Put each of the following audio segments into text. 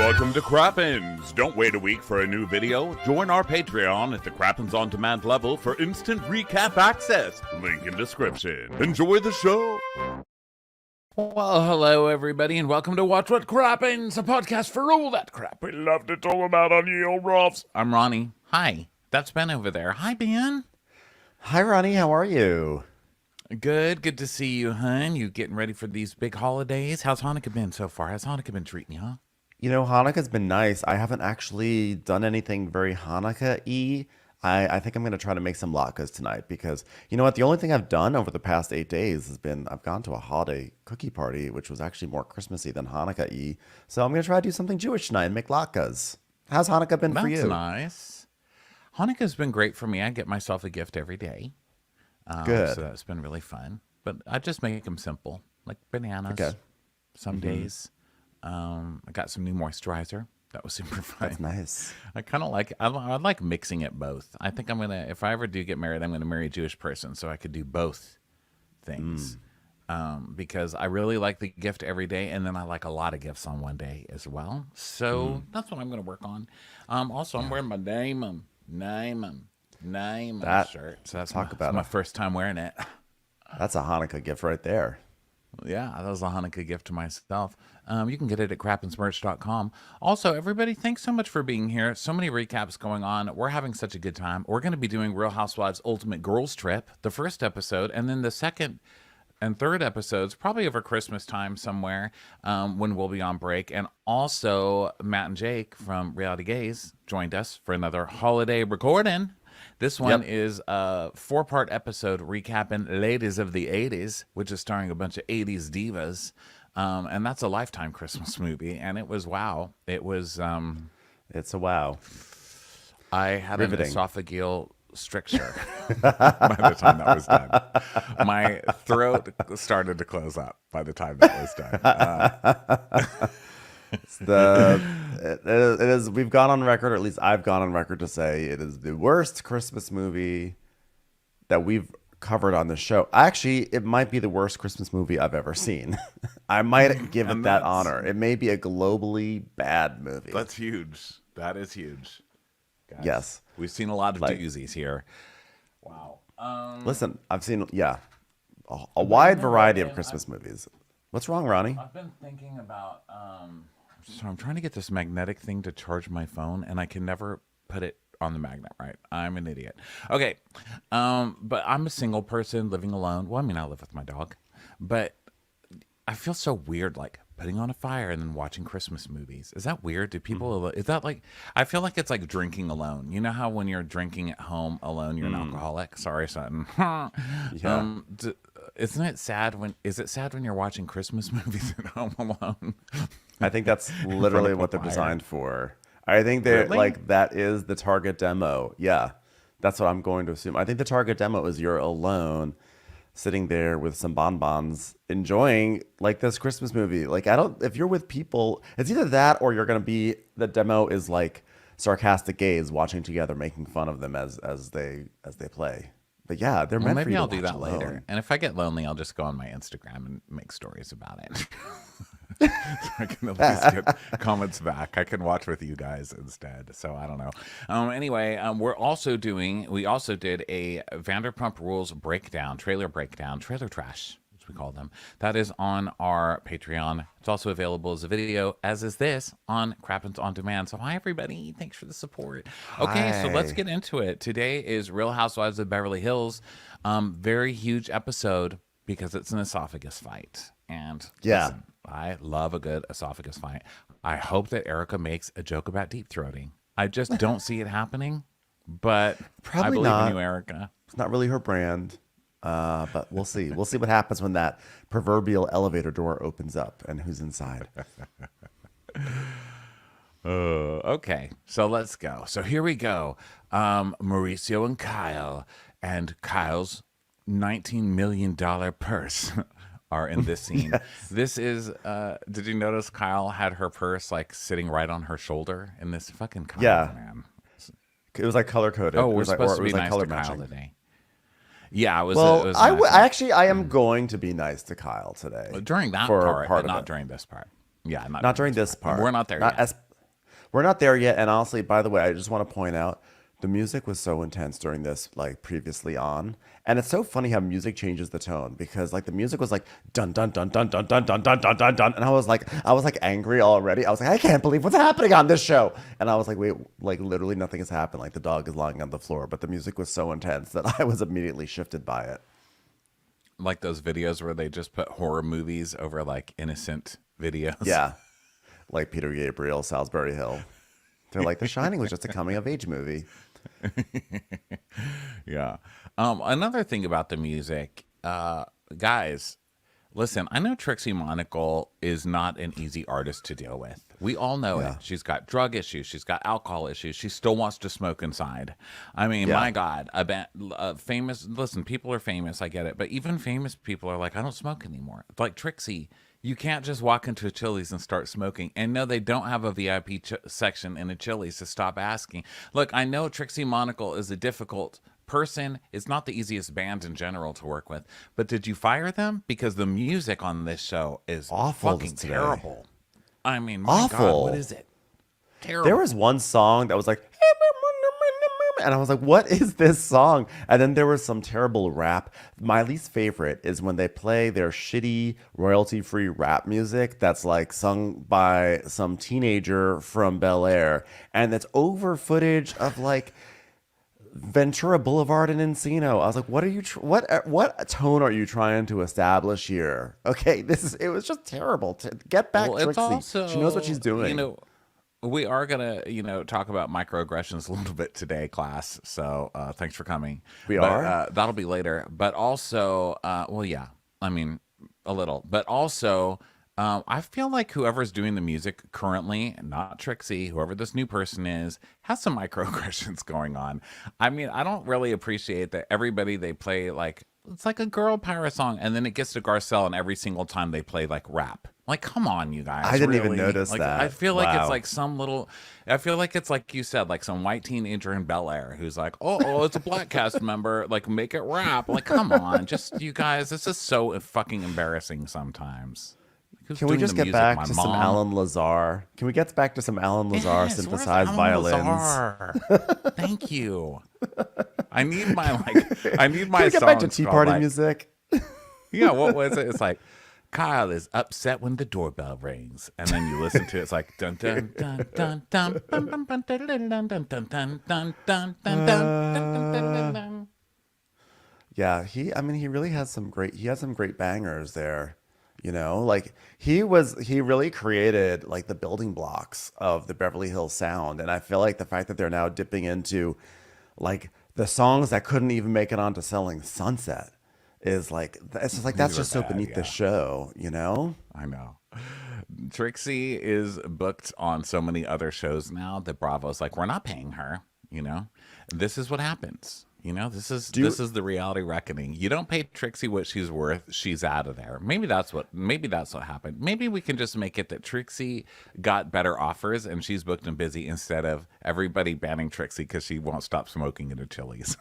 Welcome to Crappens. Don't wait a week for a new video. Join our Patreon at the Crappens On Demand level for instant recap access. Link in description. Enjoy the show. Well, hello everybody, and welcome to Watch What Crappens, a podcast for all that crap we love to talk about on ye old Ruffs. I'm Ronnie. Hi. That's Ben over there. Hi, Ben. Hi, Ronnie. How are you? Good to see you, hun. You getting ready for these big holidays? How's Hanukkah been so far? How's Hanukkah been treating you, huh? You know, Hanukkah's been nice. I haven't actually done anything very Hanukkah-y. I think I'm going to try to make some latkes tonight because, you know what, the only thing I've done over the past 8 days has been I've gone to a holiday cookie party, which was actually more Christmassy than Hanukkah-y. So I'm going to try to do something Jewish tonight and make latkes. How's Hanukkah been for you? That's nice. Hanukkah's been great for me. I get myself a gift every day. Good. So that's been really fun. But I just make them simple, like bananas. Okay. Some days. I got some new moisturizer. That was super fun. That's nice. I kind of like, I like mixing it both. I think I'm going to, if I ever do get married, I'm going to marry a Jewish person so I could do both things. Because I really like the gift every day, and then I like a lot of gifts on one day as well. So that's what I'm going to work on. Also, I'm wearing my name shirt. So that's my first time wearing it. That's a Hanukkah gift right there. Yeah, that was a Hanukkah gift to myself. You can get it at crappensmerch.com. Also, everybody, thanks so much for being here. So many recaps going on. We're having such a good time. We're going to be doing Real Housewives Ultimate Girls Trip, the first episode, and then the second and third episodes, probably over Christmas time somewhere, when we'll be on break. And also, Matt and Jake from Reality Gaze joined us for another holiday recording. This one is a 4-part episode recapping Ladies of the 80s, which is starring a bunch of 80s divas. And that's a Lifetime Christmas movie. And it was wow. It was... it's a wow. I had riveting. An esophageal stricture by the time that was done. My throat started to close up by the time that was done. It is. We've gone on record, or at least I've gone on record to say it is the worst Christmas movie that we've covered on the show. Actually, it might be the worst Christmas movie I've ever seen. I might give it that honor. It may be a globally bad movie. That's huge. That is huge. Guys, yes, we've seen a lot of doozies here. Wow. Listen, I've seen a wide variety of Christmas movies. What's wrong, Ronnie? I've been thinking about. So I'm trying to get this magnetic thing to charge my phone, and I can never put it on the magnet, right? I'm an idiot. Okay. But I'm a single person living alone. Well, I mean, I live with my dog. But I feel so weird, like, putting on a fire and then watching Christmas movies. Is that weird? Do people, is that like, I feel like it's like drinking alone. You know how when you're drinking at home alone, you're an alcoholic? Sorry, Sutton. Yeah. Isn't it sad is it sad when you're watching Christmas movies at home alone? I think that's literally what they're designed for. I think they're like, that is the target demo. Yeah, that's what I'm going to assume. I think the target demo is you're alone, sitting there with some bonbons, enjoying like this Christmas movie. Like, if you're with people, it's either that or you're going to be, the demo is like sarcastic gays watching together, making fun of them as they play. But yeah, they're meant for you to watch maybe I'll do that alone. later. And if I get lonely, I'll just go on my Instagram and make stories about it. So I can at least get comments back. I can watch with you guys instead. So I don't know. Anyway, we also did a Vanderpump Rules breakdown, trailer trash, as we call them. That is on our Patreon. It's also available as a video, as is this, on Crappens On Demand. So hi, everybody. Thanks for the support. Okay, so let's get into it. Today is Real Housewives of Beverly Hills. Very huge episode because it's an esophagus fight. And listen, I love a good esophagus fight. I hope that Erica makes a joke about deep throating. I just don't see it happening, but probably I believe not. in you, Erica. It's not really her brand, but we'll see. We'll see what happens when that proverbial elevator door opens up and who's inside. Okay, so let's go. So here we go. Mauricio and Kyle, and Kyle's $19 million purse are in this scene. Yes. This is, did you notice Kyle had her purse like sitting right on her shoulder in this fucking Kyle, man? It was like color coded. Oh, we're supposed to be nice to Kyle today. Yeah, it was. Well, it was I am going to be nice to Kyle today. During that part, but not during this part. Yeah, not during this part. We're not there yet. We're not there yet. And honestly, by the way, I just want to point out the music was so intense during this, like previously on. And it's so funny how music changes the tone because like the music was like dun dun dun dun dun dun dun dun dun dun dun. And I was like angry already. I was like, I can't believe what's happening on this show. And I was like, wait, like literally nothing has happened. Like the dog is lying on the floor, but the music was so intense that I was immediately shifted by it. Like those videos where they just put horror movies over like innocent videos. Yeah. Like Peter Gabriel, Salisbury Hill. They're like, The Shining was just a coming of age movie. Yeah. Another thing about the music, guys, listen, I know Trixie Monacle is not an easy artist to deal with. We all know it. She's got drug issues. She's got alcohol issues. She still wants to smoke inside. I mean, my God, famous, listen, people are famous. I get it. But even famous people are like, I don't smoke anymore. Like Trixie, you can't just walk into a Chili's and start smoking. And no, they don't have a VIP section in a Chili's, so stop asking. Look, I know Trixie Monacle is a difficult person. It's not the easiest band in general to work with. But did you fire them? Because the music on this show is awful, fucking terrible. I mean, my awful. God, what is it? Terrible. There was one song that was like, and I was like, what is this song? And then there was some terrible rap. My least favorite is when they play their shitty royalty-free rap music that's like sung by some teenager from Bel Air. And it's over footage of like Ventura Boulevard and Encino. I was like, what are you, what tone are you trying to establish here? Okay, it was just terrible. Get back, Trixie. Also, she knows what she's doing. You know, we are going to, talk about microaggressions a little bit today, class. So thanks for coming. We are? That'll be later. But also, well, yeah, I mean, a little. But also, I feel like whoever's doing the music currently, not Trixie, whoever this new person is, has some microaggressions going on. I mean, I don't really appreciate that everybody they play, like, it's like a girl power song. And then it gets to Garcelle, and every single time they play, like, rap. Like, come on, you guys. I didn't even notice that. I feel like it's like I feel like it's like you said, like some white teenager in Bel Air who's like, oh, it's a black cast member. Like, make it rap. Like, come on. Just, you guys, this is so fucking embarrassing sometimes. Can we just get back to some Alan Lazar? Can we get back to some Alan Lazar synthesized violins? Thank you. I need my Can we get back to Tea Party music? Yeah, what was it? It's like, Kyle is upset when the doorbell rings, and then you listen to it. It's like dun dun dun dun dun dun dun dun dun dun dun dun dun dun dun. Yeah, he really has some great bangers there. You know, like he really created like the building blocks of the Beverly Hills sound, and I feel like the fact that they're now dipping into like the songs that couldn't even make it onto Selling Sunset is like, it's just like, that's just so beneath the show, you know? I know. Trixie is booked on so many other shows now that Bravo's like, we're not paying her, you know? This is what happens. You know, this is the reality reckoning. You don't pay Trixie what she's worth, she's out of there. Maybe that's what happened. Maybe we can just make it that Trixie got better offers and she's booked and busy instead of everybody banning Trixie because she won't stop smoking in a Chili's.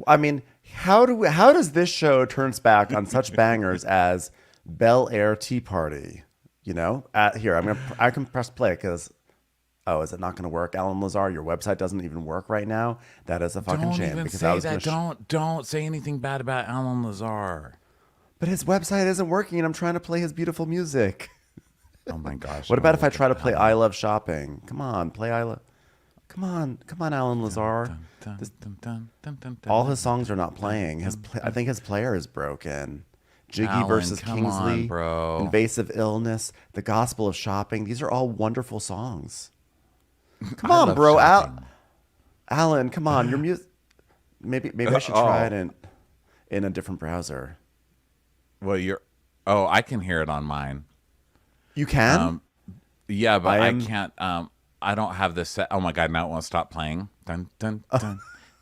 I mean, how does this show turns back on such bangers as Bel Air Tea Party? You know, here I can press play because. Oh, is it not going to work, Alan Lazar? Your website doesn't even work right now. That is a fucking shame. Because I was don't say anything bad about Alan Lazar. But his website isn't working, and I'm trying to play his beautiful music. Oh my gosh! What about if I try to play "I Love Shopping"? Come on, play "I Love." Come on, Alan Lazar. All his songs are not playing. I think his player is broken. Jiggy Alan, versus come Kingsley, on, bro. Invasive Illness, The Gospel of Shopping. These are all wonderful songs. Come on, bro. Alan, come on. Your music. Maybe I should try it in a different browser. Well, I can hear it on mine. You can? Yeah, but I can't. I don't have this set. Oh my God! Now it won't stop playing. Dun dun dun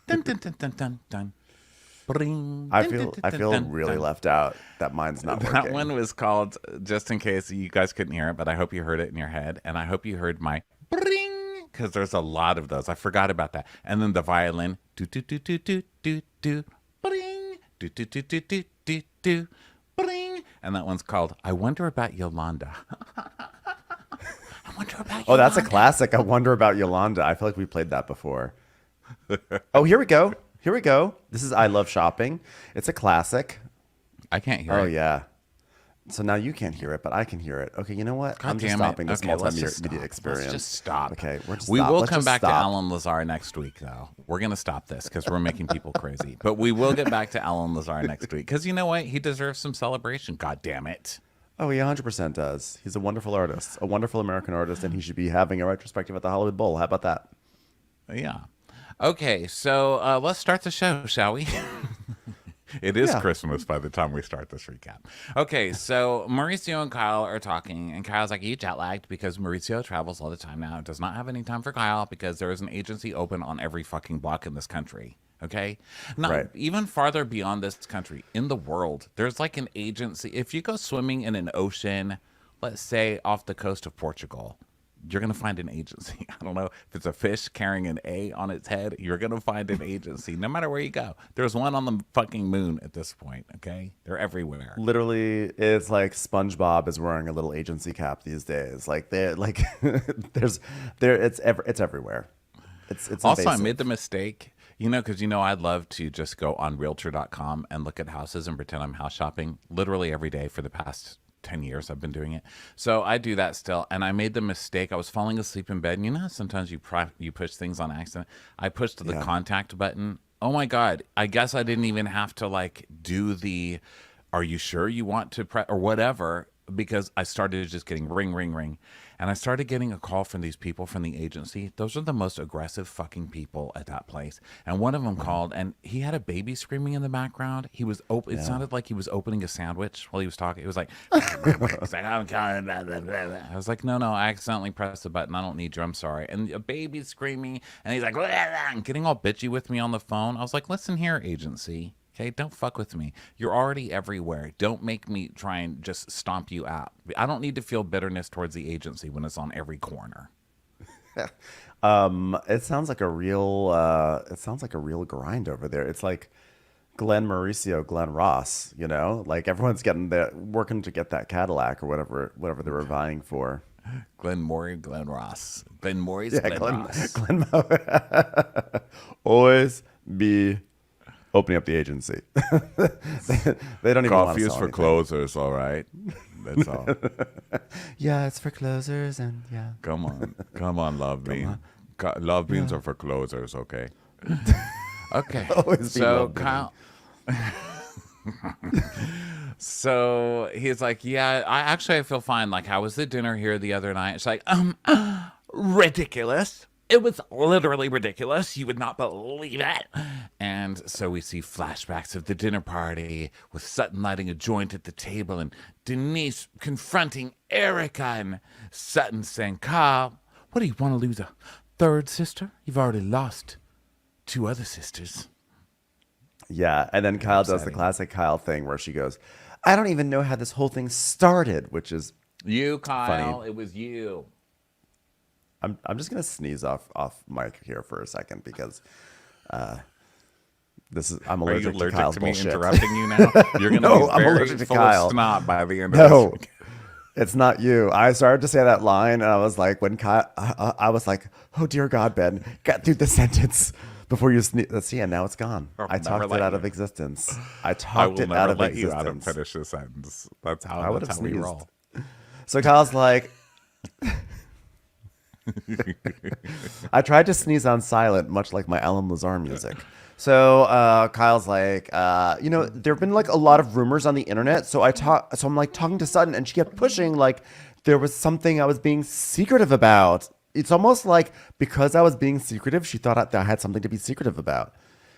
dun dun dun dun dun dun. I feel really left out that mine's not working. That one was called, just in case you guys couldn't hear it, but I hope you heard it in your head, and I hope you heard my because there's a lot of those. I forgot about that. And then the violin, do do do do do do do, bring, do do do do do do do, bring, and that one's called "I Wonder About Yolanda." I wonder wonder about Oh, that's a Yolanda. classic. I wonder about Yolanda. I feel like we played that before. Oh, here we go. Here we go. This is I Love Shopping. It's a classic. I can't hear it. Oh, yeah. So now you can't hear it, but I can hear it. Okay, you know what? God I'm just damn it. stopping this Okay, let's just multimedia stop. experience. Let's just stop. Okay, we will Let's come just back to stop. Alan Lazar next week, though. We're going to stop this because we're making people crazy. But we will get back to Alan Lazar next week because you know what? He deserves some celebration. God damn it. Oh, he 100% does. He's a wonderful artist, a wonderful American artist, and he should be having a retrospective at the Hollywood Bowl. How about that? Yeah. Okay, so let's start the show, shall we? It is Christmas by the time we start this recap. Okay, so Mauricio and Kyle are talking, and Kyle's like, "Are you jet lagged?" Because Mauricio travels all the time now. Does not have any time for Kyle because there is an agency open on every fucking block in this country. Okay? Not even farther beyond this country, in the world, there's like an agency. If you go swimming in an ocean, let's say off the coast of Portugal, you're going to find an agency. I don't know if it's a fish carrying an A on its head. You're going to find an agency no matter where you go. There's one on the fucking moon at this point, okay? They're everywhere. Literally, it's like SpongeBob is wearing a little agency cap these days. Like they're like, it's everywhere. It's also, invasive. I made the mistake, because I'd love to just go on Realtor.com and look at houses and pretend I'm house shopping literally every day for the past 10 years I've been doing it. So I do that still. And I made the mistake. I was falling asleep in bed. And sometimes you push things on accident. I pushed the contact button. Oh my God. I guess I didn't even have to do the, are you sure you want to press or whatever, because I started just getting ring, ring, ring. And I started getting a call from these people from the agency. Those are the most aggressive fucking people at that place. And one of them called, and he had a baby screaming in the background. He was it sounded like he was opening a sandwich while he was talking. It was like, it's like I was like, no, I accidentally pressed the button. I don't need you. I'm sorry. And a baby screaming, and he's like, and getting all bitchy with me on the phone. I was like, listen here, agency. Okay, don't fuck with me. You're already everywhere. Don't make me try and just stomp you out. I don't need to feel bitterness towards the agency when it's on every corner. It sounds like a real grind over there. It's like Glenn Mauricio, Glenn Ross, like everyone's working to get that Cadillac or whatever they were vying for. Glenn Ross. Glenn Ross. Glenn always be opening up the agency. they don't even want Coffee to is sell for anything. closers, all right? That's all. Yeah, it's for closers and yeah. Come on, love bean. Love beans are for closers, okay? Okay. Always be So love bean. Kyle. So he's like, yeah, I feel fine. Like, how was the dinner here the other night? It's like, ridiculous. It was literally ridiculous. You would not believe it. And so we see flashbacks of the dinner party with Sutton lighting a joint at the table and Denise confronting Erica and Sutton saying, Kyle, what do you want to lose a third sister? You've already lost 2 other sisters. Yeah, and then Kyle does the classic Kyle thing where she goes, I don't even know how this whole thing started, which is You, Kyle. funny. It was you. I'm just gonna sneeze off mic here for a second because I'm Are you allergic to allergic Kyle's to me bullshit. interrupting you now? You're going to No, be I'm very allergic to full Kyle. of snot by the end of No, this. it's not you. I started to say that line, and I was like, when Kyle, I was like, oh dear God, Ben, get through the sentence before you sneeze. See, and now it's gone. I talked it out of existence. I talked it out of let you existence. out and finish the sentence. That's how, I would have that's how we sneezed. roll. So Kyle's like, I tried to sneeze on silent, much like my Alan Lazar music. So Kyle's like, there have been like a lot of rumors on the internet. So I'm like talking to Sutton, and she kept pushing like there was something I was being secretive about. It's almost like because I was being secretive, she thought that I had something to be secretive about.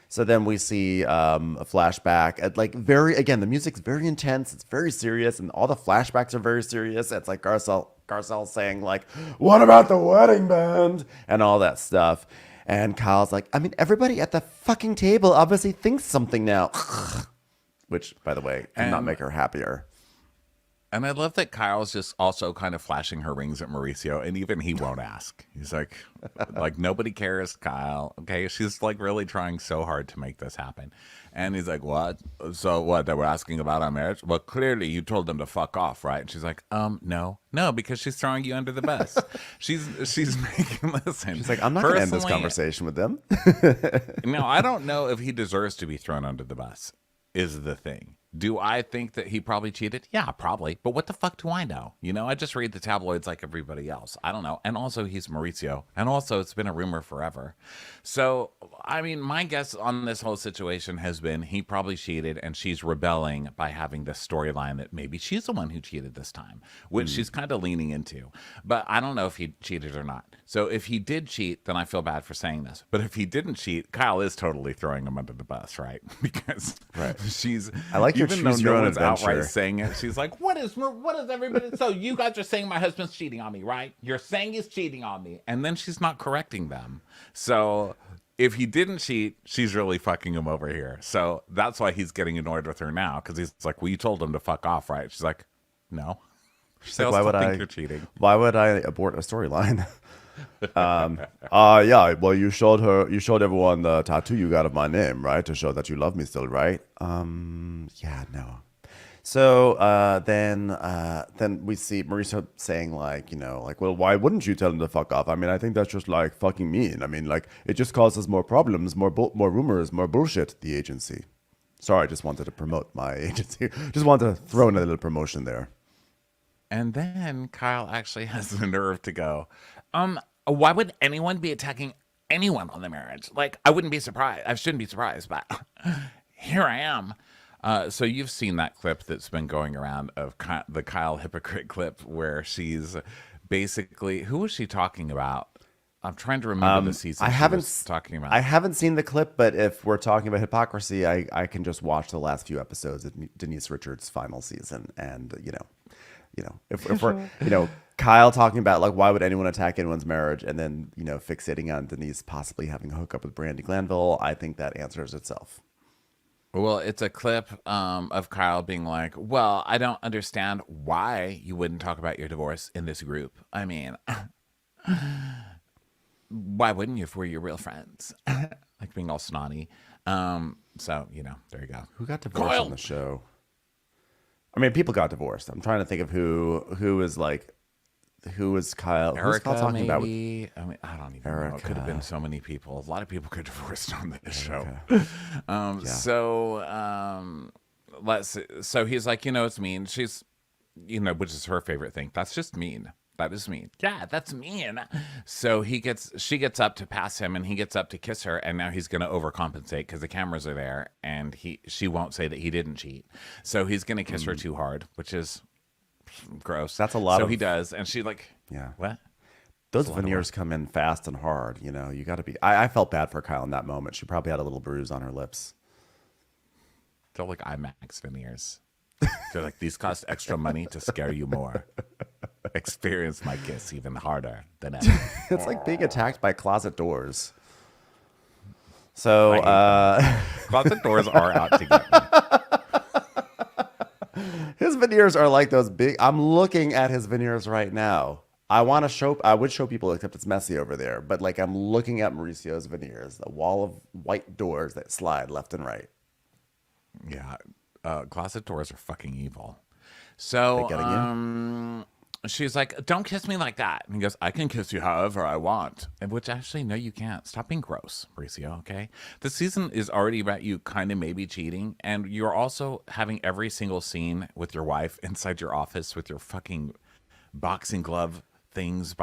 So then we see a flashback at again, the music's very intense. It's very serious. And all the flashbacks are very serious. It's like Garcelle saying like, what about the wedding band? And all that stuff. And Kyle's like, I mean, everybody at the fucking table obviously thinks something now. Which, by the way, did not make her happier. And I love that Kyle's just also kind of flashing her rings at Mauricio, and even he won't ask. He's like nobody cares, Kyle. Okay, she's like really trying so hard to make this happen, and he's like, "What? So what? They were asking about our marriage? Well, clearly you told them to fuck off, right?" And she's like, no, because she's throwing you under the bus. she's making listen. She's like, "I'm not going to end this conversation with them." No, I don't know if he deserves to be thrown under the bus. Is the thing. Do I think that he probably cheated? Yeah, probably. But what the fuck do I know? You know, I just read the tabloids like everybody else. I don't know. And also, he's Mauricio. And also, it's been a rumor forever. So, I mean, my guess on this whole situation has been he probably cheated and she's rebelling by having this storyline that maybe she's the one who cheated this time, which she's kind of leaning into. But I don't know if he cheated or not. So, if he did cheat, then I feel bad for saying this. But if he didn't cheat, Kyle is totally throwing him under the bus, right? Because she's... I like your even though choose no your own one's adventure. outright saying it, she's like, what is everybody? So you guys are saying my husband's cheating on me, right? You're saying he's cheating on me. And then she's not correcting them. So if he didn't cheat, she's really fucking him over here. So that's why he's getting annoyed with her now. Because he's like, well, you told him to fuck off, right? She's like, no. She's like, why would I? You're cheating. Why would I abort a storyline? Yeah. Well, you showed everyone the tattoo you got of my name, right, to show that you love me still, right? Yeah, no. So then we see Mauricio saying like, well, why wouldn't you tell him to fuck off? I mean, I think that's just like fucking mean. I mean, like it just causes more problems, more rumors, more bullshit. The agency. Sorry, I just wanted to promote my agency. Just wanted to throw in a little promotion there. And then Kyle actually has the nerve to go, why would anyone be attacking anyone on the marriage? Like, I wouldn't be surprised. I shouldn't be surprised, but here I am. So you've seen that clip that's been going around of the Kyle hypocrite clip where she's basically, who was she talking about? I'm trying to remember the season I haven't talking about. I haven't seen the clip, but if we're talking about hypocrisy, I can just watch the last few episodes of Denise Richards' final season, and if we're Kyle talking about like why would anyone attack anyone's marriage, and then fixating on Denise possibly having a hookup with Brandi Glanville, I think that answers itself. Well, it's a clip of Kyle being like, well, I don't understand why you wouldn't talk about your divorce in this group. I mean, why wouldn't you if we're your real friends? Like being all snotty. So, there you go. Who got divorced on the show? I mean, people got divorced. I'm trying to think of who was Kyle? Erica, who's Kyle talking maybe? about? I mean, I don't even know. It could have been so many people. A lot of people got divorced on this show. Yeah. So let's see. So he's like, it's mean. She's, which is her favorite thing. That's just mean. That is mean. Yeah, that's mean. So she gets up to pass him, and he gets up to kiss her, and now he's going to overcompensate because the cameras are there, and she won't say that he didn't cheat. So he's going to kiss her too hard, which is gross. That's a lot. So he does, and she like, yeah, what? Those veneers come in fast and hard. You got to be. I felt bad for Kyle in that moment. She probably had a little bruise on her lips. They're like IMAX veneers. They're like, these cost extra money to scare you more. Experience my kiss even harder than ever. It's like being attacked by closet doors. So closet doors are out to get me. His veneers are like those big. I'm looking at his veneers right now. I would show people, except it's messy over there. But like I'm looking at Mauricio's veneers, the wall of white doors that slide left and right. Yeah, closet doors are fucking evil. So she's like, don't kiss me like that. And he goes, I can kiss you however I want. And which actually, no, you can't. Stop being gross, Mauricio, okay? The season is already about you kind of maybe cheating. And you're also having every single scene with your wife inside your office with your fucking boxing glove things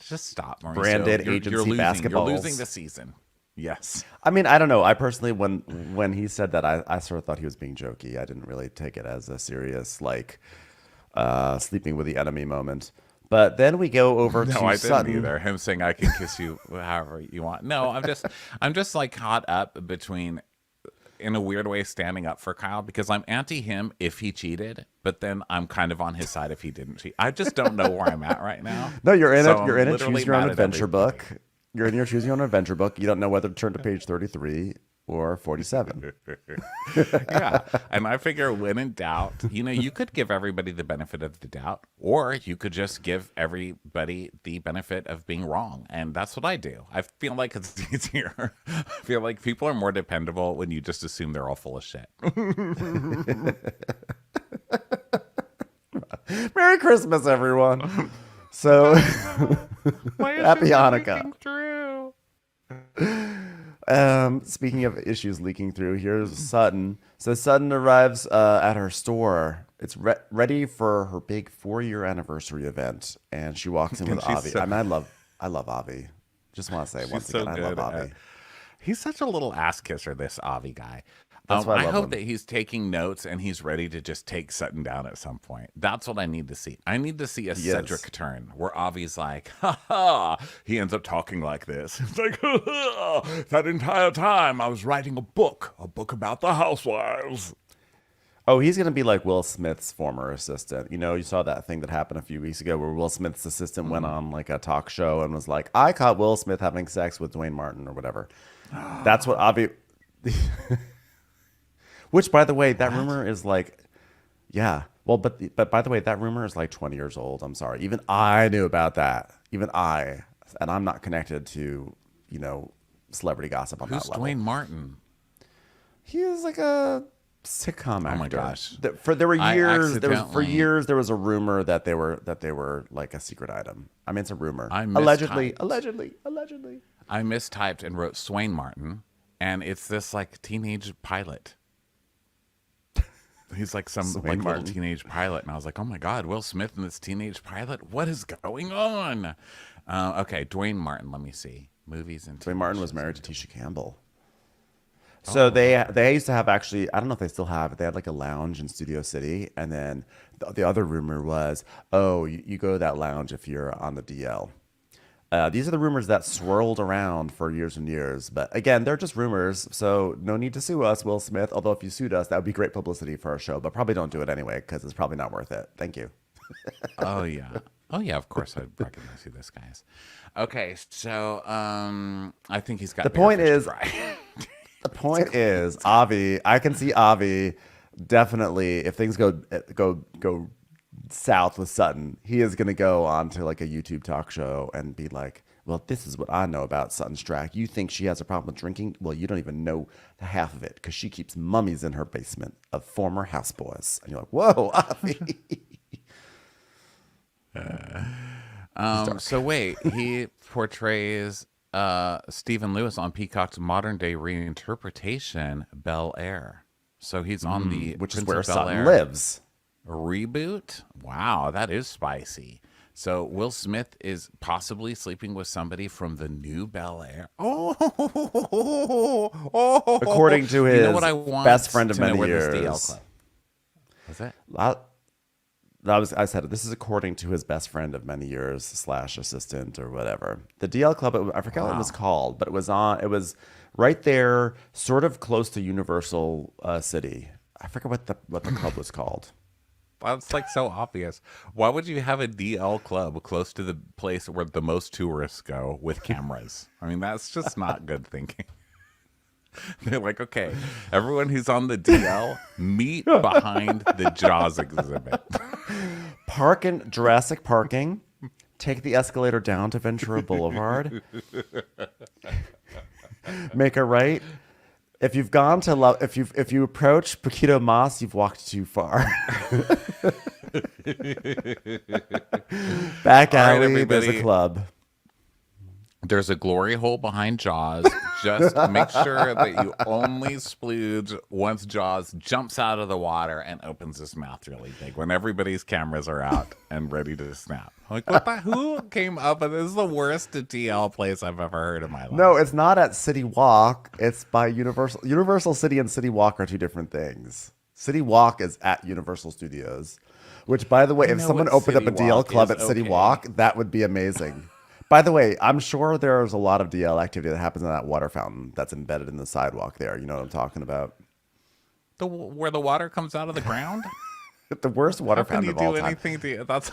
just stop, Mauricio. Branded agency basketballs. You're losing the season. Yes. I mean, I don't know. I personally, when he said that, I sort of thought he was being jokey. I didn't really take it as a serious, like, sleeping with the enemy moment. But then we go over to I Sutton. didn't either. Him saying I can kiss you however you want. No, I'm just like caught up between, in a weird way, standing up for Kyle because I'm anti him if he cheated, but then I'm kind of on his side if he didn't cheat. I just don't know where I'm at right now. No, you're in You're in a choose your own adventure book. You're in your choose your own adventure book. You don't know whether to turn to page 33 or 47. Yeah. And I figure when in doubt, you could give everybody the benefit of the doubt, or you could just give everybody the benefit of being wrong. And that's what I do. I feel like it's easier. I feel like people are more dependable when you just assume they're all full of shit. Merry Christmas, everyone. So, happy Hanukkah. Speaking of issues leaking through, here's Sutton. So Sutton arrives at her store. It's ready for her big 4-year anniversary event, and she walks in with Avi. I love Avi. Just want to say once again, I love Avi. He's such a little ass kisser, this Avi guy. That's why I hope him. that he's taking notes and he's ready to just take Sutton down at some point. That's what I need to see. I need to see a Cedric turn where Avi's like, ha ha. He ends up talking like this. It's like, ha ha. That entire time I was writing a book about the Housewives. Oh, he's going to be like Will Smith's former assistant. You saw that thing that happened a few weeks ago where Will Smith's assistant went on like a talk show and was like, I caught Will Smith having sex with Dwayne Martin or whatever. That's what Avi... Which, by the way, that rumor is like, yeah. Well, but by the way, that rumor is like 20 years old. I'm sorry. Even I knew about that. Even I. And I'm not connected to, celebrity gossip on that level. Who's Dwayne Martin? He is like a sitcom actor. Oh my gosh. For years there was a rumor that they were like a secret item. I mean, it's a rumor. Allegedly. I mistyped and wrote Swain Martin, and it's this like teenage pilot. He's like some little teenage pilot, and I was like, "Oh my God, Will Smith and this teenage pilot! What is going on?" Okay, Dwayne Martin. Let me see movies and Dwayne Martin was married to Tisha Campbell. So they used to have actually, I don't know if they still have it. They had like a lounge in Studio City, and then the other rumor was, you go to that lounge if you're on the DL. These are the rumors that swirled around for years and years. But again, they're just rumors, so no need to sue us, Will Smith. Although if you sued us, that would be great publicity for our show. But probably don't do it anyway because it's probably not worth it. Thank you. Oh, yeah. Of course I'd recognize who this guy is. Okay, so I think he's got the point is, the point is, Avi, I can see Avi definitely, if things go south with Sutton, he is going to go on to like a YouTube talk show and be like, well, this is what I know about Sutton Stracke. You think she has a problem with drinking? Well, you don't even know half of it because she keeps mummies in her basement of former houseboys. And you're like, whoa, Avi. So wait, he portrays Stephen Lewis on Peacock's modern day reinterpretation, Bel Air. So he's on the which Prince is where of Bel Sutton Air lives. Reboot. Wow, that is spicy. So Will Smith is possibly sleeping with somebody from the new Bel Air. According to his best friend of to many know where years. this DL club. Is it? I said it. This is according to his best friend of many years / assistant or whatever. The DL Club, I forgot what it was called, but it was right there, sort of close to Universal City. I forget what the club was called. That's like so obvious. Why would you have a DL club close to the place where the most tourists go with cameras? I mean, that's just not good thinking. They're like, okay, everyone who's on the DL, meet behind the Jaws exhibit. Park in Jurassic Parking. Take the escalator down to Ventura Boulevard. Make a right. If you've gone to if you approach Paquito Mas, you've walked too far. Back alley, there's a club. There's a glory hole behind Jaws. Just make sure that you only splooge once Jaws jumps out of the water and opens his mouth really big when everybody's cameras are out and ready to snap. Like, who came up with this? Is the worst DL place I've ever heard in my life. No, it's not at City Walk. It's by Universal. Universal City and City Walk are two different things. City Walk is at Universal Studios, which, by the way, if someone opened up a DL club at City Walk, that would be amazing. By the way, I'm sure there's a lot of DL activity that happens in that water fountain that's embedded in the sidewalk there. You know what I'm talking about? Where the water comes out of the ground? The worst water How can fountain you of all do time. anything to that's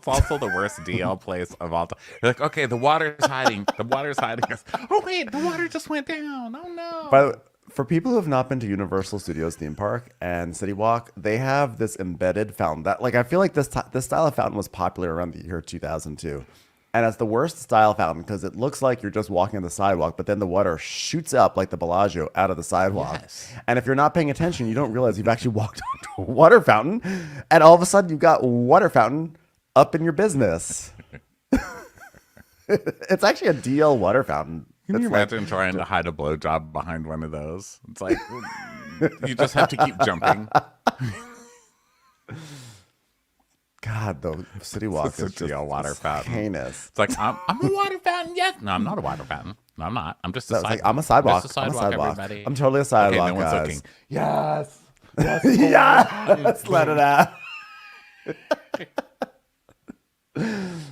also the worst DL place of all time. You're like, okay, the water's hiding. The water's hiding us. Oh wait, the water just went down. Oh no. By the way, for people who have not been to Universal Studios theme park and City Walk, they have this embedded fountain that, like, I feel like this style of fountain was popular around the year 2002. And it's the worst style fountain because it looks like you're just walking on the sidewalk, but then the water shoots up like the Bellagio out of the sidewalk. Yes. And if you're not paying attention, you don't realize you've actually walked onto a water fountain. And all of a sudden, you've got water fountain up in your business. It's actually a DL water fountain. Can you It's like- imagine trying to hide a blowjob behind one of those? It's like you just have to keep jumping. God, the City Walk It's a is just DL water fountain. heinous. It's like I'm a water fountain. Yes, no, I'm not a water fountain. No, I'm not. I'm just a It's sidewalk. like, I'm a sidewalk. Just a I'm a sidewalk, sidewalk. everybody. I'm totally a sidewalk, no one's guys. looking. Yes. Yes. Let it out.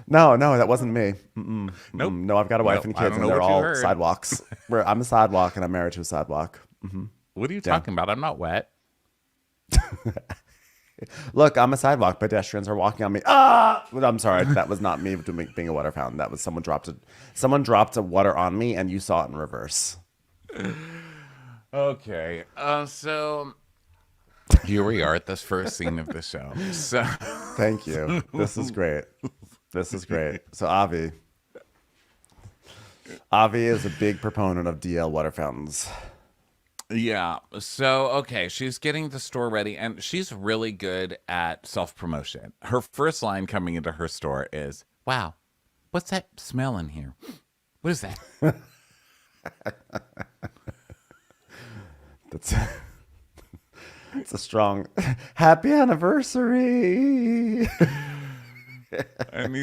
No, that wasn't me. Nope. No, I've got a wife and I kids, don't and know they're what you all heard. sidewalks. I'm a sidewalk, and I'm married to a sidewalk. What are you talking about? I'm not wet. Look, I'm a sidewalk. Pedestrians are walking on me. Ah! I'm sorry. That was not me being a water fountain. That was someone dropped a water on me, and you saw it in reverse. Okay. So here we are at this first scene of the show. So Thank you. This is great. This is great. So Avi is a big proponent of DL water fountains. yeah. So okay, she's getting the store ready, and she's really good at self-promotion. Her first line coming into her store is, "Wow, what's that smell in here? What is that?" That's it's a strong happy anniversary. And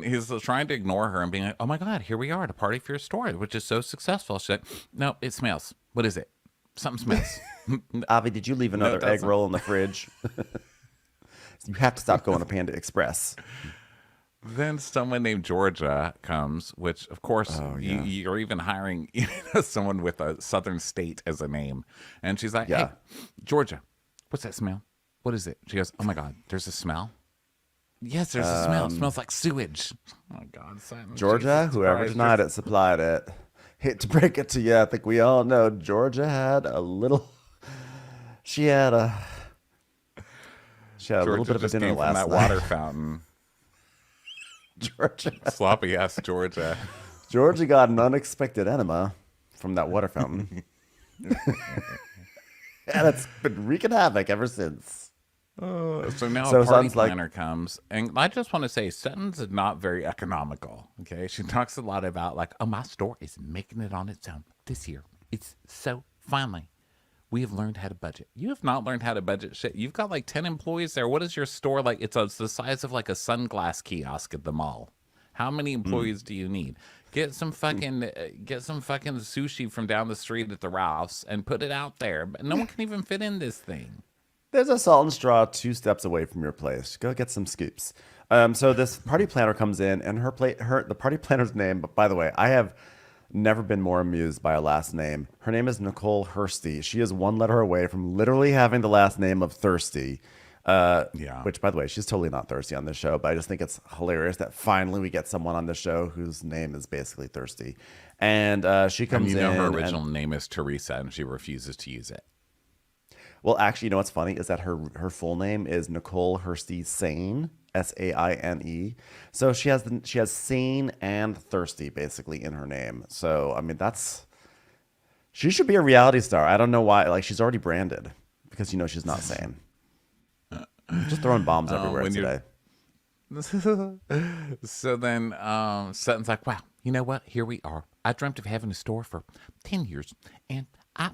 he's trying to ignore her and being like, "Oh my God, here we are at a party for your store, which is so successful." She's like, "No, it smells. What is it? Something smells." Avi, did you leave another egg doesn't. roll in the fridge? You have to stop going to Panda Express. Then someone named Georgia comes, which of course you're even hiring someone with a southern state as a name. And she's like, "Hey, Georgia, what's that smell? What is it?" She goes, "Oh my God, there's a smell." Yes, there's a smell. It smells like sewage. Oh my God, Simon. Georgia, Jesus whoever Christ. denied it, supplied it. Hate to break it to you, I think we all know Georgia had a little. She had a little bit of a just dinner came from last that night. water fountain. Georgia. Sloppy ass Georgia. Georgia got an unexpected enema from that water fountain. And it's been wreaking havoc ever since. So now So a party Sutton's like- planner comes, and I just want to say Sutton's not very economical. Okay, she talks a lot about like, "Oh, my store is making it on its own this year. It's so finally we have learned how to budget." You have not learned how to budget shit. You've got like 10 employees there. What is your store like? It's the size of like a sunglass kiosk at the mall. How many employees do you need? Get some fucking sushi from down the street at the Ralph's and put it out there. But no one can even fit in this thing. There's a Salt and Straw 2 steps away from your place. Go get some scoops. So this party planner comes in, and the party planner's name. But by the way, I have never been more amused by a last name. Her name is Nicole Hursty. She is one letter away from literally having the last name of Thirsty. Yeah. Which, by the way, she's totally not thirsty on this show, but I just think it's hilarious that finally we get someone on the show whose name is basically Thirsty. And she comes And you know in. her and- original name is Teresa, and she refuses to use it. Well, actually, you know what's funny is that her full name is Nicole Hursty Sane, Saine. So she has Sane and Thirsty basically in her name. So I mean, she should be a reality star. I don't know why. Like, she's already branded because she's not sane. Just throwing bombs everywhere when today. So then Sutton's like, "Wow, you know what? Here we are. I dreamt of having a store for 10 years, and I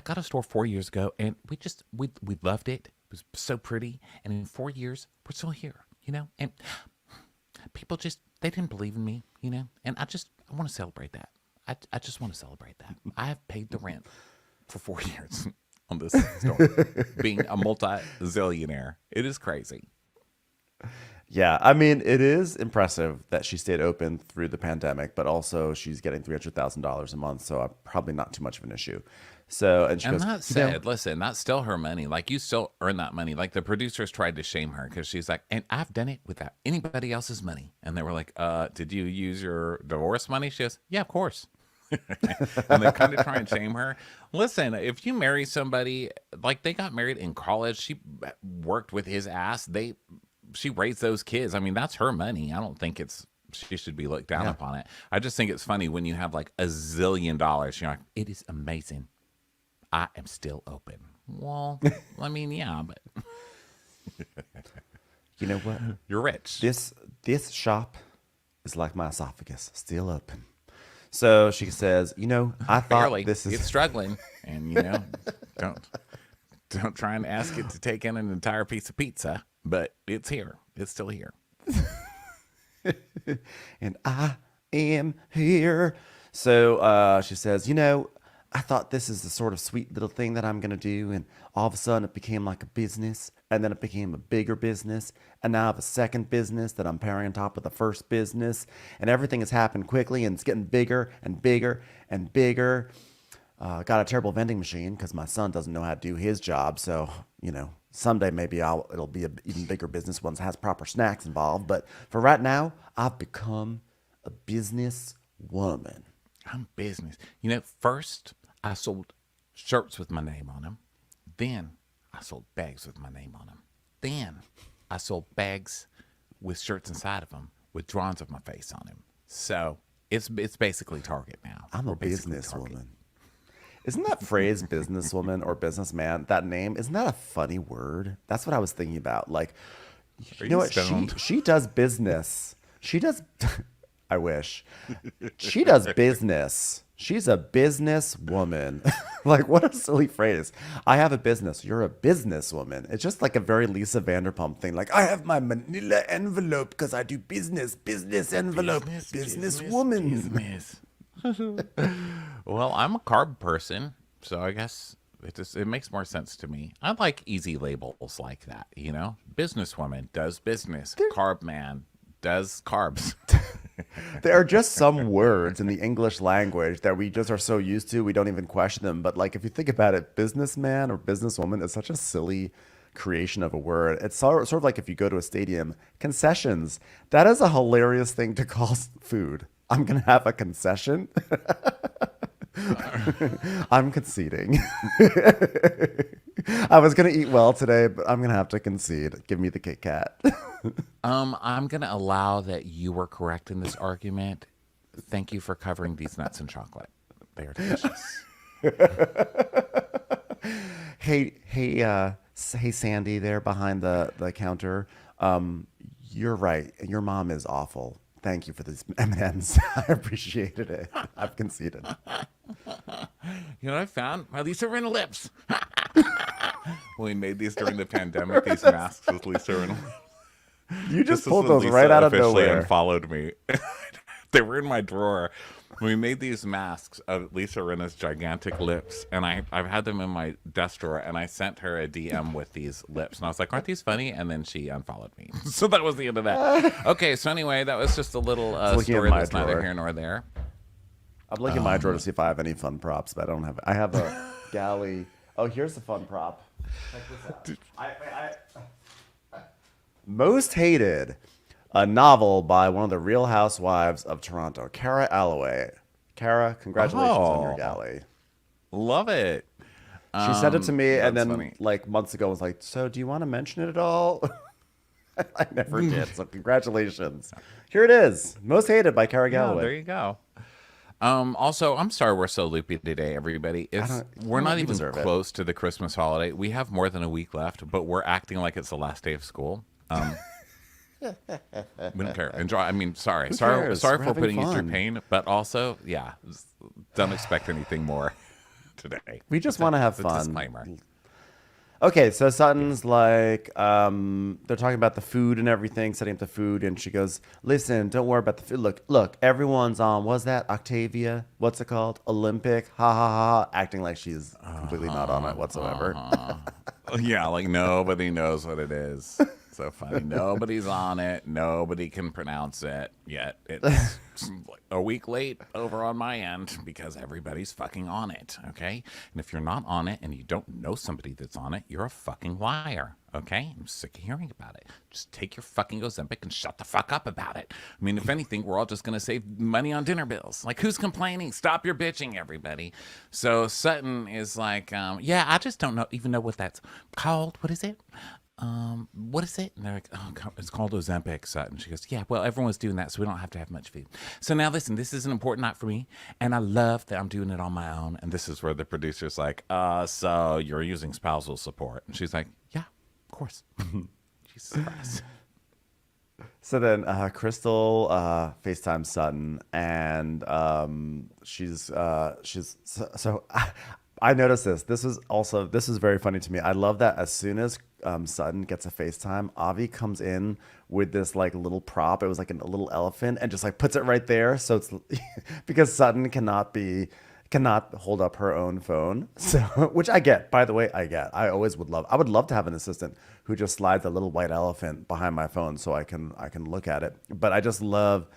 got a store 4 years ago, and we loved it. It was so pretty, and in 4 years, we're still here, and people they didn't believe in me, and I want to celebrate that. I just want to celebrate that. I have paid the rent for 4 years on this store, being a multi-zillionaire. It is crazy." Yeah, I mean, it is impressive that she stayed open through the pandemic, but also she's getting $300,000 a month, so probably not too much of an issue. So, and she And goes, that said, listen, that's still her money. Like, you still earn that money. Like, the producers tried to shame her because she's like, and I've done it without anybody else's money. And they were like, did you use your divorce money? She goes, yeah, of course. And they kind of try and shame her. Listen, if you marry somebody, like they got married in college, she worked with his ass. She raised those kids. I mean, that's her money. I don't think she should be looked down upon it. I just think it's funny when you have like $1 zillion. You're like, it is amazing. I am still open. Well, I mean, yeah, but you know what? You're rich. This shop is like my esophagus, still open. So she says, I thought Barely. this is It's struggling, and don't try and ask it to take in an entire piece of pizza, but it's here. It's still here. And I am here. So she says, I thought this is the sort of sweet little thing that I'm going to do. And all of a sudden it became like a business. And then it became a bigger business. And now I have a second business that I'm pairing on top of the first business. And everything has happened quickly and it's getting bigger and bigger and bigger. Got a terrible vending machine because my son doesn't know how to do his job. So, someday maybe it'll be an even bigger business once it has proper snacks involved. But for right now, I've become a business woman. I'm business. First I sold shirts with my name on them. Then I sold bags with my name on them. Then I sold bags with shirts inside of them with drawings of my face on them. So it's basically Target now. I'm a businesswoman. Isn't that phrase businesswoman or businessman, that name, isn't that a funny word? That's what I was thinking about. Like, you know what? She does business. She does, I wish. She does business. She's a business woman. Like, what a silly phrase. I have a business. You're a businesswoman. It's just like a very Lisa Vanderpump thing. Like, I have my manila envelope because I do business envelope, business woman. Business. Well, I'm a carb person, so I guess it makes more sense to me. I like easy labels like that, Businesswoman does business. Carb man does carbs. There are just some words in the English language that we just are so used to, we don't even question them. But like, if you think about it, businessman or businesswoman is such a silly creation of a word. It's sort of like if you go to a stadium, concessions. That is a hilarious thing to call food. I'm going to have a concession. I'm conceding. I was going to eat well today, but I'm going to have to concede. Give me the Kit Kat. I'm going to allow that you were correct in this argument. Thank you for covering these nuts in chocolate. They are delicious. Hey, Sandy there behind the counter. You're right. Your mom is awful. Thank you for these M&Ms. I appreciated it. I've conceded. You know what I found? My Lisa Rinna lips. We made these during the pandemic, these masks with Lisa Rinna. You just pulled those right out of nowhere. Unfollowed me. They were in my drawer. We made these masks of Lisa Rinna's gigantic lips, and I've had them in my desk drawer, and I sent her a DM with these lips, and I was like, aren't these funny? And then she unfollowed me. So that was the end of that. Okay, so anyway, that was just a little story that's neither here nor there. I'm looking at my drawer to see if I have any fun props, but I don't have. I have a galley. Oh, here's a fun prop. Check this out. Most Hated, a novel by one of the Real Housewives of Toronto, Cara Alloway. Cara, congratulations on your galley. Love it. She sent it to me, and then funny. like months ago was like, so do you want to mention it at all? I never did, so congratulations. Here it is. Most Hated by Cara Galloway. There you go. Also, I'm sorry we're so loopy today, everybody. We're not even close to the Christmas holiday. We have more than a week left, but we're acting like it's the last day of school. We don't care. Enjoy. I mean, sorry for putting you through pain, but also, yeah, don't expect anything more today. We just want to have fun. Disclaimer. Okay, so Sutton's like, they're talking about the food and everything, setting up the food, and she goes, listen, don't worry about the food. Look, everyone's on, what's that, Octavia? What's it called? Olympic? Ha, ha, ha, acting like she's completely not on it whatsoever. Yeah, like nobody knows what it is. It's so funny. Nobody's on it. Nobody can pronounce it yet. It's a week late over on my end because everybody's fucking on it, okay? And if you're not on it and you don't know somebody that's on it, you're a fucking liar, okay? I'm sick of hearing about it. Just take your fucking Ozempic and shut the fuck up about it. I mean, if anything, we're all just going to save money on dinner bills. Like, who's complaining? Stop your bitching, everybody. So Sutton is like, yeah, I just don't even know what that's called. What is it? What is it? And they're like, oh, it's called Ozempic, Sutton. She goes, yeah, well, everyone's doing that, so we don't have to have much food. So now listen, this is an important night for me, and I love that I'm doing it on my own. And this is where the producer's like, so you're using spousal support. And she's like, yeah, of course. Jesus Christ. So then Crystal FaceTimes Sutton, and I noticed this. This is very funny to me. I love that as soon as Sutton gets a FaceTime, Avi comes in with this like little prop. It was like a little elephant, and just like puts it right there. So it's because Sutton cannot hold up her own phone. So, which I get, by the way, I would love to have an assistant who just slides a little white elephant behind my phone so I can look at it. But I just love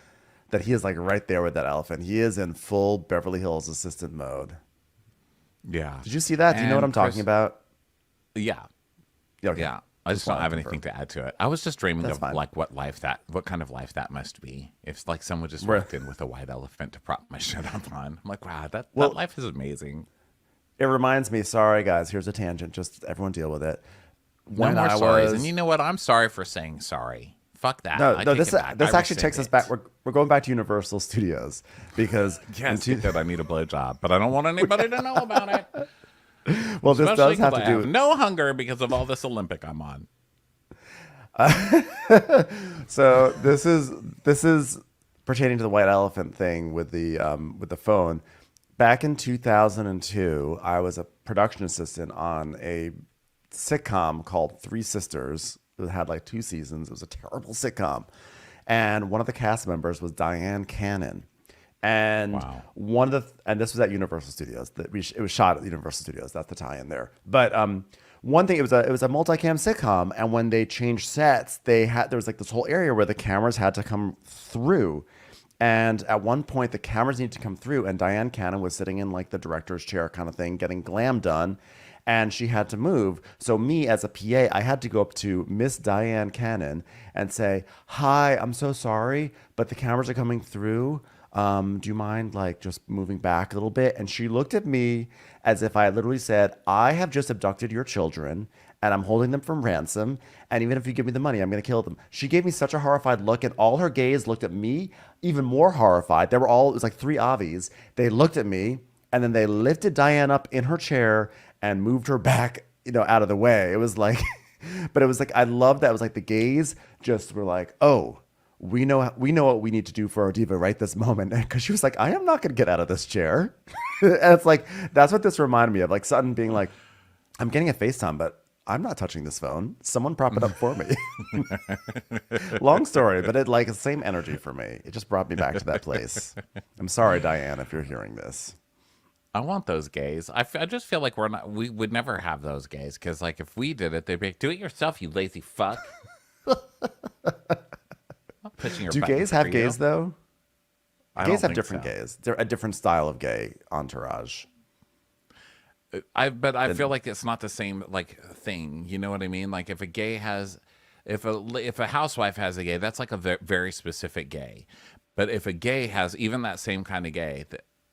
that he is like right there with that elephant. He is in full Beverly Hills assistant mode. Yeah. Did you see that? Do you know what I'm talking about? Yeah. Okay. Yeah. I just don't have anything to add to it. I was just dreaming of fine. like what kind of life that must be. If like someone just walked in with a white elephant to prop my shit up on. I'm like, wow, that life is amazing. It reminds me, sorry guys, here's a tangent. Just everyone deal with it. No more sorries. And you know what? I'm sorry for saying sorry. Fuck that. No, this actually takes us back. We're going back to Universal Studios because that I need a blowjob, but I don't want anybody to know about it. Well, this does have to do with no hunger because of all this Olympic I'm on. So this is pertaining to the white elephant thing with the phone. Back in 2002, I was a production assistant on a sitcom called Three Sisters. It had like 2 seasons. It was a terrible sitcom, and one of the cast members was Diane Cannon. And and this was at Universal Studios. It was shot at Universal Studios. That's the tie-in there. But one thing, it was a multicam sitcom, and when they changed sets, there was like this whole area where the cameras had to come through. And at one point, the cameras needed to come through, and Diane Cannon was sitting in like the director's chair kind of thing, getting glam done, and she had to move. So me as a PA, I had to go up to Miss Diane Cannon and say, "Hi, I'm so sorry, but the cameras are coming through. Do you mind like just moving back a little bit?" And she looked at me as if I literally said, "I have just abducted your children and I'm holding them for ransom. And even if you give me the money, I'm going to kill them." She gave me such a horrified look, and all her gaze looked at me even more horrified. It was like 3 Avis. They looked at me, and then they lifted Diane up in her chair and moved her back, out of the way. It was like, but it was like, I love that. It was like the gaze just were like, oh, we know what we need to do for our diva right this moment. Because she was like, I am not going to get out of this chair. And it's like, that's what this reminded me of. Like Sutton being like, I'm getting a FaceTime, but I'm not touching this phone. Someone prop it up for me. Long story, but it like the same energy for me. It just brought me back to that place. I'm sorry, Diane, if you're hearing this. I want those gays. I just feel like we would never have those gays, because like if we did it, they'd be like, do it yourself, you lazy fuck. Do gays have gays though? Gays have different so. gays. They're a different style of gay entourage. I feel like it's not the same like thing. You know what I mean? Like if a housewife has a gay, that's like a very specific gay. But if a gay has even that same kind of gay,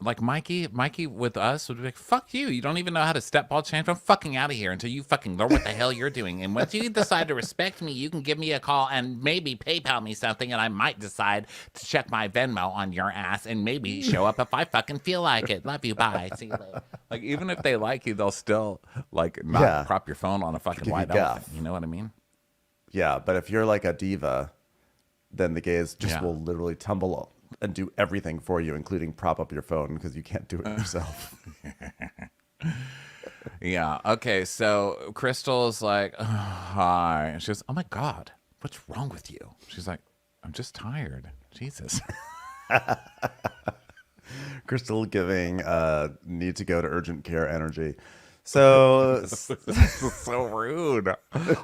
like Mikey with us would be like, fuck you. You don't even know how to step ball change. I'm fucking out of here until you fucking learn what the hell you're doing. And once you decide to respect me, you can give me a call and maybe PayPal me something, and I might decide to check my Venmo on your ass and maybe show up if I fucking feel like it. Love you. Bye. See you later. Like even if they like you, they'll still like not prop your phone on a fucking white elephant. You know what I mean? Yeah, but if you're like a diva, then the gays just will literally tumble and do everything for you, including prop up your phone because you can't do it yourself. Yeah. Okay. So Crystal's like, oh, hi. And she goes, oh my God, what's wrong with you? She's like, I'm just tired. Jesus. Crystal giving need to go to urgent care energy. So This is so rude.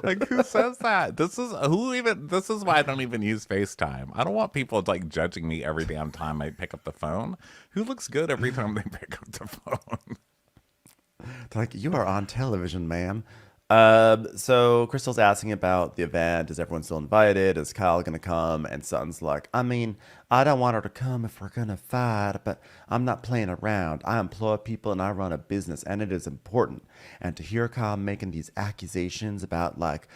Like, who says that? This is why I don't even use FaceTime. I don't want people like judging me every damn time I pick up the phone. Who looks good every time they pick up the phone? They're like, you are on television, ma'am. So Crystal's asking about the event. Is everyone still invited? Is Kyle gonna come? And Sutton's like, I mean, I don't want her to come if we're gonna fight, but I'm not playing around. I employ people and I run a business, and it is important. And to hear Kyle making these accusations about like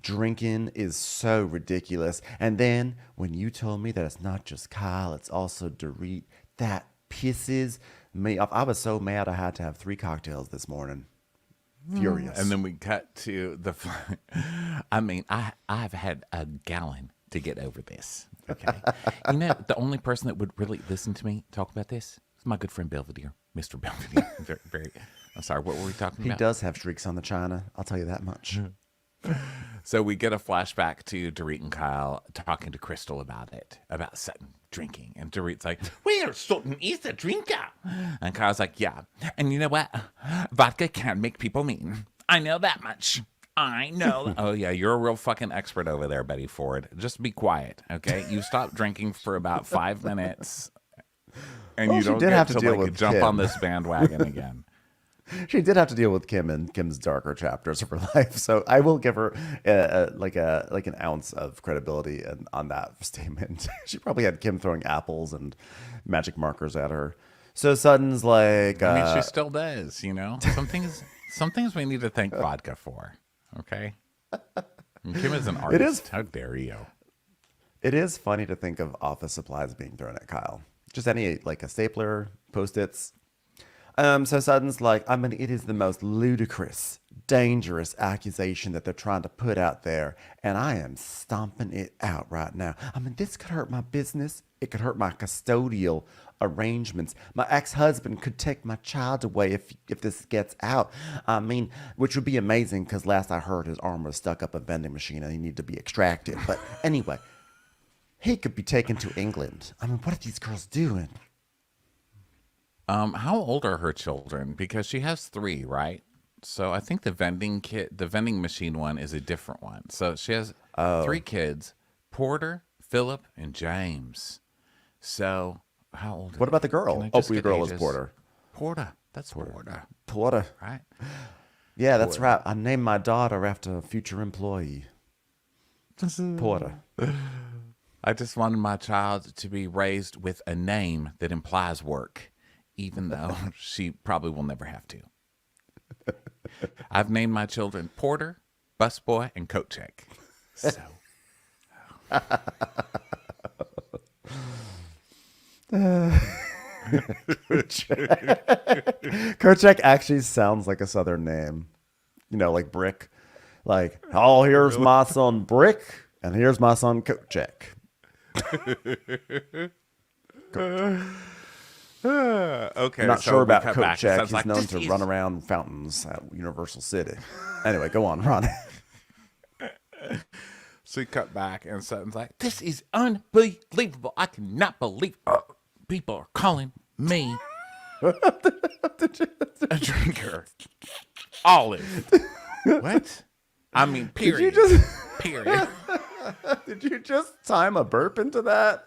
drinking is so ridiculous. And then when you told me that it's not just Kyle, it's also Dorit, that pisses me off. I was so mad I had to have 3 cocktails this morning. Furious. And then we cut to the. I mean, I've had a gallon to get over this. Okay, you know, the only person that would really listen to me talk about this is my good friend Belvedere, Mr. Belvedere. Very. I'm sorry. What were we talking about? He does have streaks on the china. I'll tell you that much. So we get a flashback to Dorit and Kyle talking to Crystal about Sutton drinking. And Dorit's like, well, Sutton is a drinker. And Kyle's like, yeah. And you know what? Vodka can make people mean. I know that much. I know. Oh, yeah, you're a real fucking expert over there, Betty Ford. Just be quiet, okay? You stop drinking for about 5 minutes. And you don't get to deal with jump Kim on this bandwagon again. She did have to deal with Kim and Kim's darker chapters of her life, so I will give her like an ounce of credibility on that statement. She probably had Kim throwing apples and magic markers at her. So Sutton's like, I mean, she still does. You know, some things we need to thank vodka for. Okay, and Kim is an artist. It is. How dare you? It is funny to think of office supplies being thrown at Kyle. Just any like a stapler, Post-its. So Sutton's like, I mean, it is the most ludicrous, dangerous accusation that they're trying to put out there, and I am stomping it out right now. I mean, this could hurt my business. It could hurt my custodial arrangements. My ex-husband could take my child away if this gets out. I mean, which would be amazing because last I heard his arm was stuck up a vending machine and he needed to be extracted. But anyway, he could be taken to England. I mean, what are these girls doing? How old are her children? Because she has 3, right? So I think the vending machine one is a different one. So she has 3 kids: Porter, Philip, and James. So how old? What about the girl? Oh, your girl is Porter. Porter. That's Porter. Porter. Right? Yeah, that's right. I named my daughter after a future employee. Porter. I just wanted my child to be raised with a name that implies work, even though she probably will never have to. I've named my children Porter, Busboy, and Coat Check. So. Kochek actually sounds like a Southern name. You know, like Brick. Like, oh, here's my son Brick, and here's my son Kochek. Okay, I'm not sure about Kochek. He's like, known to run around fountains at Universal City. Anyway, go on, Ron. So you cut back, and Sutton's like, this is unbelievable. I cannot believe people are calling me a drinker. Olive. What? I mean, period. Period. Did you just time a burp into that?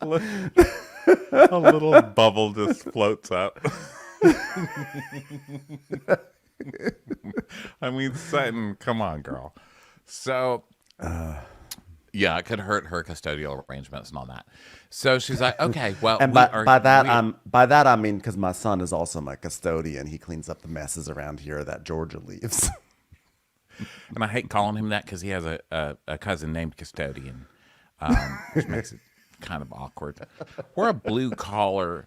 A little bubble just floats up. I mean, Sutton, come on, girl. So, yeah, it could hurt her custodial arrangements and all that. So she's like, okay, well, and by that I mean because my son is also my custodian. He cleans up the messes around here that Georgia leaves. And I hate calling him that because he has a cousin named Custodian, which makes it kind of awkward. We're a blue collar.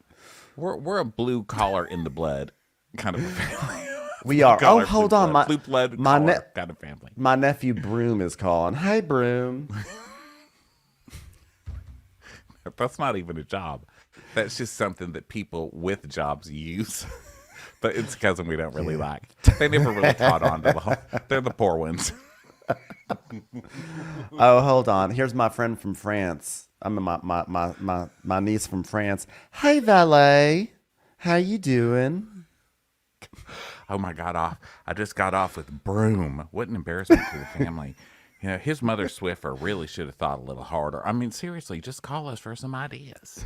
We're a blue collar in the blood kind of a family. We are. Oh, hold on. Blue blood kind of family. My nephew Broom is calling. Hey, Broom. That's not even a job. That's just something that people with jobs use. But it's a cousin we don't really like. They never really caught on to the whole. They're the poor ones. Oh, hold on. Here's my friend from France. I mean, my niece from France. Hey, Valet. How you doing? oh my God, I just got off with Broom. What an embarrassment to the family. You know, his mother Swiffer really should have thought a little harder. I mean, seriously, just call us for some ideas.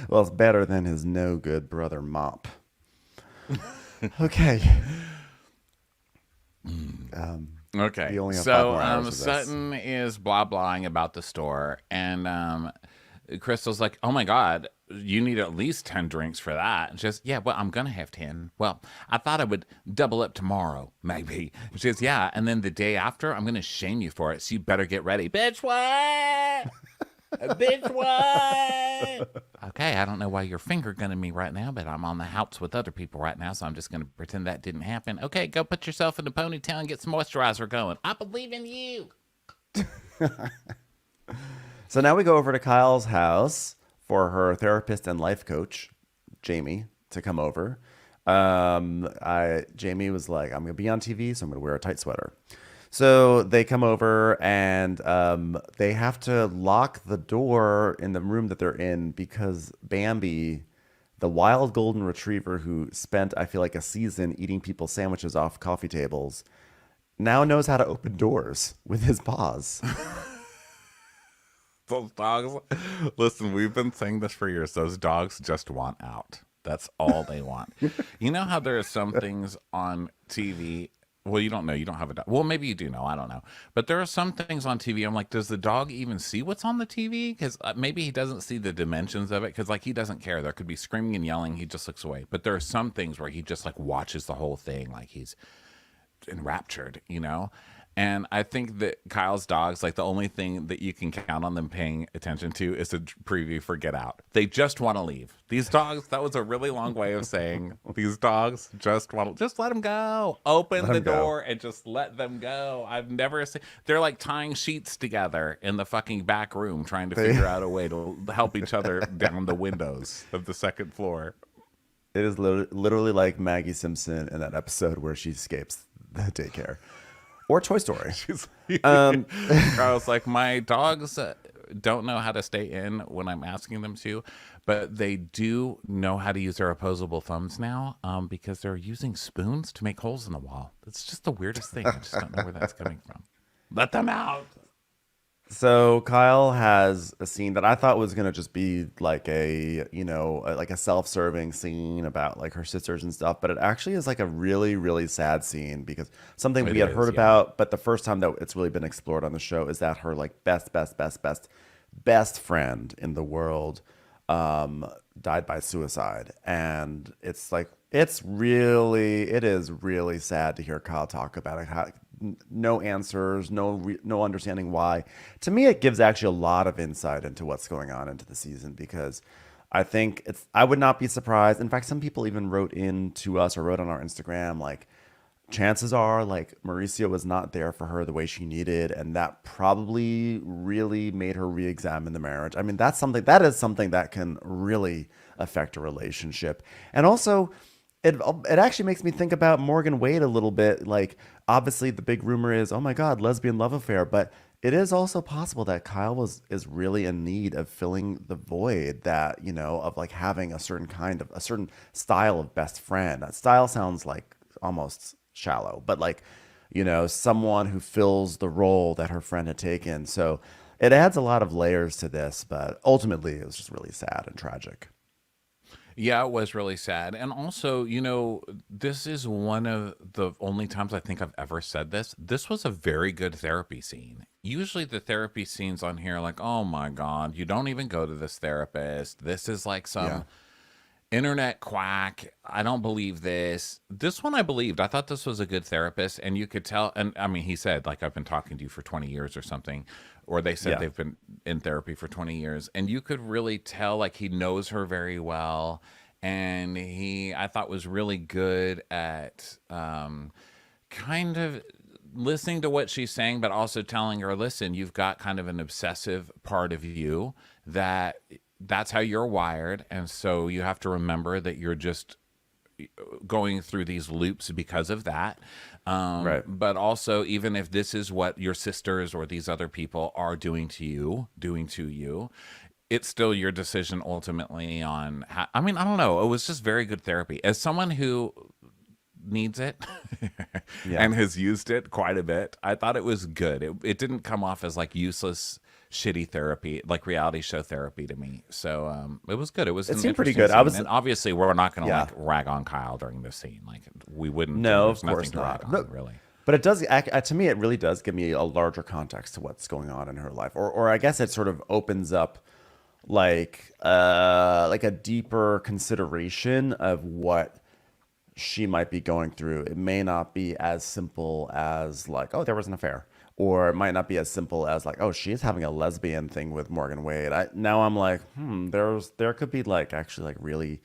Well, it's better than his no good brother Mop. Okay. Okay. We only have 5 more hours of this. Sutton is blah blahing about the store, and Crystal's like, "Oh my God, you need at least 10 drinks for that." And she says, "Yeah, well, I'm gonna have 10. Well, I thought I would double up tomorrow, maybe." And she says, "Yeah, and then the day after, I'm gonna shame you for it. So you better get ready, bitch. What? Bitch, what?" Okay, I don't know why you're finger gunning me right now, but I'm on the house with other people right now, so I'm just going to pretend that didn't happen. Okay, go put yourself in a ponytail and get some moisturizer going. I believe in you. So now we go over to Kyle's house for her therapist and life coach, Jamie, to come over. Jamie was like, "I'm going to be on TV, so I'm going to wear a tight sweater." So they come over and they have to lock the door in the room that they're in because Bambi, the wild golden retriever who spent, I feel like, a season eating people's sandwiches off coffee tables, now knows how to open doors with his paws. Those dogs, listen, we've been saying this for years. Those dogs just want out. That's all they want. You know how there are some things on TV. Well, you don't know. You don't have a dog. Well, maybe you do know. I don't know. But there are some things on TV. I'm like, does the dog even see what's on the TV? Because maybe he doesn't see the dimensions of it. Because like he doesn't care. There could be screaming and yelling. He just looks away. But there are some things where he just like watches the whole thing, like he's enraptured, you know. And I think that Kyle's dogs, like the only thing that you can count on them paying attention to is a preview for Get Out. They just want to leave. These dogs, that was a really long way of saying these dogs just want to, just let them go. Open the door and just let them go. I've never seen, they're like tying sheets together in the fucking back room trying to figure out a way to help each other down the windows of the second floor. It is literally like Maggie Simpson in that episode where she escapes the daycare. Or Toy Story. Carl's like, my dogs don't know how to stay in when I'm asking them to, but they do know how to use their opposable thumbs now because they're using spoons to make holes in the wall. It's just the weirdest thing. I just don't know where that's coming from. Let them out. So Kyle has a scene that I thought was going to just be like a self-serving scene about like her sisters and stuff. But it actually is like a really, really sad scene because something we had heard about. But the first time that it's really been explored on the show is that her like best friend in the world died by suicide. And it's like, it is really sad to hear Kyle talk about it. No answers, no understanding why. To me, it gives actually a lot of insight into what's going on into the season because I think I would not be surprised. In fact, some people even wrote in to us or wrote on our Instagram, like, chances are like Mauricio was not there for her the way she needed. And that probably really made her re-examine the marriage. I mean, that is something that can really affect a relationship. And also, it actually makes me think about Morgan Wade a little bit. Like, obviously, the big rumor is, oh my God, lesbian love affair. But it is also possible that Kyle is really in need of filling the void that, you know, of like having a certain style of best friend. That style sounds like almost shallow, but like, you know, someone who fills the role that her friend had taken. So it adds a lot of layers to this, but ultimately it was just really sad and tragic. Yeah, it was really sad. And also, you know, this is one of the only times I think I've ever said this. This was a very good therapy scene. Usually the therapy scenes on here are like, oh my God, you don't even go to this therapist. This is like some internet quack. I don't believe this. This one I believed. I thought this was a good therapist. And you could tell, and I mean, he said, like, I've been talking to you for 20 years or something. Or they said they've been in therapy for 20 years. And you could really tell, like, he knows her very well. And I thought, was really good at kind of listening to what she's saying, but also telling her, listen, you've got kind of an obsessive part of you that's how you're wired. And so you have to remember that you're just going through these loops because of that. Right. But also, even if this is what your sisters or these other people are doing to you, it's still your decision ultimately on how, I mean, I don't know. It was just very good therapy. As someone who needs it Yeah. and has used it quite a bit, I thought it was good. It didn't come off as like useless, shitty therapy, like reality show therapy to me. So it was good. It was It an seemed pretty interesting good. I scene. was And obviously we're not going to Yeah. like rag on Kyle during this scene. Like we wouldn't. No, There's of course nothing to not. rag on, No. really. But it does, to me, it really does give me a larger context to what's going on in her life, or I guess it sort of opens up like a deeper consideration of what she might be going through. It may not be as simple as like, oh, there was an affair, or it might not be as simple as like, oh, she's having a lesbian thing with Morgan Wade. Now I'm like, there could be like actually like really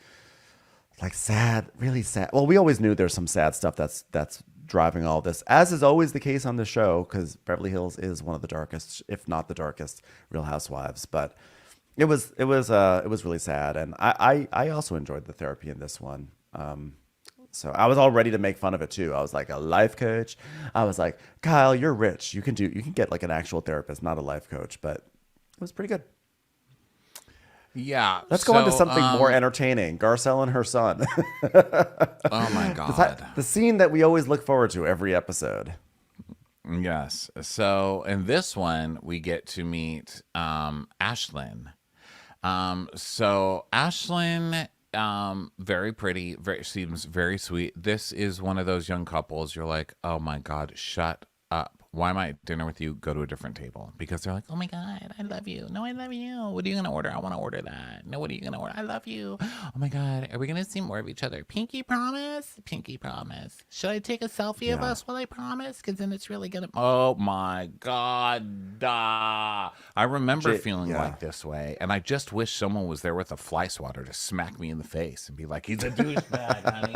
like sad, really sad. Well, we always knew there's some sad stuff that's driving all this, as is always the case on the show, because Beverly Hills is one of the darkest, if not the darkest, Real Housewives. But it was really sad, and I also enjoyed the therapy in this one. So I was all ready to make fun of it too. I was like a life coach. I was like, Kyle, you're rich. You can get like an actual therapist, not a life coach. But it was pretty good. Yeah. Let's go on to something more entertaining. Garcelle and her son. Oh my God. The scene that we always look forward to every episode. Yes. So in this one, we get to meet Ashlyn. So Ashlyn, very pretty, seems very sweet. This is one of those young couples. You're like, oh my God, shut up. Why am I at dinner with you? Go to a different table. Because they're like, oh my God, I love you. No, I love you. What are you going to order? I want to order that. No, what are you going to order? I love you. Oh my God, are we going to see more of each other? Pinky promise? Pinky promise. Should I take a selfie of us while I promise? Because then it's really going to... Oh my God. I remember feeling like this way. And I just wish someone was there with a fly swatter to smack me in the face and be like, he's a douchebag, honey.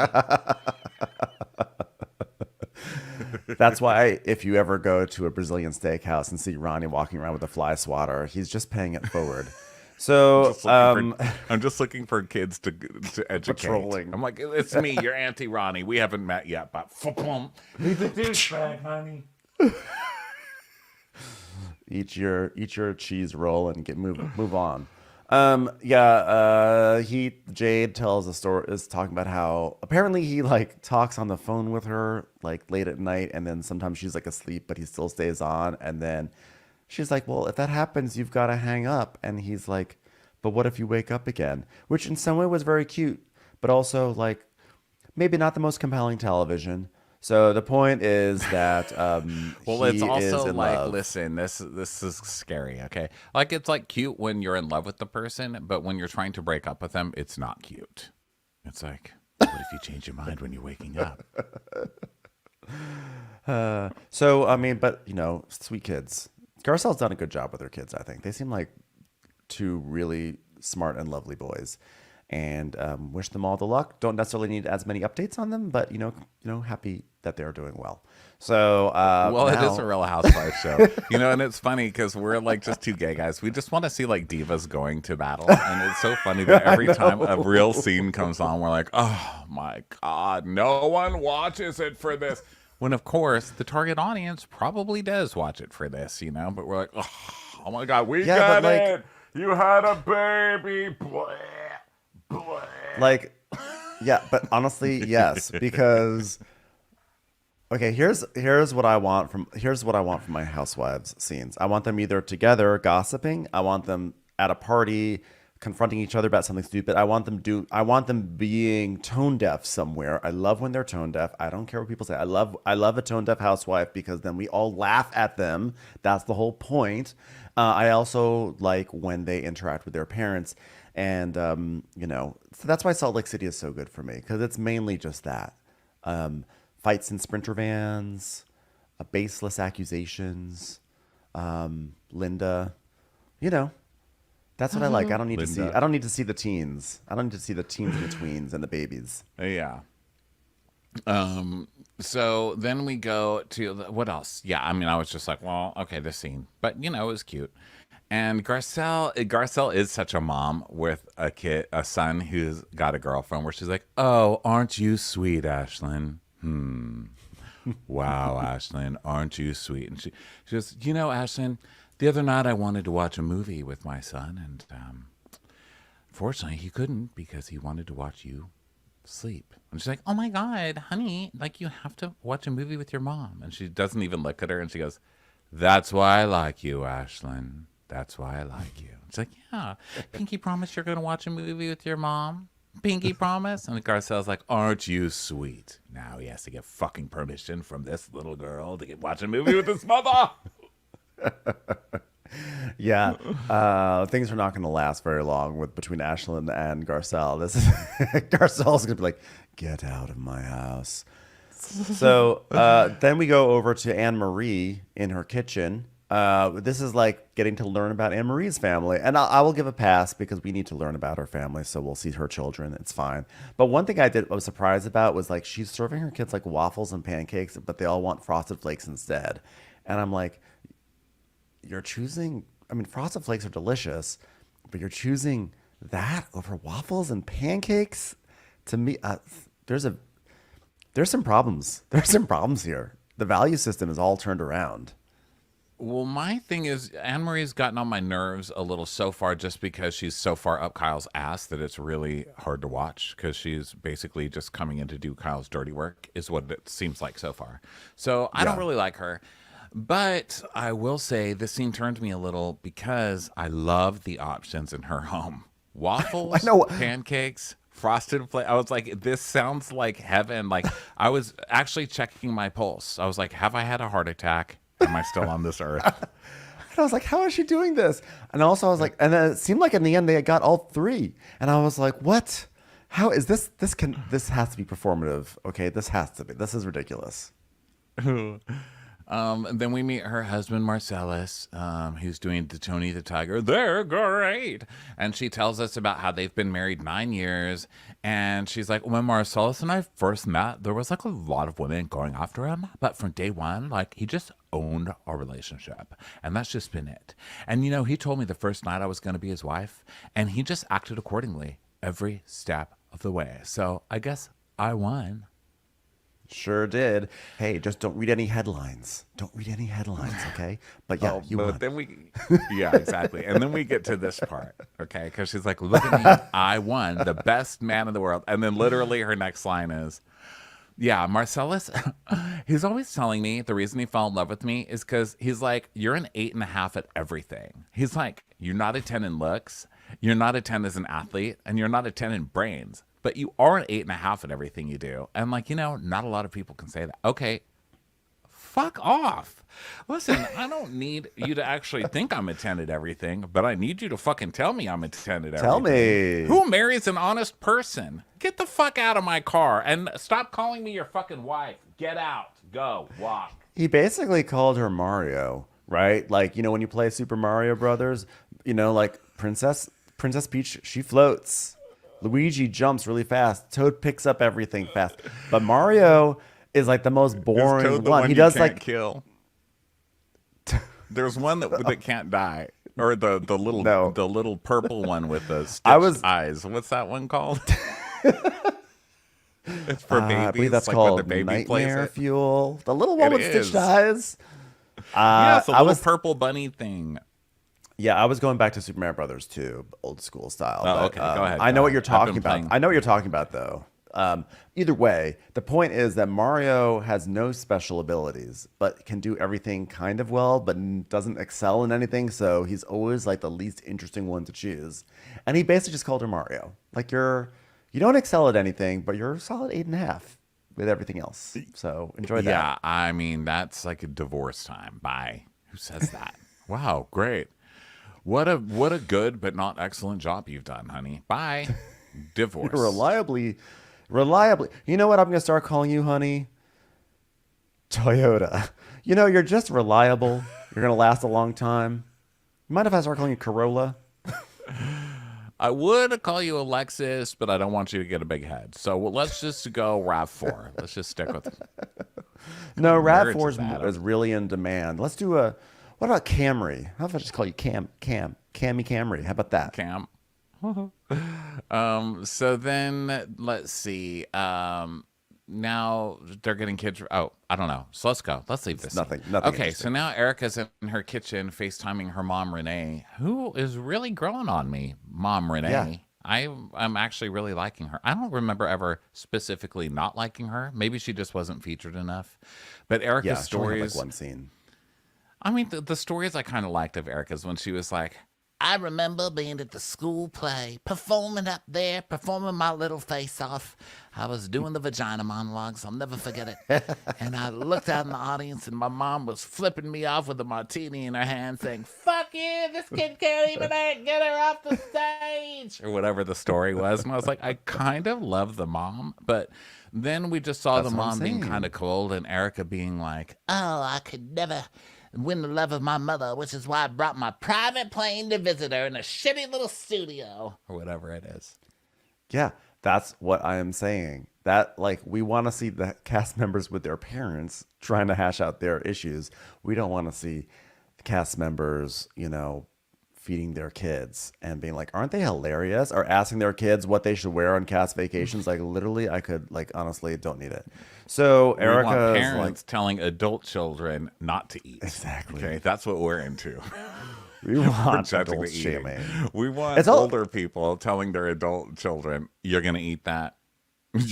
That's why if you ever go to a Brazilian steakhouse and see Ronnie walking around with a fly swatter, he's just paying it forward. So I'm just looking for kids to educate. Patrolling. I'm like, it's me, your Auntie Ronnie. We haven't met yet, but he's a douchebag, honey. Eat your cheese roll and move on. Jade tells a story, is talking about how apparently he like talks on the phone with her like late at night, and then sometimes she's like asleep, but he still stays on. And then she's like, well, if that happens, you've got to hang up. And he's like, but what if you wake up again? Which in some way was very cute, but also like maybe not the most compelling television. So the point is that well, it's also like, love. listen, this is scary, okay? Like it's like cute when you're in love with the person, but when you're trying to break up with them, it's not cute. It's like, what if you change your mind when you're waking up? So I mean, but you know, sweet kids. Garcelle's done a good job with her kids. I think they seem like two really smart and lovely boys. And wish them all the luck. Don't necessarily need as many updates on them, but you know, happy that they're doing well. So, well, it is a Real Housewives show, you know, and it's funny because we're like just two gay guys. We just want to see like divas going to battle, and it's so funny that every time a real scene comes on, we're like, oh my God, no one watches it for this. When of course the target audience probably does watch it for this, you know. But we're like, oh my God, we got it. You had a baby. Like, yeah, but honestly, yes, because okay, here's what I want from my Housewives scenes. I want them either together gossiping. I want them at a party confronting each other about something stupid. I want them being tone deaf somewhere. I love when they're tone deaf. I don't care what people say. I love a tone deaf housewife because then we all laugh at them. That's the whole point. I also like when they interact with their parents. And, you know, so that's why Salt Lake City is so good for me, because it's mainly just that. Fights in Sprinter vans, baseless accusations, Linda, you know, that's what I like. I don't need to see the teens. I don't need to see the teens and the tweens and the babies. Yeah. So then we go to what else? Yeah. I mean, I was just like, well, okay, this scene, but you know, it was cute. And Garcelle is such a mom with a son who's got a girlfriend where she's like, oh, aren't you sweet, Ashlyn? Wow, Ashlyn, aren't you sweet? And she goes, you know, Ashlyn, The other night I wanted to watch a movie with my son, and fortunately he couldn't because he wanted to watch you sleep. And she's like, oh my God, honey, like you have to watch a movie with your mom. And she doesn't even look at her and she goes, that's why I like you, Ashlyn. That's why I like you. It's like, yeah, Pinky promise you're going to watch a movie with your mom? Pinky promise? And Garcelle's like, aren't you sweet? Now he has to get fucking permission from this little girl to watch a movie with his mother. Yeah, things are not going to last very long between Ashlyn and Garcelle. Garcelle's going to be like, get out of my house. So then we go over to Anne Marie in her kitchen. This is like getting to learn about Anne Marie's family. And I will give a pass because we need to learn about her family. So we'll see her children. It's fine. But one thing I was surprised about was like she's serving her kids like waffles and pancakes, but they all want Frosted Flakes instead. And I'm like, you're choosing, I mean, Frosted Flakes are delicious, but you're choosing that over waffles and pancakes? To me, there's some problems. There's some problems here. The value system is all turned around. Well, my thing is Anne Marie's gotten on my nerves a little so far just because she's so far up Kyle's ass that it's really hard to watch because she's basically just coming in to do Kyle's dirty work is what it seems like so far. So I don't really like her. But I will say this scene turned me a little because I love the options in her home. Waffles, I know. Pancakes, Frosted Flakes. I was like, this sounds like heaven. Like I was actually checking my pulse. I was like, have I had a heart attack? Am I still on this earth? And I was like, how is she doing this? And also I was like, and then it seemed like in the end they got all three. And I was like, what? How is this? This has to be performative. Okay, this has to be. This is ridiculous. And then we meet her husband, Marcellus, who's doing the Tony the Tiger. They're great. And she tells us about how they've been married 9 years. And she's like, when Marcellus and I first met, there was like a lot of women going after him. But from day one, like he just owned our relationship. And that's just been it. And, you know, he told me the first night I was going to be his wife. And he just acted accordingly every step of the way. So I guess I won. Sure did. Hey, just don't read any headlines. Don't read any headlines, okay? But yeah, you won. Then yeah, exactly. And then we get to this part, okay? Because she's like, look at me, I won, the best man in the world. And then literally her next line is, yeah, Marcellus, he's always telling me the reason he fell in love with me is because he's like, you're an 8.5 at everything. He's like, you're not a 10 in looks, you're not a 10 as an athlete, and you're not a 10 in brains. But you are an 8.5 at everything you do. And like, you know, not a lot of people can say that. Okay, fuck off. Listen, I don't need you to actually think I'm a 10 at everything, but I need you to fucking tell me I'm a 10 at everything. Tell me. Who marries an honest person? Get the fuck out of my car and stop calling me your fucking wife. Get out. Go. Walk. He basically called her Mario, right? Like, you know, when you play Super Mario Brothers, you know, like Princess Peach, she floats. Luigi jumps really fast. Toad picks up everything fast. But Mario is like the most boring Toad one. He does like kill. There's one that can't die, or the little purple one with the stitched eyes. What's that one called? It's for babies. I believe that's like called when the baby Nightmare plays it. Fuel. The little one with stitched eyes. Yeah, it's a little purple bunny thing. Yeah, I was going back to Super Mario Brothers 2, old school style. Oh, but, okay, go ahead. I know what you're talking playing. about. I know what you're talking about, though. Either way, the point is that Mario has no special abilities, but can do everything kind of well, but doesn't excel in anything. So he's always like the least interesting one to choose. And he basically just called her Mario. Like you don't excel at anything, but you're a solid 8.5 with everything else. So enjoy that. Yeah, I mean that's like a divorce time. Bye. Who says that? Wow, great. What a good but not excellent job you've done, honey. Bye. Divorce. You're reliably. You know what I'm going to start calling you, honey? Toyota. You know, you're just reliable. You're going to last a long time. Mind if I start calling you Corolla? I would call you a Lexus, but I don't want you to get a big head. So let's just go RAV4. Let's just stick with it. No, RAV4 is really in demand. Let's do what about Camry? How if I just call you Cammy Camry? How about that? Cam. So then let's see. now they're getting kids. Oh, I don't know. So let's go. Let's leave this. Nothing. Okay, so now Erica's in her kitchen FaceTiming her mom, Renee, who is really growing on me. Mom, Renee. Yeah. I'm actually really liking her. I don't remember ever specifically not liking her. Maybe she just wasn't featured enough. But Erica's stories. Like one scene. I mean, the stories I kind of liked of Erica's when she was like, I remember being at the school play, performing up there, performing my little face off. I was doing the vagina monologues. I'll never forget it. And I looked out in the audience, and my mom was flipping me off with a martini in her hand, saying, fuck you, this kid can't even get her off the stage, or whatever the story was. And I was like, I kind of love the mom, but then we just saw the mom being kind of cold, and Erica being like, oh, I could never win the love of my mother, which is why I brought my private plane to visit her in a shitty little studio, or whatever it is. Yeah, that's what I am saying. That, like, we want to see the cast members with their parents trying to hash out their issues. We don't want to see the cast members, you know, feeding their kids and being like, aren't they hilarious? Or asking their kids what they should wear on cast vacations. Like, literally, I could, like, honestly, don't need it. So Erica, parents telling adult children not to eat. Exactly. Okay, that's what we're into. We want adult shaming. We want older people telling their adult children, "You're gonna eat that."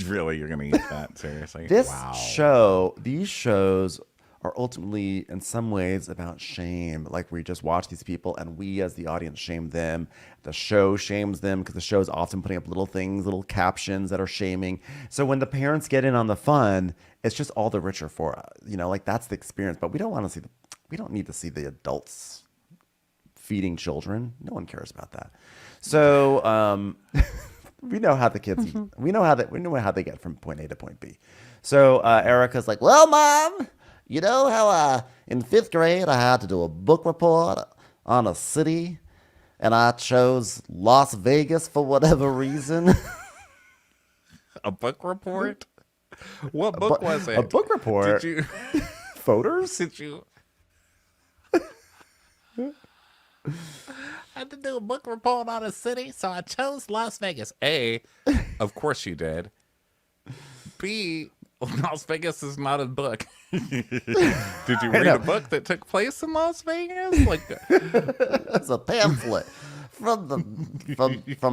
Really, you're gonna eat that? Seriously? These shows are ultimately, in some ways, about shame. Like, we just watch these people, and we, as the audience, shame them. The show shames them because the show is often putting up little things, little captions that are shaming. So when the parents get in on the fun, it's just all the richer for us. You know, like, that's the experience. But we don't want to see we don't need to see the adults feeding children. No one cares about that. So we know how the kids eat. We know how they get from point A to point B. So Erica's like, well, Mom, you know how in 5th grade I had to do a book report on a city, and I chose Las Vegas for whatever reason. A book report? What book was it? A book report? Did you... Photos? Did you... I had to do a book report on a city, so I chose Las Vegas. A, of course you did. B, Las Vegas is not a book. Did you read a book that took place in Las Vegas? Like, it's a pamphlet from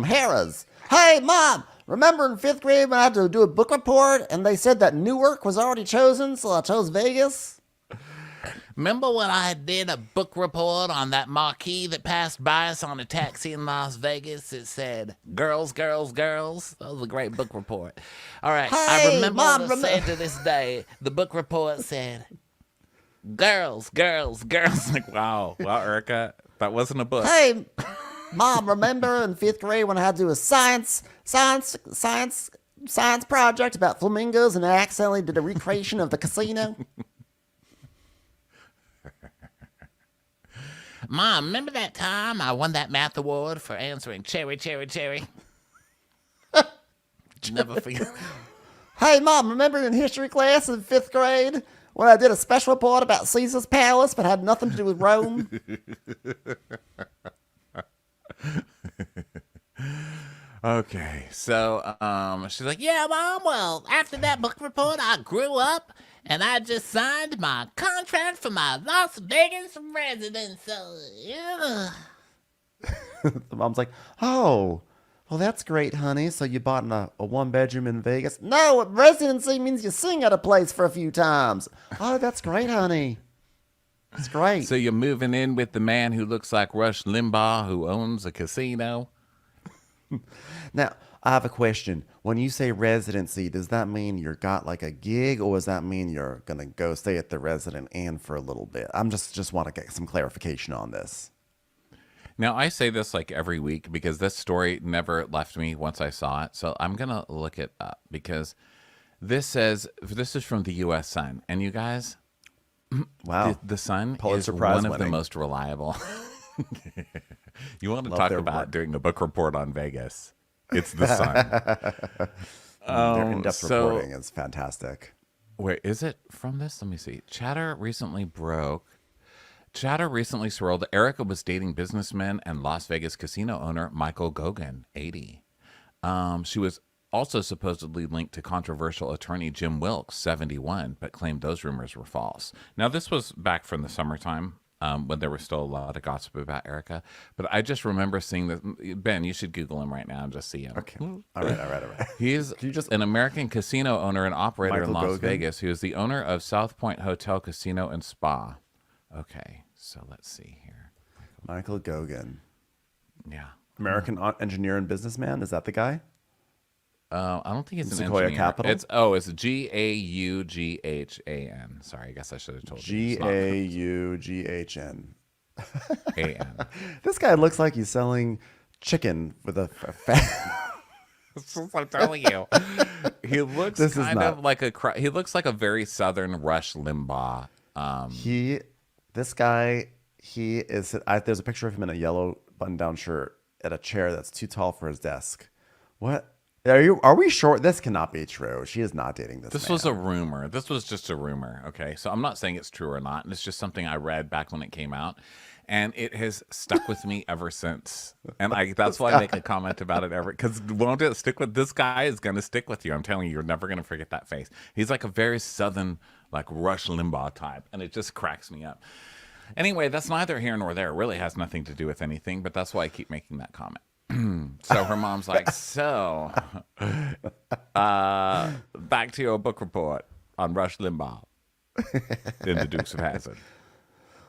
Harrah's. Hey, Mom, remember in 5th grade when I had to do a book report and they said that Newark was already chosen, so I chose Vegas? Remember when I did a book report on that marquee that passed by us on a taxi in Las Vegas? It said, girls, girls, girls. That was a great book report. All right. Hey, I remember Mom, what it said to this day. The book report said, girls, girls, girls. Like, wow, Erica, that wasn't a book. Hey, Mom, remember in 5th grade when I had to do a science project about flamingos and I accidentally did a recreation of the casino? Mom, remember that time I won that math award for answering cherry, cherry, cherry? Never forget. Hey, Mom, remember in history class in 5th grade when I did a special report about Caesar's palace but had nothing to do with Rome? Okay, so she's like, yeah, Mom, well, after that book report, I grew up and I just signed my contract for my Las Vegas residence. So, yeah. The mom's like, oh, well, that's great, honey. So you bought a 1-bedroom in Vegas? No, residency means you sing at a place for a few times. Oh, that's great, honey. That's great. So you're moving in with the man who looks like Rush Limbaugh, who owns a casino? Now, I have a question. When you say residency, does that mean you got like a gig, or does that mean you're going to go stay at the Resident Inn for a little bit? I'm just want to get some clarification on this. Now, I say this like every week because this story never left me once I saw it. So I'm going to look it up because this is from the U.S. Sun. And you guys, wow, the Sun Pulitzer is Prize one of winning. the most reliable. You want to Love talk their about work. doing a book report on Vegas? It's the Sun. Their in-depth reporting is fantastic. Wait, is it from this? Let me see. Chatter recently swirled Erica was dating businessman and Las Vegas casino owner Michael Goguen, 80. She was also supposedly linked to controversial attorney Jim Wilkes, 71, but claimed those rumors were false. Now, this was back from the summertime when there was still a lot of gossip about Erica. But I just remember seeing this. Ben, you should Google him right now and just see him. Okay. All right. He's an American casino owner and operator in Las Goguen? Vegas who is the owner of South Point Hotel, Casino, and Spa. Okay, so let's see here. Michael Goguen. Yeah. American engineer and businessman. Is that the guy? I don't think it's an Sequoia engineer. Capital? It's Gaughan. Sorry, I guess I should have told you. Gaughn. A-N. This guy looks like he's selling chicken with a That's what I'm telling you. He looks he looks like a very Southern Rush Limbaugh. There's a picture of him in a yellow button-down shirt at a chair that's too tall for his desk. What? Are we sure? This cannot be true. She is not dating this man. Was a rumor. This was just a rumor. Okay. So I'm not saying it's true or not. It's just something I read back when it came out. And it has stuck with me ever since. And that's why I make a comment about it because won't it stick with this guy is going to stick with you. I'm telling you, you're never going to forget that face. He's like a very Southern, like Rush Limbaugh type. And it just cracks me up. Anyway, that's neither here nor there. It really has nothing to do with anything, but that's why I keep making that comment. So her mom's like, back to your book report on Rush Limbaugh in the Dukes of Hazzard.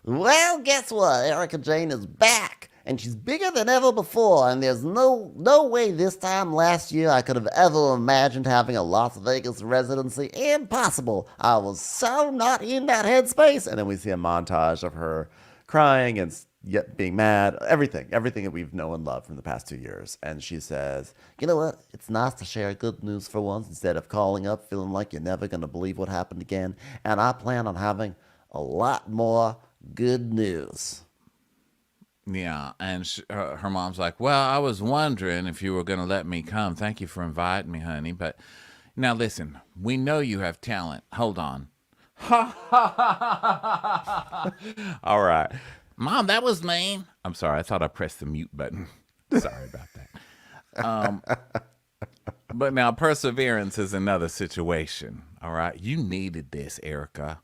Well, guess what? Erica Jane is back, and she's bigger than ever before, and there's no way this time last year I could have ever imagined having a Las Vegas residency. Impossible. I was so not in that headspace. And then we see a montage of her crying and yet being mad, everything that we've known and loved from the past 2 years. And she says, you know what? It's nice to share good news for once instead of calling up feeling like you're never going to believe what happened again. And I plan on having a lot more good news. Yeah, and her mom's like, well, I was wondering if you were going to let me come. Thank you for inviting me, honey. But now listen, we know you have talent. Hold on. All right. Mom, that was mean. I'm sorry. I thought I pressed the mute button. Sorry about that. But now perseverance is another situation. All right. You needed this, Erica.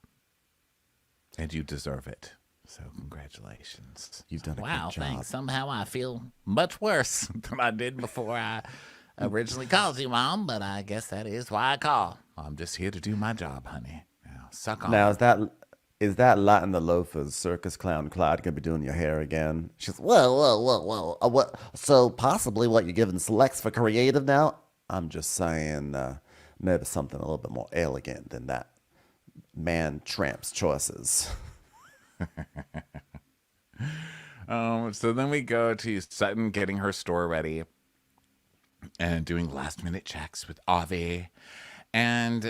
And you deserve it. So congratulations. You've done a good job. Thanks. Somehow I feel much worse than I did before I originally called you, Mom. But I guess that is why I call. I'm just here to do my job, honey. Now, suck on. Now, is that Latin the Loafers circus clown Clyde gonna be doing your hair again? She's whoa. What? So possibly what you're giving selects for creative now? I'm just saying maybe something a little bit more elegant than that man tramp's choices. So then we go to Sutton getting her store ready and doing last minute checks with Avi. And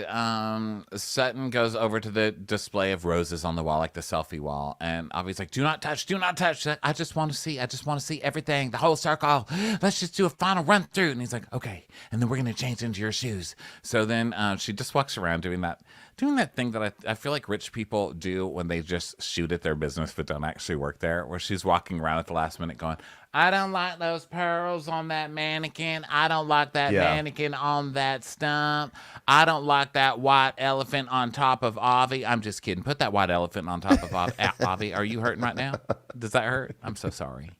Sutton goes over to the display of roses on the wall, like the selfie wall. And Avi's like, do not touch. I just want to see everything, the whole circle. Let's just do a final run through. And he's like, okay. And then we're going to change into your shoes. So then she just walks around doing that thing that I feel like rich people do when they just shoot at their business but don't actually work there, where she's walking around at the last minute going, I don't like those pearls on that mannequin. I don't like that mannequin on that stump. I don't like that white elephant on top of Avi. I'm just kidding. Put that white elephant on top of Avi. Avi, are you hurting right now? Does that hurt? I'm so sorry.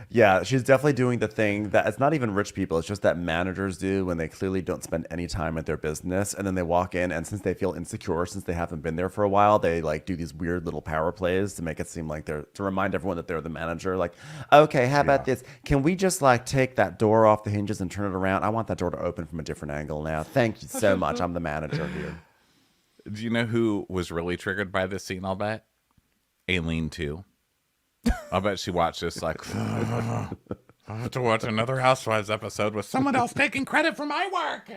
Yeah, she's definitely doing the thing that it's not even rich people. It's just that managers do when they clearly don't spend any time at their business. And then they walk in, and since they feel insecure, since they haven't been there for a while, they like do these weird little power plays to make it seem like to remind everyone that they're the manager. Like, okay, how about this? Can we just like take that door off the hinges and turn it around? I want that door to open from a different angle now. Thank you so much. I'm the manager here. Do you know who was really triggered by this scene, I'll bet? Aileen, too. I bet she watched this like, I have to watch another Housewives episode with someone else taking credit for my work.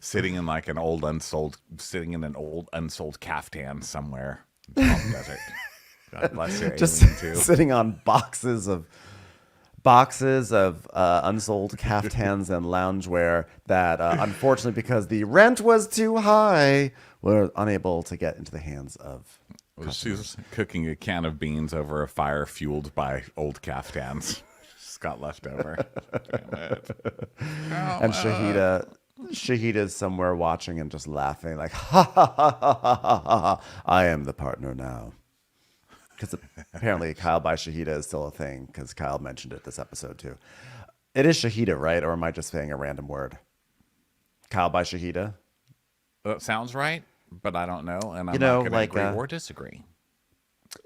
Sitting in an old unsold caftan somewhere in the Palm Desert. God bless you, just Aileen, too. Sitting on boxes of unsold caftans and loungewear that, unfortunately, because the rent was too high, were unable to get into the hands of customers. She's cooking a can of beans over a fire fueled by old caftans. just got left over. Damn it. And Shahida's somewhere watching and just laughing like, ha ha ha ha ha ha ha. I am the partner now. Because apparently Kyle by Shahida is still a thing because Kyle mentioned it this episode too. It is Shahida, right? Or am I just saying a random word? Kyle by Shahida? That sounds right, but I don't know. And I'm not going to agree or disagree.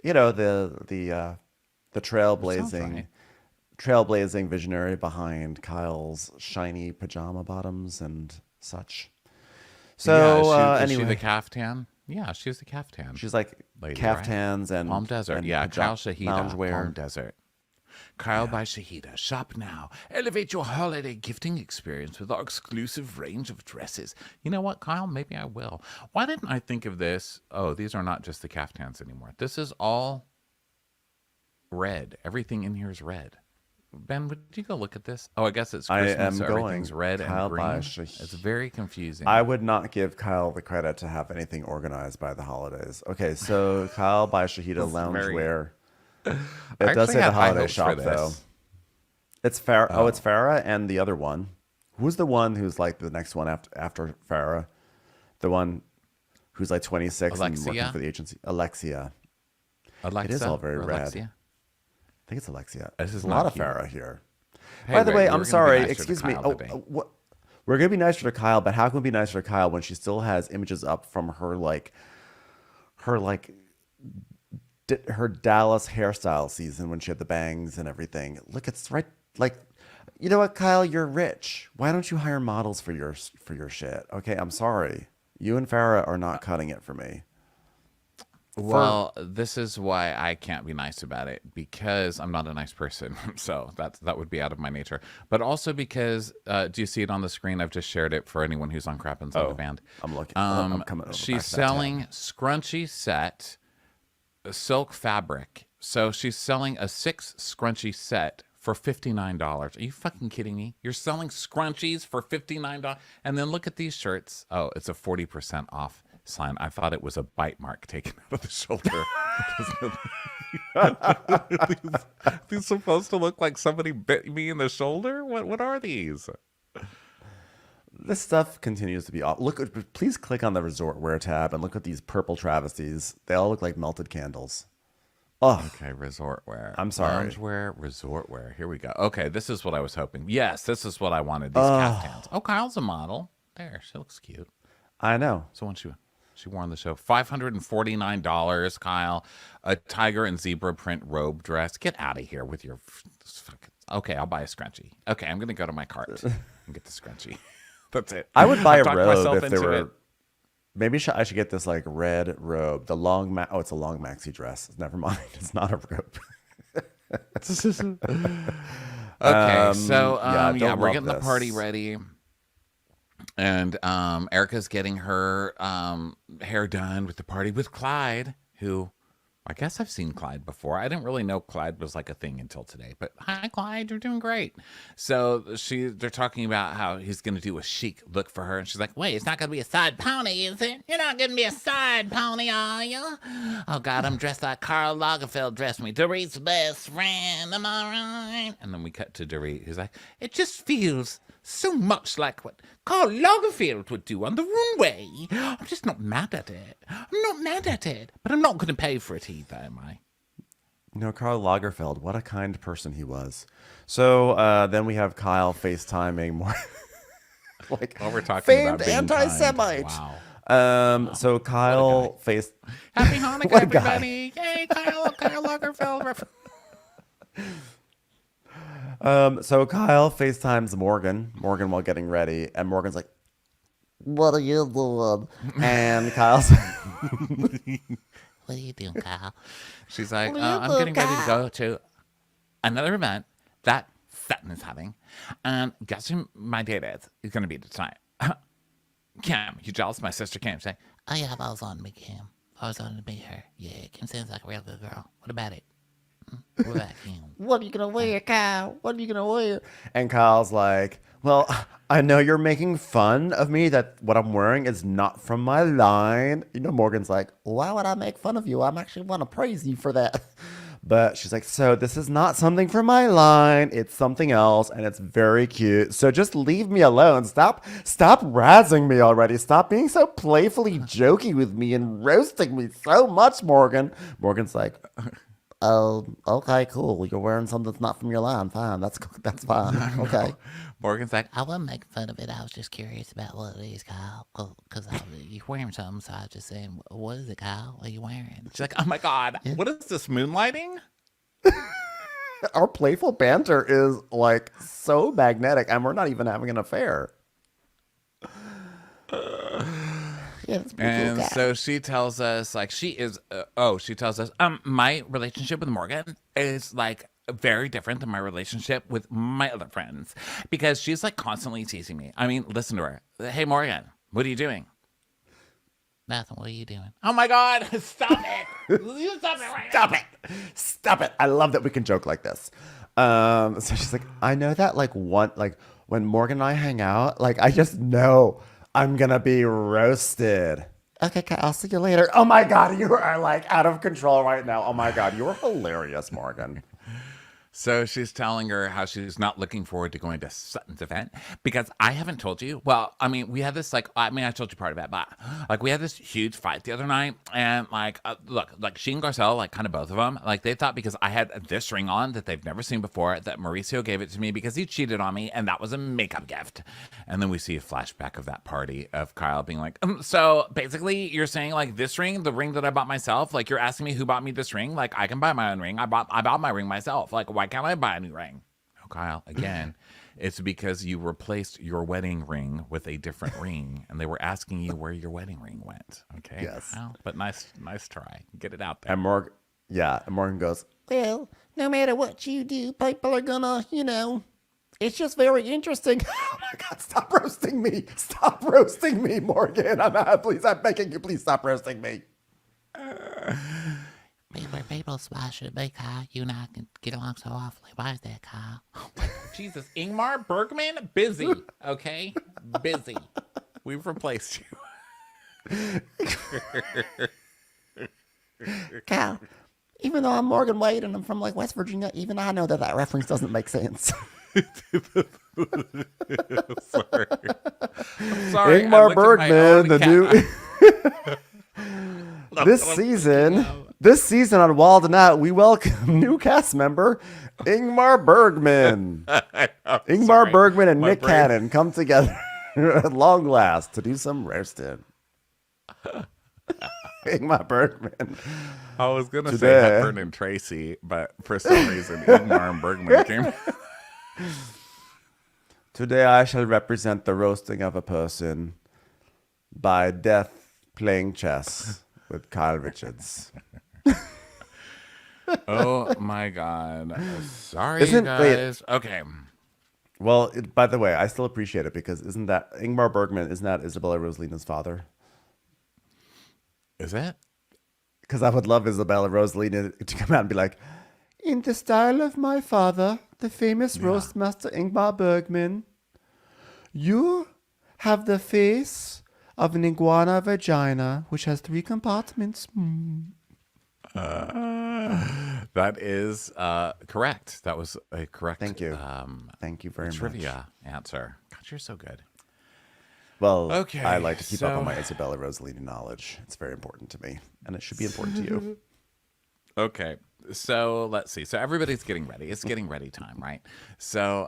You know, the trailblazing visionary behind Kyle's shiny pajama bottoms and such. So is anyway, she the caftan? Yeah, she's the caftan. She's like lady, caftans right? and Palm Desert. And Kyle Shahida, loungewear. Palm Desert. Kyle by Shahida. Shop now. Elevate your holiday gifting experience with our exclusive range of dresses. You know what, Kyle? Maybe I will. Why didn't I think of this? Oh, these are not just the caftans anymore. This is all red. Everything in here is red. Ben, would you go look at this? Oh, I guess it's Christmas, so everything's red and green. It's very confusing. I would not give Kyle the credit to have anything organized by the holidays. Okay, so Kyle by Shahida loungewear. It does say the holiday shop though. It's Farrah. Oh, it's Farrah and the other one. Who's the one who's like the next one after Farrah? The one who's like 26 and working for the agency. Alexia. It is all very red. I think it's Alexia. There's a lot of Farrah here. Hey, by the way, I'm sorry. Excuse me. What? We're gonna be nicer to Kyle, but how can we be nicer to Kyle when she still has images up from her Dallas hairstyle season when she had the bangs and everything? Look, it's right. Like, you know what, Kyle? You're rich. Why don't you hire models for your shit? Okay, I'm sorry. You and Farrah are not cutting it for me. Well, this is why I can't be nice about it, because I'm not a nice person. So that would be out of my nature. But also because, do you see it on the screen? I've just shared it for anyone who's on Crappens on demand. I'm looking. I'm coming over. She's selling scrunchie set silk fabric. So she's selling a 6 scrunchie set for $59. Are you fucking kidding me? You're selling scrunchies for $59? And then look at these shirts. Oh, it's a 40% off sign. I thought it was a bite mark taken out of the shoulder. These supposed to look like somebody bit me in the shoulder? What are these? This stuff continues to be off. Please click on the resort wear tab and look at these purple travesties. They all look like melted candles. Oh, okay, resort wear. I'm sorry. Loungewear, resort wear. Here we go. Okay, this is what I was hoping. Yes, this is what I wanted. These caftans. Oh, Kyle's a model. There, she looks cute. I know. So when she wore on the show, $549, Kyle. A tiger and zebra print robe dress. Get out of here with your fucking... Okay, I'll buy a scrunchie. Okay, I'm going to go to my cart and get the scrunchie. That's it. I would buy a robe if there were... Maybe I should get this like red robe. The long... it's a long maxi dress. Never mind. It's not a robe. Okay, so we're getting the party ready. And Erica's getting her hair done with the party with Clyde, who I guess I've seen Clyde before. I didn't really know Clyde was like a thing until today. But hi, Clyde, you're doing great. So they're talking about how he's going to do a chic look for her. And she's like, wait, it's not going to be a side pony, is it? You're not going to be a side pony, are you? Oh, God, I'm dressed like Karl Lagerfeld dressed me. Dorit's best friend, am I right? And then we cut to Dorit. He's like, it just feels so much like what Karl Lagerfeld would do on the runway. I'm just not mad at it. But I'm not going to pay for it either, am I? No, Karl Lagerfeld, what a kind person he was. So then we have Kyle FaceTiming more. Like, while we're talking famed about being anti-Semite. Wow. So Kyle Happy Hanukkah, everybody. Hey, Karl Lagerfeld. So Kyle FaceTimes Morgan while getting ready, and Morgan's like, What are you doing? and Kyle's What are you doing, Kyle? She's like, I'm getting ready to go to another event that Sutton is having. And guess who my date is? He's going to be tonight. Kim. You jealous? My sister Kim. She's like, oh, yeah, I was on to meet Kim. I was on to meet her. Yeah, Kim seems like a real good girl. What about it? What about Kim? What are you going to wear, Kyle? What are you going to wear? And Kyle's like, well, I know you're making fun of me that what I'm wearing is not from my line. You know, Morgan's like, why would I make fun of you? I'm actually want to praise you for that. But she's like, so this is not something for my line. It's something else, and it's very cute. So just leave me alone. Stop razzing me already. Stop being so playfully jokey with me and roasting me so much, Morgan. Morgan's like, Oh, okay, cool. You're wearing something that's not from your line. Fine. That's fine. Okay. Morgan's like, I wasn't making fun of it. I was just curious about what it is, Kyle. Because you're wearing something, so I was just saying, what is it, Kyle? What are you wearing? she's like, oh my God, what is this, moonlighting? our playful banter is like so magnetic, and we're not even having an affair. Yeah, that's pretty And cool guy. so she tells us, like, she tells us, my relationship with Morgan is like very different than my relationship with my other friends because she's like constantly teasing me. I mean, listen to her. Hey, Morgan, what are you doing? Nothing. What are you doing? Oh my God, stop it. You stop it right now. Stop it. I love that we can joke like this. So she's like, I know that like when Morgan and I hang out, like I just know I'm gonna be roasted. Okay, Kyle, I'll see you later. Oh my God, you are like out of control right now. Oh my God, you're hilarious, Morgan. So she's telling her how she's not looking forward to going to Sutton's event because I haven't told you. Well, I mean, we had this I told you part of it, but like we had this huge fight the other night, and like, look, like she and Garcelle, like kind of both of them, like they thought because I had this ring on that they've never seen before that Mauricio gave it to me because he cheated on me, and that was a makeup gift. And then we see a flashback of that party of Kyle being like, so basically, you're saying like this ring, the ring that I bought myself, like you're asking me who bought me this ring, like I can buy my own ring. I bought my ring myself. Like why can't I buy a new ring? Oh, Kyle, again, it's because you replaced your wedding ring with a different ring, and they were asking you where your wedding ring went. Okay. Yes. Well, but nice try. Get it out there. And Morgan goes, Well, no matter what you do, people are gonna, it's just very interesting. oh my God, stop roasting me. Stop roasting me, Morgan. I'm begging you, please stop roasting me. People smash it, big Kyle. You and I can get along so awfully. Why is that, Kyle? Jesus, Ingmar Bergman, busy. Okay, busy. We've replaced you. Kyle, even though I'm Morgan Wade and I'm from like West Virginia, even I know that reference doesn't make sense. Sorry. I'm sorry. Ingmar Bergman, the new This season on Wild and Out, we welcome new cast member Ingmar Bergman. Ingmar Bergman and Nick Cannon come together at long last to do some roasting. Ingmar Bergman. I was gonna say Hepburn and Tracy, but for some reason Ingmar and Bergman came. Today I shall represent the roasting of a person by death playing chess with Kyle Richards. Oh my God! Sorry, you guys. Okay. Well, by the way, I still appreciate it because isn't that Ingmar Bergman? Isn't that Isabella Rosalina's father? Is it? Because I would love Isabella Rosalina to come out and be like, in the style of my father, the famous roast master Ingmar Bergman, you have the face of an iguana vagina, which has 3 compartments. That is correct. That was a correct. Thank you. Thank you very much. Trivia answer. God, you're so good. Well, Okay, I like to keep up so- on my Isabella Rosalina knowledge. It's very important to me, and it should be important to you. Okay, so let's see. So everybody's getting ready. It's getting ready time, right? So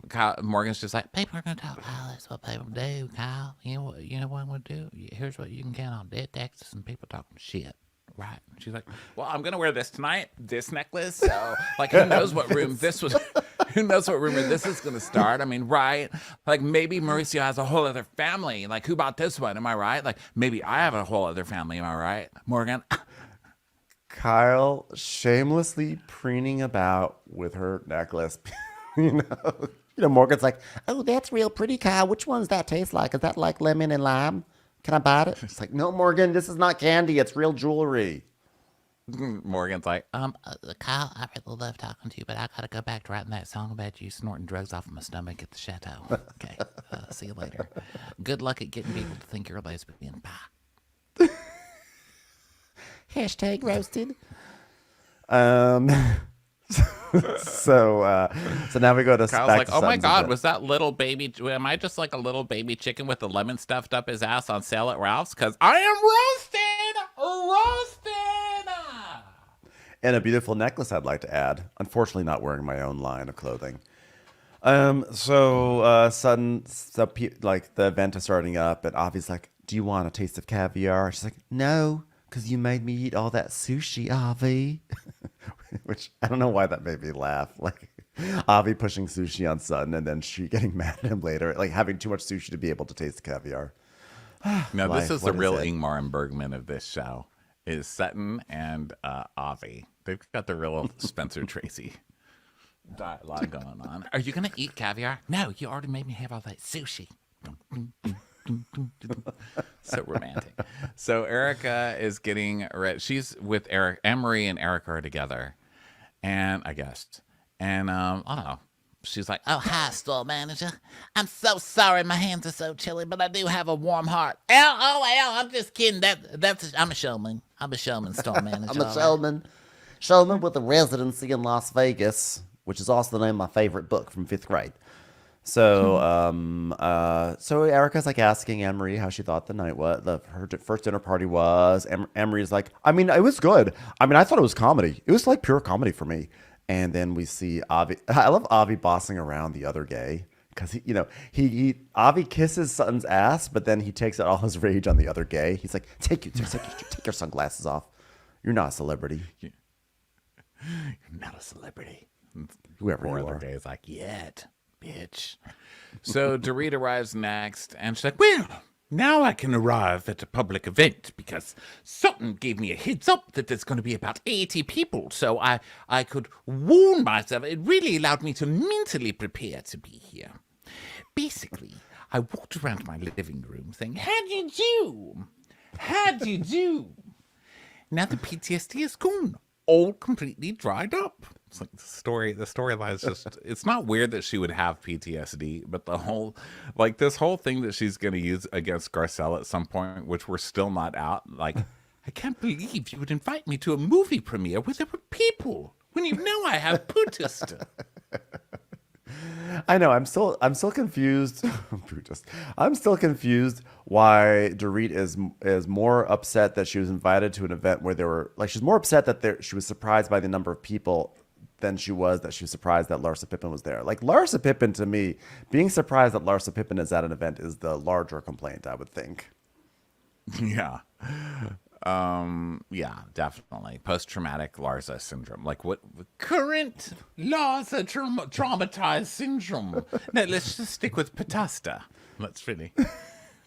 Kyle, Morgan's just like, People are gonna talk, Kyle. That's what people do, Kyle. You know what I'm gonna do? Here's what you can count on: dead taxes and people talking shit. right. She's like, well, I'm gonna wear this tonight, this necklace. So like, who knows what room this was? Who knows what rumor this is gonna start? I mean, right? Like maybe Mauricio has a whole other family. Like who bought this one? Am I right? Like maybe I have a whole other family. Am I right, Morgan? Kyle shamelessly preening about with her necklace. Morgan's like, oh, that's real pretty, Kyle. Which one's that taste like? Is that like lemon and lime? Can I buy it? It's like, no, Morgan, this is not candy. It's real jewelry. Morgan's like, Kyle, I really love talking to you, but I gotta go back to writing that song about you snorting drugs off of my stomach at the chateau. Okay, see you later. Good luck at getting people to think you're a lesbian. Bye. Hashtag roasted. Um, so now we go to Kyle's back like, to oh my Sutton's God, event. was that little baby? Am I just like a little baby chicken with the lemon stuffed up his ass on sale at Ralph's? Because I am roasted. And a beautiful necklace I'd like to add. Unfortunately, not wearing my own line of clothing. Sudden, like the event is starting up, and Avi's like, "Do you want a taste of caviar?" She's like, "No, because you made me eat all that sushi, Avi." Which I don't know why that made me laugh. Like Avi pushing sushi on Sutton, and then she getting mad at him later, like having too much sushi to be able to taste the caviar. No, Life, this is what the is real it? Ingmar and Bergman of this show. Is Sutton and Avi. They've got the real Spencer Tracy dialogue going on. Are you gonna eat caviar? No, you already made me have all that sushi. So romantic. So Erica is getting ready. She's with Eric. Emery and Erica are together, and I guess, and I don't know. She's like, Oh, hi, store manager. I'm so sorry my hands are so chilly, but I do have a warm heart. I'm just kidding. I'm a showman. I'm a showman, store manager. I'm a all right? showman. Showman with a residency in Las Vegas, which is also the name of my favorite book from 5th grade. So, so Erica's like asking Emery how she thought the night was, her first dinner party was. Emery's like, I mean, it was good. I mean, I thought it was comedy. It was like pure comedy for me. And then we see Avi. I love Avi bossing around the other gay because Avi kisses Sutton's ass, but then he takes out all his rage on the other gay. He's like, take your sunglasses off. You're not a celebrity. "You're not a celebrity." Whoever Poor you other are. guy is like, "Yet, bitch." So Dorit arrives next, and she's like, "Well, now I can arrive at a public event because Sutton gave me a heads up that there's going to be about 80 people, so I could warn myself. It really allowed me to mentally prepare to be here. Basically, I walked around my living room saying, how do you do? How do you do? Now the PTSD is gone, all completely dried up." It's like the storyline is just, it's not weird that she would have PTSD, but this whole thing that she's going to use against Garcelle at some point, which we're still not out. Like, I can't believe you would invite me to a movie premiere where there were people when you know I have Putist. I know. I'm still confused. I'm still confused why Dorit is more upset that she was invited to an event where there were she's more upset that she was surprised by the number of people than she was surprised that Larsa Pippen was there. Like Larsa Pippen, to me, being surprised that Larsa Pippen is at an event is the larger complaint, I would think. Yeah. Yeah, definitely. Post-traumatic Larsa syndrome. Like what current Larsa traumatized syndrome. No, let's just stick with Patasta. That's really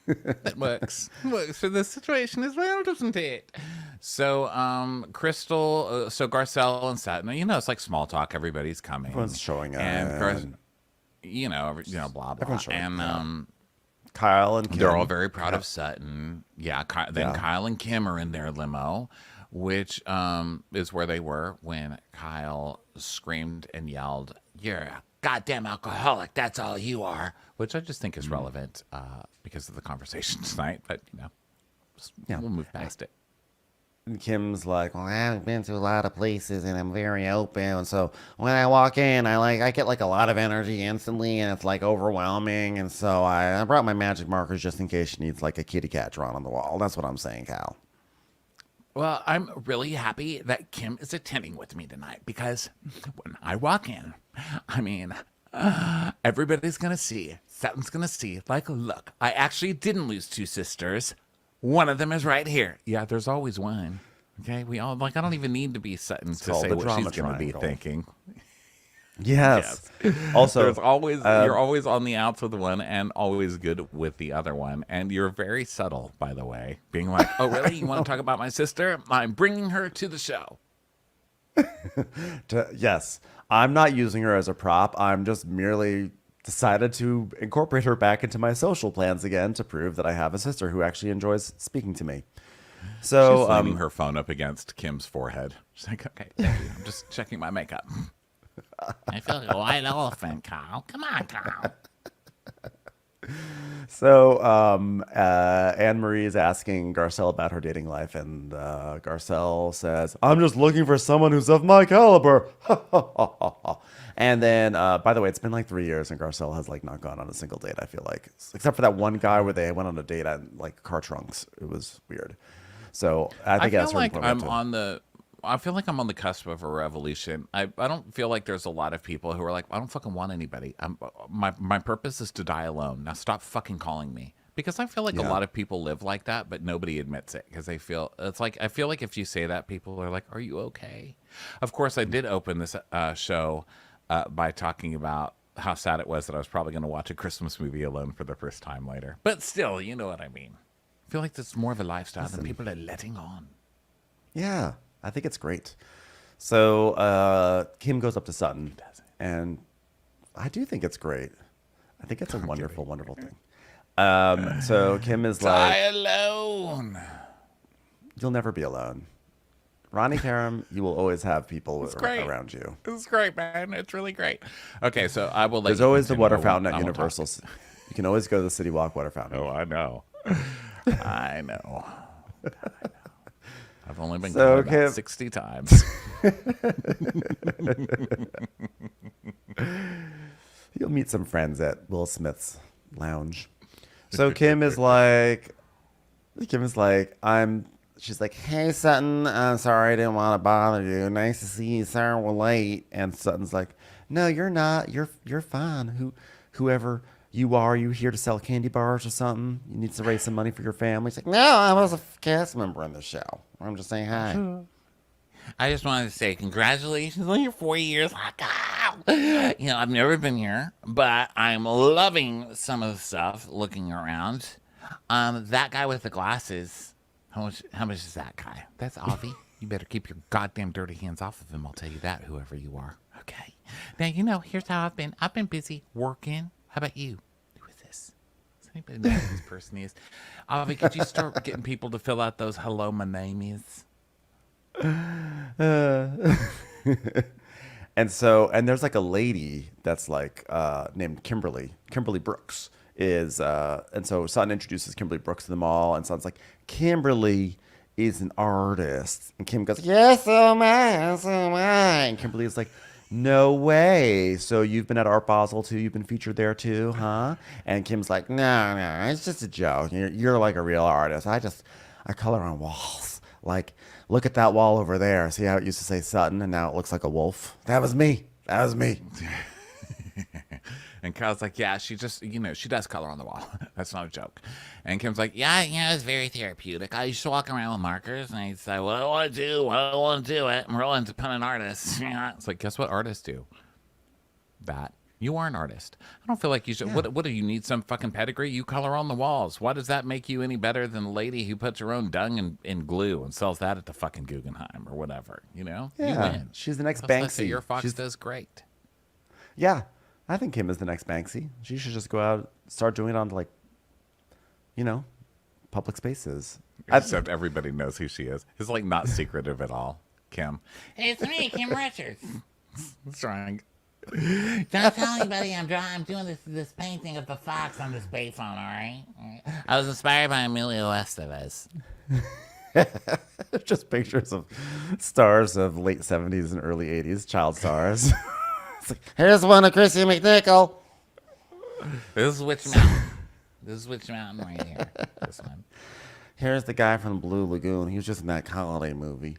that works. Works for this situation as well, doesn't it? So Crystal, so Garcelle and Sutton, it's like small talk, everybody's coming. Everyone's showing up. And blah blah. Everyone's showing And up. Kyle and Kim. they're all very proud of Sutton. Yeah. Kyle and Kim are in their limo, which is where they were when Kyle screamed and yelled, "You're a goddamn alcoholic. That's all you are," which I just think is relevant because of the conversation tonight. But we'll move past it. And Kim's like, Well, I've been to a lot of places and I'm very open. And so when I walk in, I get like a lot of energy instantly and it's like overwhelming. And so I brought my magic markers just in case she needs like a kitty cat drawn on the wall. That's what I'm saying, Kyle. Well, I'm really happy that Kim is attending with me tonight because when I walk in, everybody's going to see, Sutton's going to see, like, look, I actually didn't lose two sisters. One of them is right here. Yeah, there's always one. Okay, we all, I don't even need to be Sutton to called say the what drama she's going to be triangle. thinking. yes. Also, There's always you're always on the outs with one and always good with the other one. And you're very subtle, by the way, being like, "Oh, really? You want to talk about my sister? I'm bringing her to the show." yes, I'm not using her as a prop. I'm just merely decided to incorporate her back into my social plans again to prove that I have a sister who actually enjoys speaking to me. So, She's leaning her phone up against Kim's forehead. She's like, "Okay, thank you. I'm just checking my makeup." I feel like a white elephant, Kyle. Come on, Kyle. So Anne Marie is asking Garcelle about her dating life, and Garcelle says, "I'm just looking for someone who's of my caliber." And then, by the way, it's been like 3 years, and Garcelle has like not gone on a single date. I feel like, except for that one guy where they went on a date in like car trunks. It was weird. So I think that's I feel like I'm on the cusp of a revolution. I don't feel like there's a lot of people who are like, I don't fucking want anybody. My purpose is to die alone. Now stop fucking calling me. Because I feel like a lot of people live like that, but nobody admits it because they feel it's like I feel like if you say that, people are like, "Are you okay?" Of course, I did open this show by talking about how sad it was that I was probably going to watch a Christmas movie alone for the first time later. But still, you know what I mean. I feel like that's more of a lifestyle than people are letting on. Yeah, I think it's great. So Kim goes up to Sutton, and I do think it's great. I think it's a wonderful, wonderful thing. So Kim is like, "Die alone." You'll never be alone. Ronnie Karam, you will always have people around you. It's great, man. It's really great. Okay, so I will let There's you always the continue. water fountain at I won't Universal. talk. You can always go to the City Walk water fountain. Oh, I know. I know. I've only been So, called Kim- about 60 times. You'll meet some friends at Will Smith's lounge. So Kim is like, she's like, "Hey Sutton, I'm sorry I didn't want to bother you. Nice to see you. Sorry we're late." And Sutton's like, "No, you're not. You're fine. Whoever you are, you here to sell candy bars or something? You need to raise some money for your family?" She's like, "No, I was a cast member in the show. I'm just saying hi." I just wanted to say congratulations on your 4 years. You know, I've never been here, but I'm loving some of the stuff looking around. That guy with the glasses, how much is that guy? That's Avi. You better keep your goddamn dirty hands off of him. I'll tell you that, whoever you are. Okay. Now, you know, here's how I've been. I've been busy working. How about you? Who is this? Does anybody know who this person is? Avi, could you start getting people to fill out those hello, my name is? And there's like a lady that's like named Kimberly Brooks and so Sutton introduces Kimberly Brooks to them all, and Sutton's like, "Kimberly is an artist," and Kim goes, "Yes, so am I," and Kimberly is like, "No way, so you've been at Art Basel too? You've been featured there too, huh?" And Kim's like, no, it's just a joke. You're like a real artist. I color on walls. Like, look at that wall over there. See how it used to say Sutton and now it looks like a wolf? That was me. And Kyle's like, "Yeah, she just, you know, she does color on the wall. That's not a joke." And Kim's like, Yeah, it's very therapeutic. I used to walk around with markers, and I'd say, "What do I want to do? What do I want to do it?" I'm real independent artist. it's like, guess what artists do? That. You are an artist. I don't feel like you should. What do you need? Some fucking pedigree? You color on the walls. Why does that make you any better than the lady who puts her own dung in glue and sells that at the fucking Guggenheim or whatever? You know? Yeah, you win. she's the next Stuff like Banksy. that Your Fox does great. Yeah, I think Kim is the next Banksy. She should just go out, start doing it on like, public spaces. Except everybody knows who she is. It's like not secretive at all. Kim. Hey, it's me, Kim Richards. That's right. Don't tell anybody I'm doing this painting of the fox on this payphone, all right? I was inspired by Emilio Estevez. Just pictures of stars of late 70s and early 80s, child stars. It's like, here's one of Chrissy McNichol. This is Witch Mountain. This is Witch Mountain right here. This one. Here's the guy from Blue Lagoon. He was just in that holiday movie.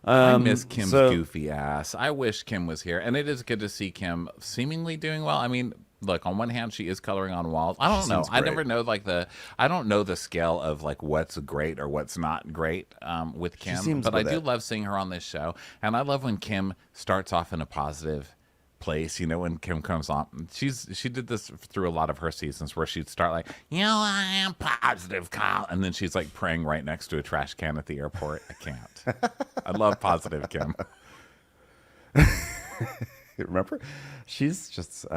I miss Kim's goofy ass. I wish Kim was here. And it is good to see Kim seemingly doing well. I mean, look, on one hand, she is coloring on walls. I don't know. I never know I don't know the scale of like what's great or what's not great with Kim. But I do love seeing her on this show. And I love when Kim starts off in a positive place, when Kim comes on. She did this through a lot of her seasons where she'd start like, I am positive, Kyle. and then she's like praying right next to a trash can at the airport. I can't. I love positive Kim. Remember? She's just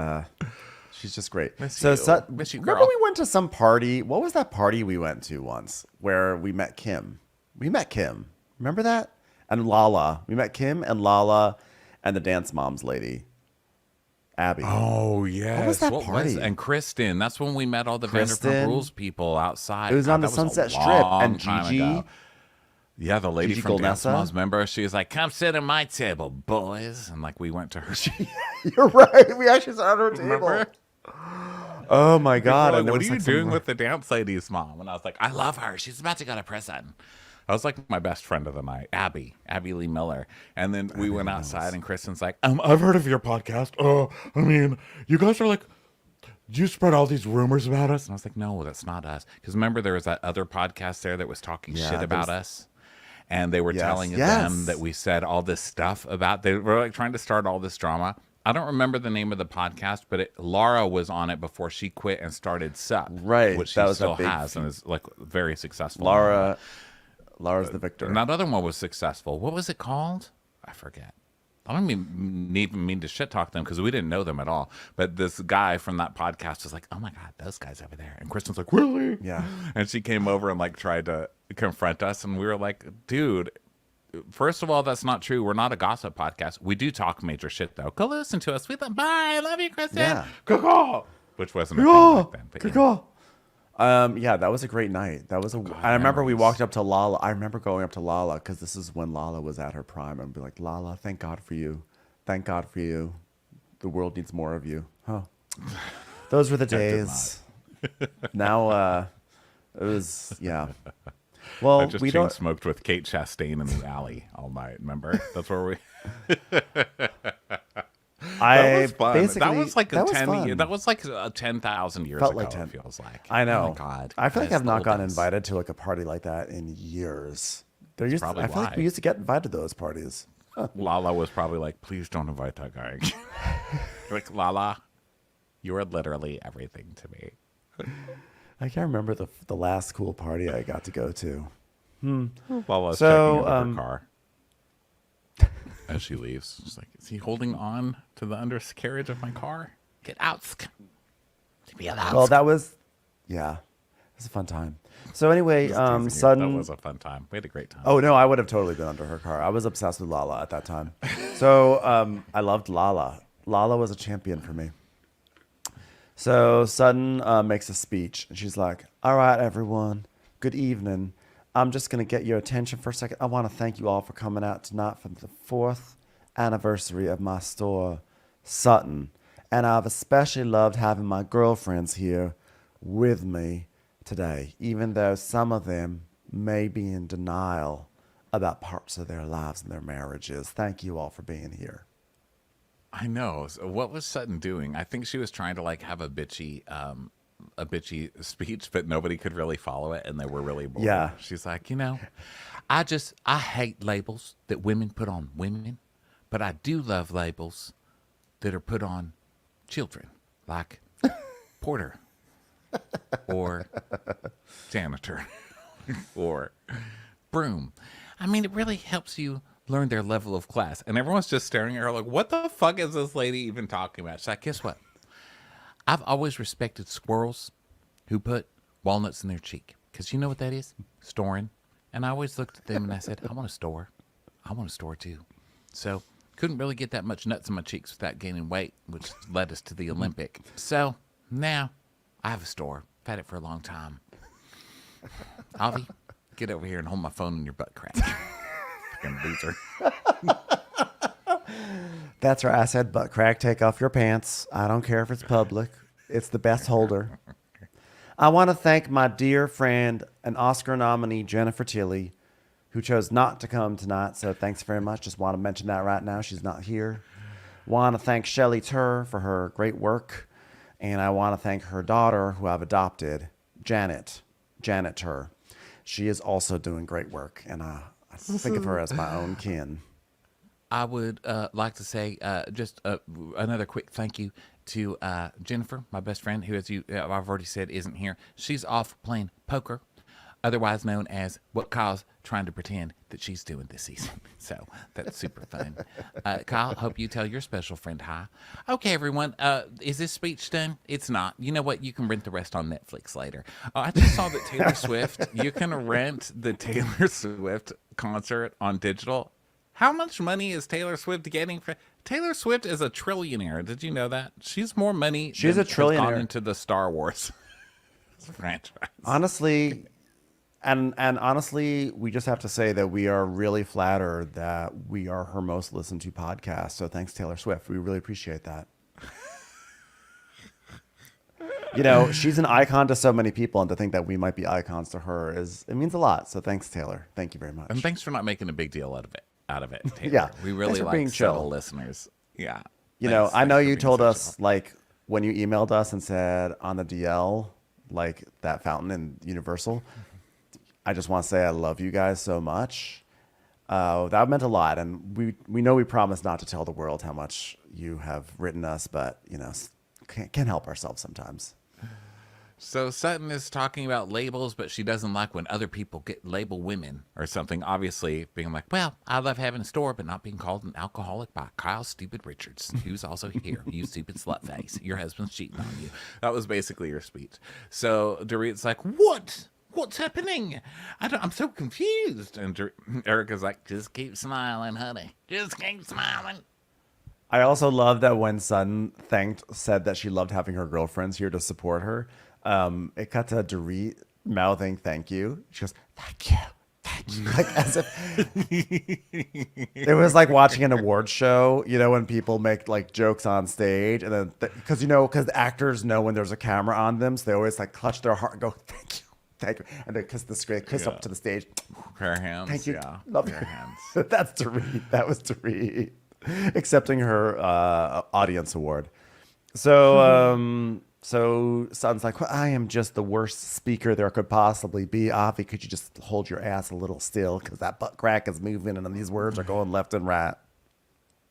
great. Miss So you. Miss you, remember girl. we went to some party? What was that party we went to once where we met Kim? We met Kim. Remember that? And Lala. We met Kim and Lala and the Dance Moms lady. Abby. Oh yes. What was that party? And Kristen. That's when we met all the Vanderpump Rules people outside. It was on the Sunset Strip, and Gigi. Yeah, the lady Gigi from Dance Golnessa? Moms, remember? She was like, "Come sit at my table, boys," and like we went to her. You're right. We actually sat at her table. Remember? Oh my God! Like, and there what are was, you like, doing some- with the dance lady's mom? And I was like, I love her. She's about to go to prison. I was like my best friend of the night, Abby Lee Miller. And then we went outside, and Kristen's like, I've heard of your podcast. I mean, you guys are like, you spread all these rumors about us. and I was like, no, that's not us. Because remember, there was that other podcast there that was talking Yeah, shit about us. And they were Yes. telling Yes. them that we said all this stuff about, they were like trying to start all this drama. I don't remember the name of the podcast, but Laura was on it before she quit and started Sup. Right, Which she that was a still big has and is like very successful. Laura's the victor. And that other one was successful. What was it called? I forget. I don't even mean to shit talk them because we didn't know them at all. But this guy from that podcast was like, "Oh my God, those guys over there." And Kristen's like, "Really?" Yeah. And she came over and like tried to confront us, and we were like, "Dude, first of all, that's not true. We're not a gossip podcast. We do talk major shit though. Go listen to us. We bye. I love you, Kristen. Yeah. Caw-caw. Which wasn't a thing back then. But, you know. Yeah, that was a great night. That was I remember we walked up to Lala. I remember going up to Lala because this is when Lala was at her prime, and be like, "Lala, thank God for you. Thank God for you. The world needs more of you." Huh. Those were the days. Now, it was Well, I just we chain don't. smoked with Kate Chastain in the alley all night. Remember? That's where we. That was fun. Basically, That was like that was 10 fun. That was like 10,000 years Felt ago. like 10. It feels like. I know. Oh my God. I feel like Guys, I've not the gotten old days. invited to like a party like that in years. I feel probably like we why. used to get invited to those parties. Lala was probably like, "Please don't invite that guy." Like, Lala, you are literally everything to me. I can't remember the last cool party I got to go to. Lala's So, checking over her car as she leaves. She's like, "Is he holding on to the undercarriage of my car? Get out! Well, that was, it was a fun time. So anyway, That Sutton. was a fun time. We had a great time. Oh no, I would have totally been under her car. I was obsessed with Lala at that time. So I loved Lala. Lala was a champion for me. So Sutton makes a speech, and she's like, "All right, everyone, good evening. I'm just going to get your attention for a second. I want to thank you all for coming out tonight for the 4th anniversary of my store, Sutton. And I've especially loved having my girlfriends here with me today, even though some of them may be in denial about parts of their lives and their marriages. Thank you all for being here." I know. So what was Sutton doing? I think she was trying to like have a bitchy speech, but nobody could really follow it, and they were really bored. Yeah. She's like, I hate labels that women put on women, but I do love labels that are put on children, like porter or janitor or broom. I mean, it really helps you learn their level of class. And everyone's just staring at her like, what the fuck is this lady even talking about? She's like, guess what? I've always respected squirrels who put walnuts in their cheek. Because you know what that is? Storing. And I always looked at them and I said, I want to store. I want to store too. So couldn't really get that much nuts in my cheeks without gaining weight, which led us to the Olympic. So now I have a store. I've had it for a long time. Avi, get over here and hold my phone in your butt crack. Fucking loser. That's right. I said butt crack. Take off your pants. I don't care if it's public. It's the best holder. I want to thank my dear friend and Oscar nominee, Jennifer Tilly, who chose not to come tonight. So thanks very much. Just want to mention that right now. She's not here. Want to thank Shelley Turr for her great work. And I want to thank her daughter, who I've adopted, Janet Turr. She is also doing great work. And I think of her as my own kin. I would like to say just another quick thank you to Jennifer, my best friend, who, as I've already said, isn't here. She's off playing poker, otherwise known as what Kyle's trying to pretend that she's doing this season. So that's super fun. Kyle, hope you tell your special friend hi. Okay, everyone, is this speech done? It's not. You know what? You can rent the rest on Netflix later. I just saw that Taylor Swift, you can rent the Taylor Swift concert on digital. How much money is Taylor Swift getting for Taylor Swift is a trillionaire. Did you know that? She's more money. She's than a has gone trillionaire. into the Star Wars franchise. Honestly, and honestly, we just have to say that we are really flattered that we are her most listened to podcast. So thanks, Taylor Swift. We really appreciate that. You know, she's an icon to so many people, and to think that we might be icons to her it means a lot. So thanks, Taylor. Thank you very much. And thanks for not making a big deal out of it. Taylor. Yeah. We really Thanks for being like subtle chill. listeners. Yeah. You know, I Thanks know for you being told so us chill. like when you emailed us and said on the DL, like that fountain in Universal. I just want to say I love you guys so much. That meant a lot, and we know we promised not to tell the world how much you have written us, but you know, can't help ourselves sometimes. So Sutton is talking about labels, but she doesn't like when other people label women or something. Obviously, being like, well, I love having a store, but not being called an alcoholic by Kyle Stupid Richards, who's also here. You stupid slut face. Your husband's cheating on you. That was basically your speech. So Dorit's like, what? What's happening? I'm so confused. And Erica's like, just keep smiling, honey. Just keep smiling. I also love that when Sutton said that she loved having her girlfriends here to support her. It cut to Dorit mouthing "thank you." She goes, "Thank you, thank you," like as if it was like watching an award show. You know, when people make like jokes on stage, and then because the actors know when there's a camera on them, so they always like clutch their heart and go, "Thank you, thank you," and they kiss up to the stage. Her hands. Thank you. Yeah. Love her you. hands. That's Dorit. That was Dorit accepting her audience award. So so Sutton's like, well, I am just the worst speaker there could possibly be. Avi, could you just hold your ass a little still? Because that butt crack is moving and these words are going left and right.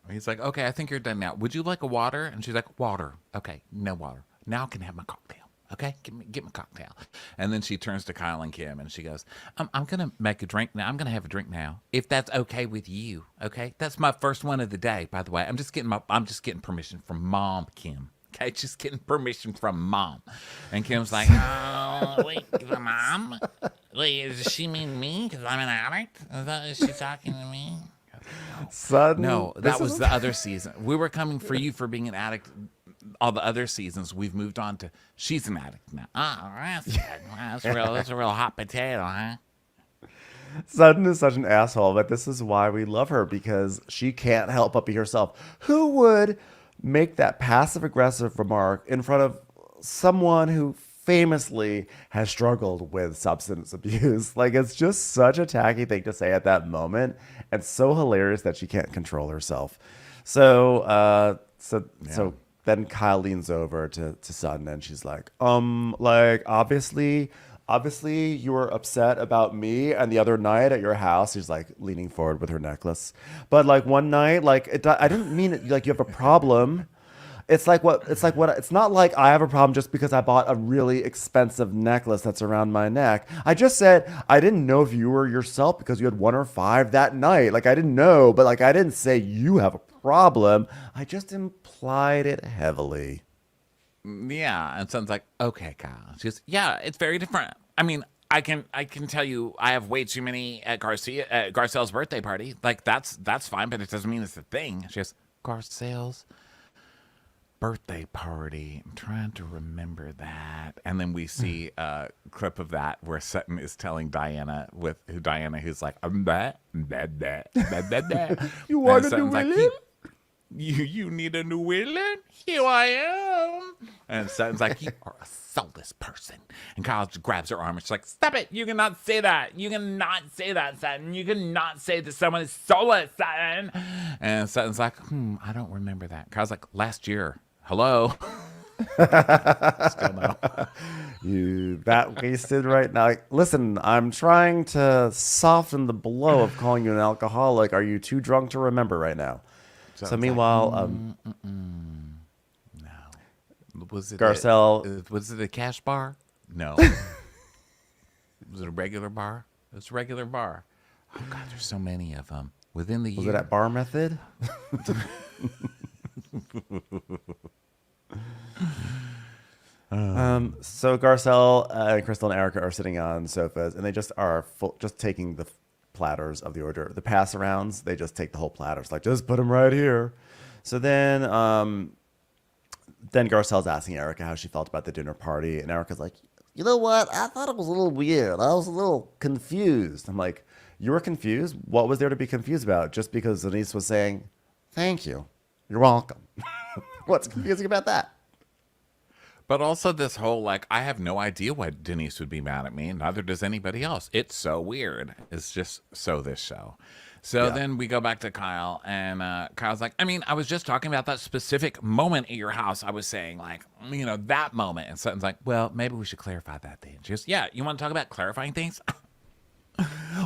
He's like, okay, I think you're done now. Would you like a water? And she's like, water. Okay, no water. Now I can have my cocktail. Okay, get my cocktail. And then she turns to Kyle and Kim and she goes, I'm going to make a drink now. I'm going to have a drink now, if that's okay with you. Okay, that's my first one of the day, by the way. I'm just getting permission from Mom, Kim. Okay, just getting permission from Mom. And Kim's like, oh, wait, the Mom? Wait, does she mean me because I'm an addict? Is she talking to me? Sutton, No, that was the other season. We were coming for you for being an addict. All the other seasons, we've moved on to she's an addict now. That's a real hot potato, huh? Sutton is such an asshole, but this is why we love her, because she can't help but be herself. Who would make that passive-aggressive remark in front of someone who famously has struggled with substance abuse? Like, it's just such a tacky thing to say at that moment, and so hilarious that she can't control herself. So then Kyle leans over to Sutton and she's like, obviously you were upset about me and the other night at your house. She's like leaning forward with her necklace. But like one night, like I didn't mean it like you have a problem. It's not like I have a problem just because I bought a really expensive necklace that's around my neck. I just said I didn't know if you were yourself because you had 1 or 5 that night. Like I didn't know, but like I didn't say you have a problem. I just implied it heavily. Yeah, and Sutton's like, okay, Kyle. She goes, yeah, it's very different. I mean, I can tell you I have way too many at Garcelle's birthday party. Like that's fine, but it doesn't mean it's a thing. She goes, Garcelle's birthday party. I'm trying to remember that. And then we see a clip of that where Sutton is telling Diana who's like, You want a new like, villain? You need a new villain? Here I am. And Sutton's like, you are a soulless person. And Kyle grabs her arm and she's like, stop it. You cannot say that. You cannot say that, Sutton. You cannot say that someone is soulless, Sutton. And Sutton's like, I don't remember that. Kyle's like, last year. Hello. Still no. You that wasted right now. Like, listen, I'm trying to soften the blow of calling you an alcoholic. Are you too drunk to remember right now? So meanwhile, no. Was it Garcelle? Was it a cash bar? No. Was it a regular bar? It was a regular bar. Oh God, there's so many of them within the year. Was it at Bar Method? So Garcelle and Crystal and Erica are sitting on sofas, and they just are just taking the platters of the hors d'oeuvre. The pass arounds, they just take the whole platters, like just put them right here. So then Garcelle's asking Erica how she felt about the dinner party, and Erica's like, You know what? I thought it was a little weird. I was a little confused. I'm like, you were confused? What was there to be confused about? Just because Denise was saying, thank you, you're welcome. What's confusing about that? But also this whole, like, I have no idea why Denise would be mad at me. Neither does anybody else. It's so weird. It's just so this show. So then we go back to Kyle, and Kyle's like, I mean, I was just talking about that specific moment at your house. I was saying, like, you know, that moment. And Sutton's like, well, maybe we should clarify that then. She goes, yeah, you want to talk about clarifying things?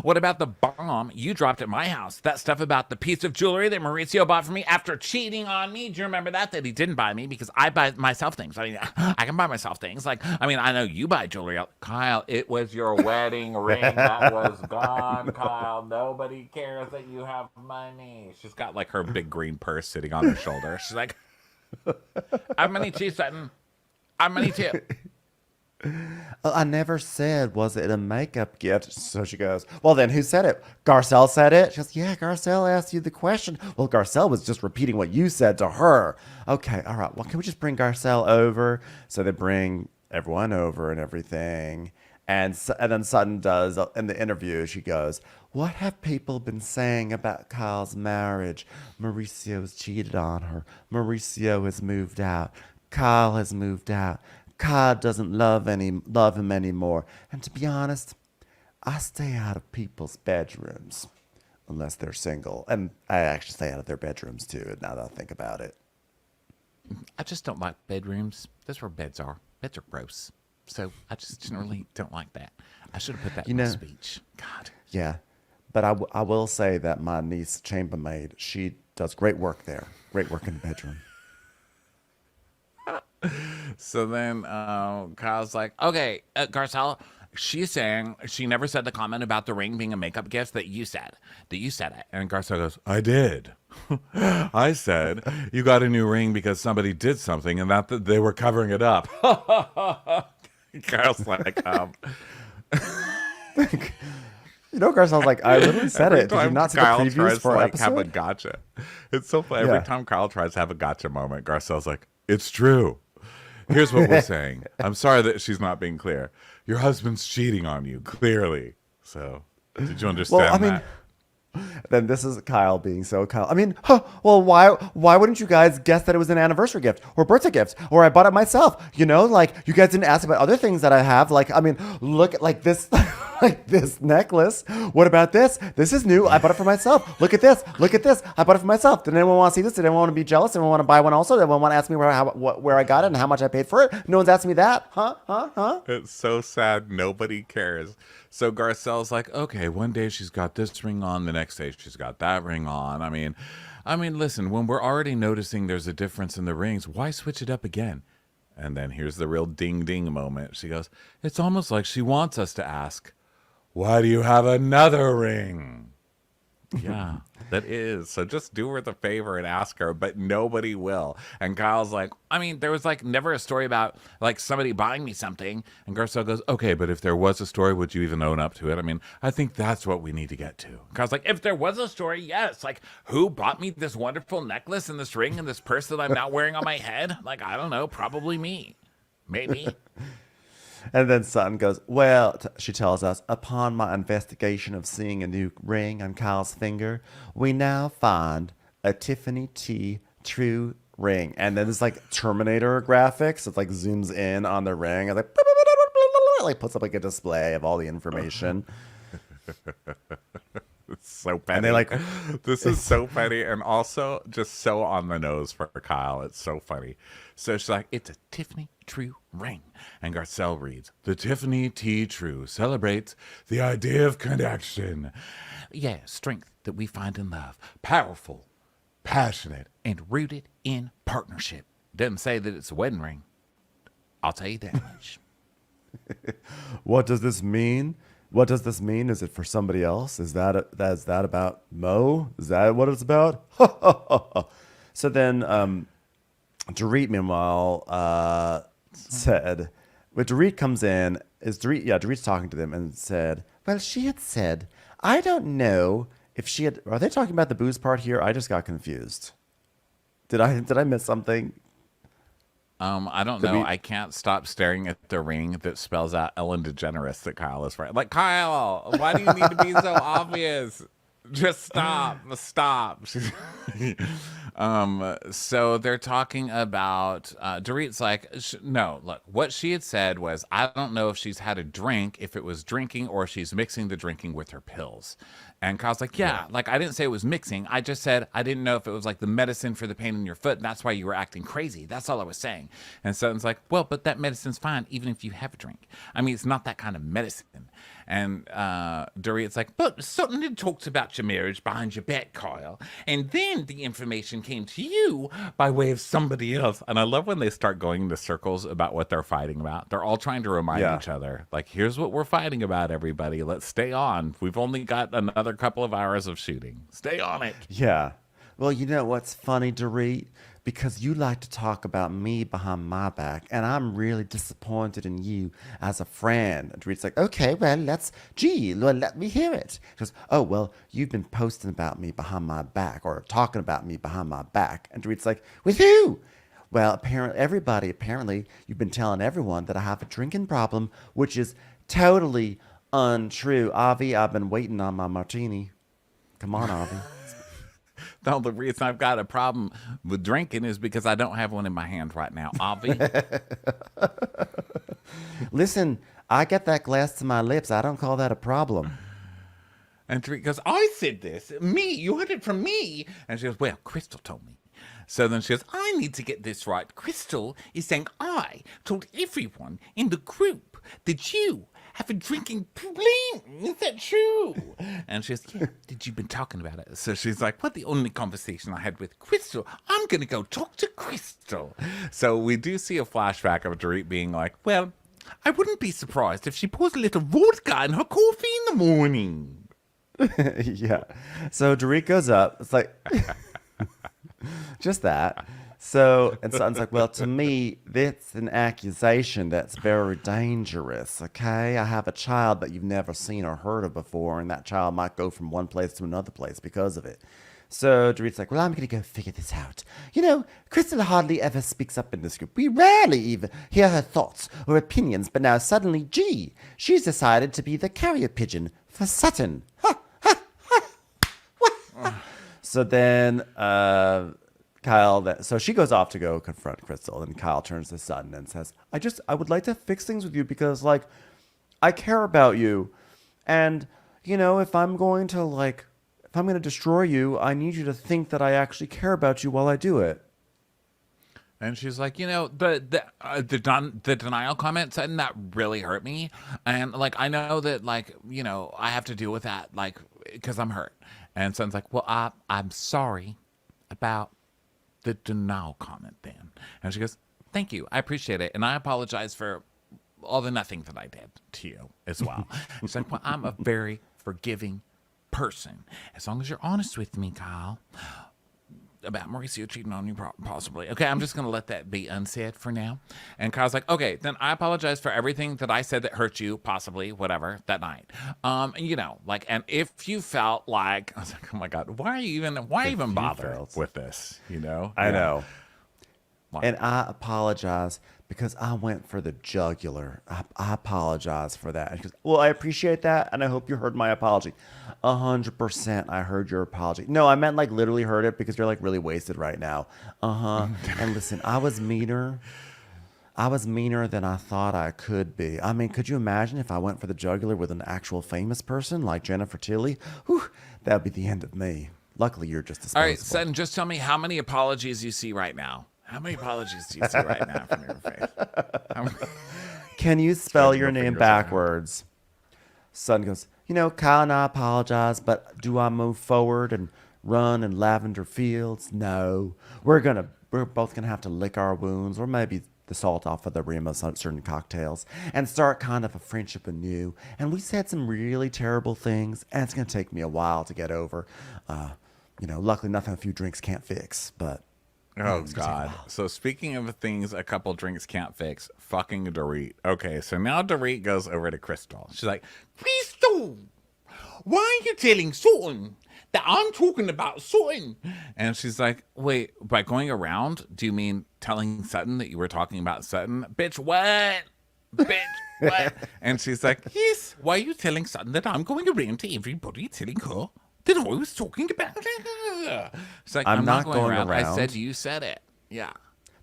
What about the bomb you dropped at my house? That stuff about the piece of jewelry that Mauricio bought for me after cheating on me? Do you remember that he didn't buy me because I buy myself things? I mean, I can buy myself things. Like, I mean, I know you buy jewelry. Kyle, it was your wedding ring that was gone, Kyle. Nobody cares that you have money. She's got, like, her big green purse sitting on her shoulder. She's like, I have money too, Sutton. I have money too. I never said, was it a makeup gift? So she goes, well, then who said it? Garcelle said it? She goes, yeah, Garcelle asked you the question. Well, Garcelle was just repeating what you said to her. Okay, all right. Well, can we just bring Garcelle over? So they bring everyone over and everything. And then Sutton does, in the interview, she goes, what have people been saying about Kyle's marriage? Mauricio's cheated on her. Mauricio has moved out. Kyle has moved out. Kyle doesn't love him anymore. And to be honest, I stay out of people's bedrooms unless they're single. And I actually stay out of their bedrooms too, now that I think about it. I just don't like bedrooms. That's where beds are. Beds are gross. So I just generally don't like that. I should have put that in my speech. God. Yeah. But I will say that my niece, chambermaid, she does great work there. Great work in the bedroom. So then Kyle's like, okay, Garcelle, she's saying she never said the comment about the ring being a makeup gift that you said it. And Garcelle goes, I did. I said you got a new ring because somebody did something and that they were covering it up. Kyle's like, You know, Garcelle's like, I literally said it. Did you not see the Kyle previews tries for to, our like, have a episode? gotcha. It's so funny. Every time Kyle tries to have a gotcha moment, Garcelle's like, it's true. Here's what we're saying. I'm sorry that she's not being clear. Your husband's cheating on you, clearly. So, did you understand that? Then this is Kyle being so Kyle. I mean, well, why wouldn't you guys guess that it was an anniversary gift or birthday gift or I bought it myself? You know, like you guys didn't ask about other things that I have. Like, I mean, look at like this, like this necklace. What about this? This is new. I bought it for myself. Look at this. Look at this. I bought it for myself. Did anyone want to see this? Did anyone want to be jealous? Did anyone want to buy one also? Did anyone want to ask me where I got it and how much I paid for it? No one's asked me that. Huh? It's so sad. Nobody cares. So Garcelle's like, okay, one day she's got this ring on, the next day she's got that ring on. I mean, listen, when we're already noticing there's a difference in the rings, why switch it up again? And then here's the real ding-ding moment. She goes, it's almost like she wants us to ask, why do you have another ring? Yeah, that is. So just do her the favor and ask her, but nobody will. And Kyle's like, I mean, there was like never a story about like somebody buying me something. And Garcelle goes, okay, but if there was a story, would you even own up to it? I mean, I think that's what we need to get to. Kyle's like, if there was a story, yes. Like, who bought me this wonderful necklace and this ring and this purse that I'm not wearing on my head? Like, I don't know, probably me. Maybe. And then Sutton goes, well, she tells us, upon my investigation of seeing a new ring on Kyle's finger, we now find a Tiffany T. True ring. And then there's like Terminator graphics. It like zooms in on the ring. And like puts up like a display of all the information. It's so petty. And they like, this is so petty and also just so on the nose for Kyle. It's so funny. So she's like, it's a Tiffany True ring. And Garcelle reads, the Tiffany T. True celebrates the idea of connection. Yeah, strength that we find in love. Powerful, passionate, and rooted in partnership. Doesn't say that it's a wedding ring. I'll tell you that much. What does this mean? What does this mean? Is it for somebody else? Is that about Mo? Is that what it's about? So then Dorit, meanwhile, said, when Dorit comes in, Dorit's talking to them and said, well, she had said, I don't know if she had, are they talking about the booze part here? I just got confused. Did I miss something? I don't know. I can't stop staring at the ring that spells out Ellen DeGeneres that Kyle is wearing. Like, Kyle, why do you need to be so obvious? Just stop. So they're talking about Dorit's like, no, look, what she had said was, I don't know if she's had a drink, if it was drinking or she's mixing the drinking with her pills. And Kyle's like, yeah, like I didn't say it was mixing. I just said I didn't know if it was like the medicine for the pain in your foot. And that's why you were acting crazy. That's all I was saying. And Sutton's like, well, but that medicine's fine even if you have a drink. I mean, it's not that kind of medicine. And Dorit's like, but Sutton had talked about your marriage behind your back, Kyle. And then the information came to you by way of somebody else. And I love when they start going into circles about what they're fighting about. They're all trying to remind each other, like, here's what we're fighting about, everybody. Let's stay on. We've only got another couple of hours of shooting. Stay on it. Yeah. Well, you know what's funny, Dorit? Because you like to talk about me behind my back, and I'm really disappointed in you as a friend. And Dorit's like, okay, well, let me hear it. She goes, oh, well, you've been posting about me behind my back, or talking about me behind my back. And Dorit's like, with who? Well, apparently, you've been telling everyone that I have a drinking problem, which is totally untrue. Avi, I've been waiting on my martini. Come on, Avi. No, the reason I've got a problem with drinking is because I don't have one in my hand right now. Avi. Listen, I get that glass to my lips. I don't call that a problem. And Tariq goes, I said this. Me. You heard it from me. And she goes, well, Crystal told me. So then she goes, I need to get this right. Crystal is saying I told everyone in the group that you have a drinking problem. Is that true? And she goes, yeah, did you been talking about it? So she's like, well, the only conversation I had with Crystal, I'm going to go talk to Crystal. So we do see a flashback of Dorit being like, well, I wouldn't be surprised if she pours a little vodka in her coffee in the morning. Yeah. So Dorit goes up. It's like, just that. So, and Sutton's like, well, to me, that's an accusation that's very dangerous, okay? I have a child that you've never seen or heard of before, and that child might go from one place to another place because of it. So Dorit's like, well, I'm going to go figure this out. You know, Crystal hardly ever speaks up in this group. We rarely even hear her thoughts or opinions, but now suddenly, gee, she's decided to be the carrier pigeon for Sutton. Ha, ha, ha. So then, so she goes off to go confront Crystal, and Kyle turns to Sutton and says, I would like to fix things with you because, like, I care about you. And, you know, if I'm going to destroy you, I need you to think that I actually care about you while I do it. And she's like, you know, the denial comment, Sutton, that really hurt me. And, like, I know that, like, you know, I have to deal with that, like, because I'm hurt. And Sutton's like, well, I'm sorry about the denial comment then. And she goes, thank you. I appreciate it. And I apologize for all the nothing that I did to you as well. She's like, well, I'm a very forgiving person. As long as you're honest with me, Kyle, about Mauricio cheating on you, possibly. Okay, I'm just going to let that be unsaid for now. And Kyle's like, okay, then I apologize for everything that I said that hurt you, possibly, whatever, that night. You know, like, and if you felt like, I was like, oh my God, why even bother with this, you know? I know. And I apologize because I went for the jugular. I apologize for that. And she goes, well, I appreciate that, and I hope you heard my apology. 100% I heard your apology. No, I meant like literally heard it because you're like really wasted right now. And listen, I was meaner. I was meaner than I thought I could be. I mean, could you imagine if I went for the jugular with an actual famous person like Jennifer Tilly? Whew, that would be the end of me. Luckily, you're just disposable. All right, Sutton, just tell me how many apologies you see right now. How many apologies do you see right now from your face? Can you spell your name backwards? Sutton goes, you know, Kyle and I apologize, but do I move forward and run in lavender fields? No. We're both gonna have to lick our wounds, or maybe the salt off of the rim of certain cocktails, and start kind of a friendship anew. And we said some really terrible things, and it's gonna take me a while to get over. You know, luckily nothing a few drinks can't fix, but oh, God. So speaking of things a couple drinks can't fix, fucking Dorit. Okay, so now Dorit goes over to Crystal. She's like, Crystal, why are you telling Sutton that I'm talking about Sutton. And she's like, wait, by going around, do you mean telling Sutton that you were talking about Sutton? Bitch, what? Bitch, what? And she's like, yes, why are you telling Sutton that I'm going around to everybody telling her that I was talking about her? She's like, I'm not going around. I said you said it. Yeah.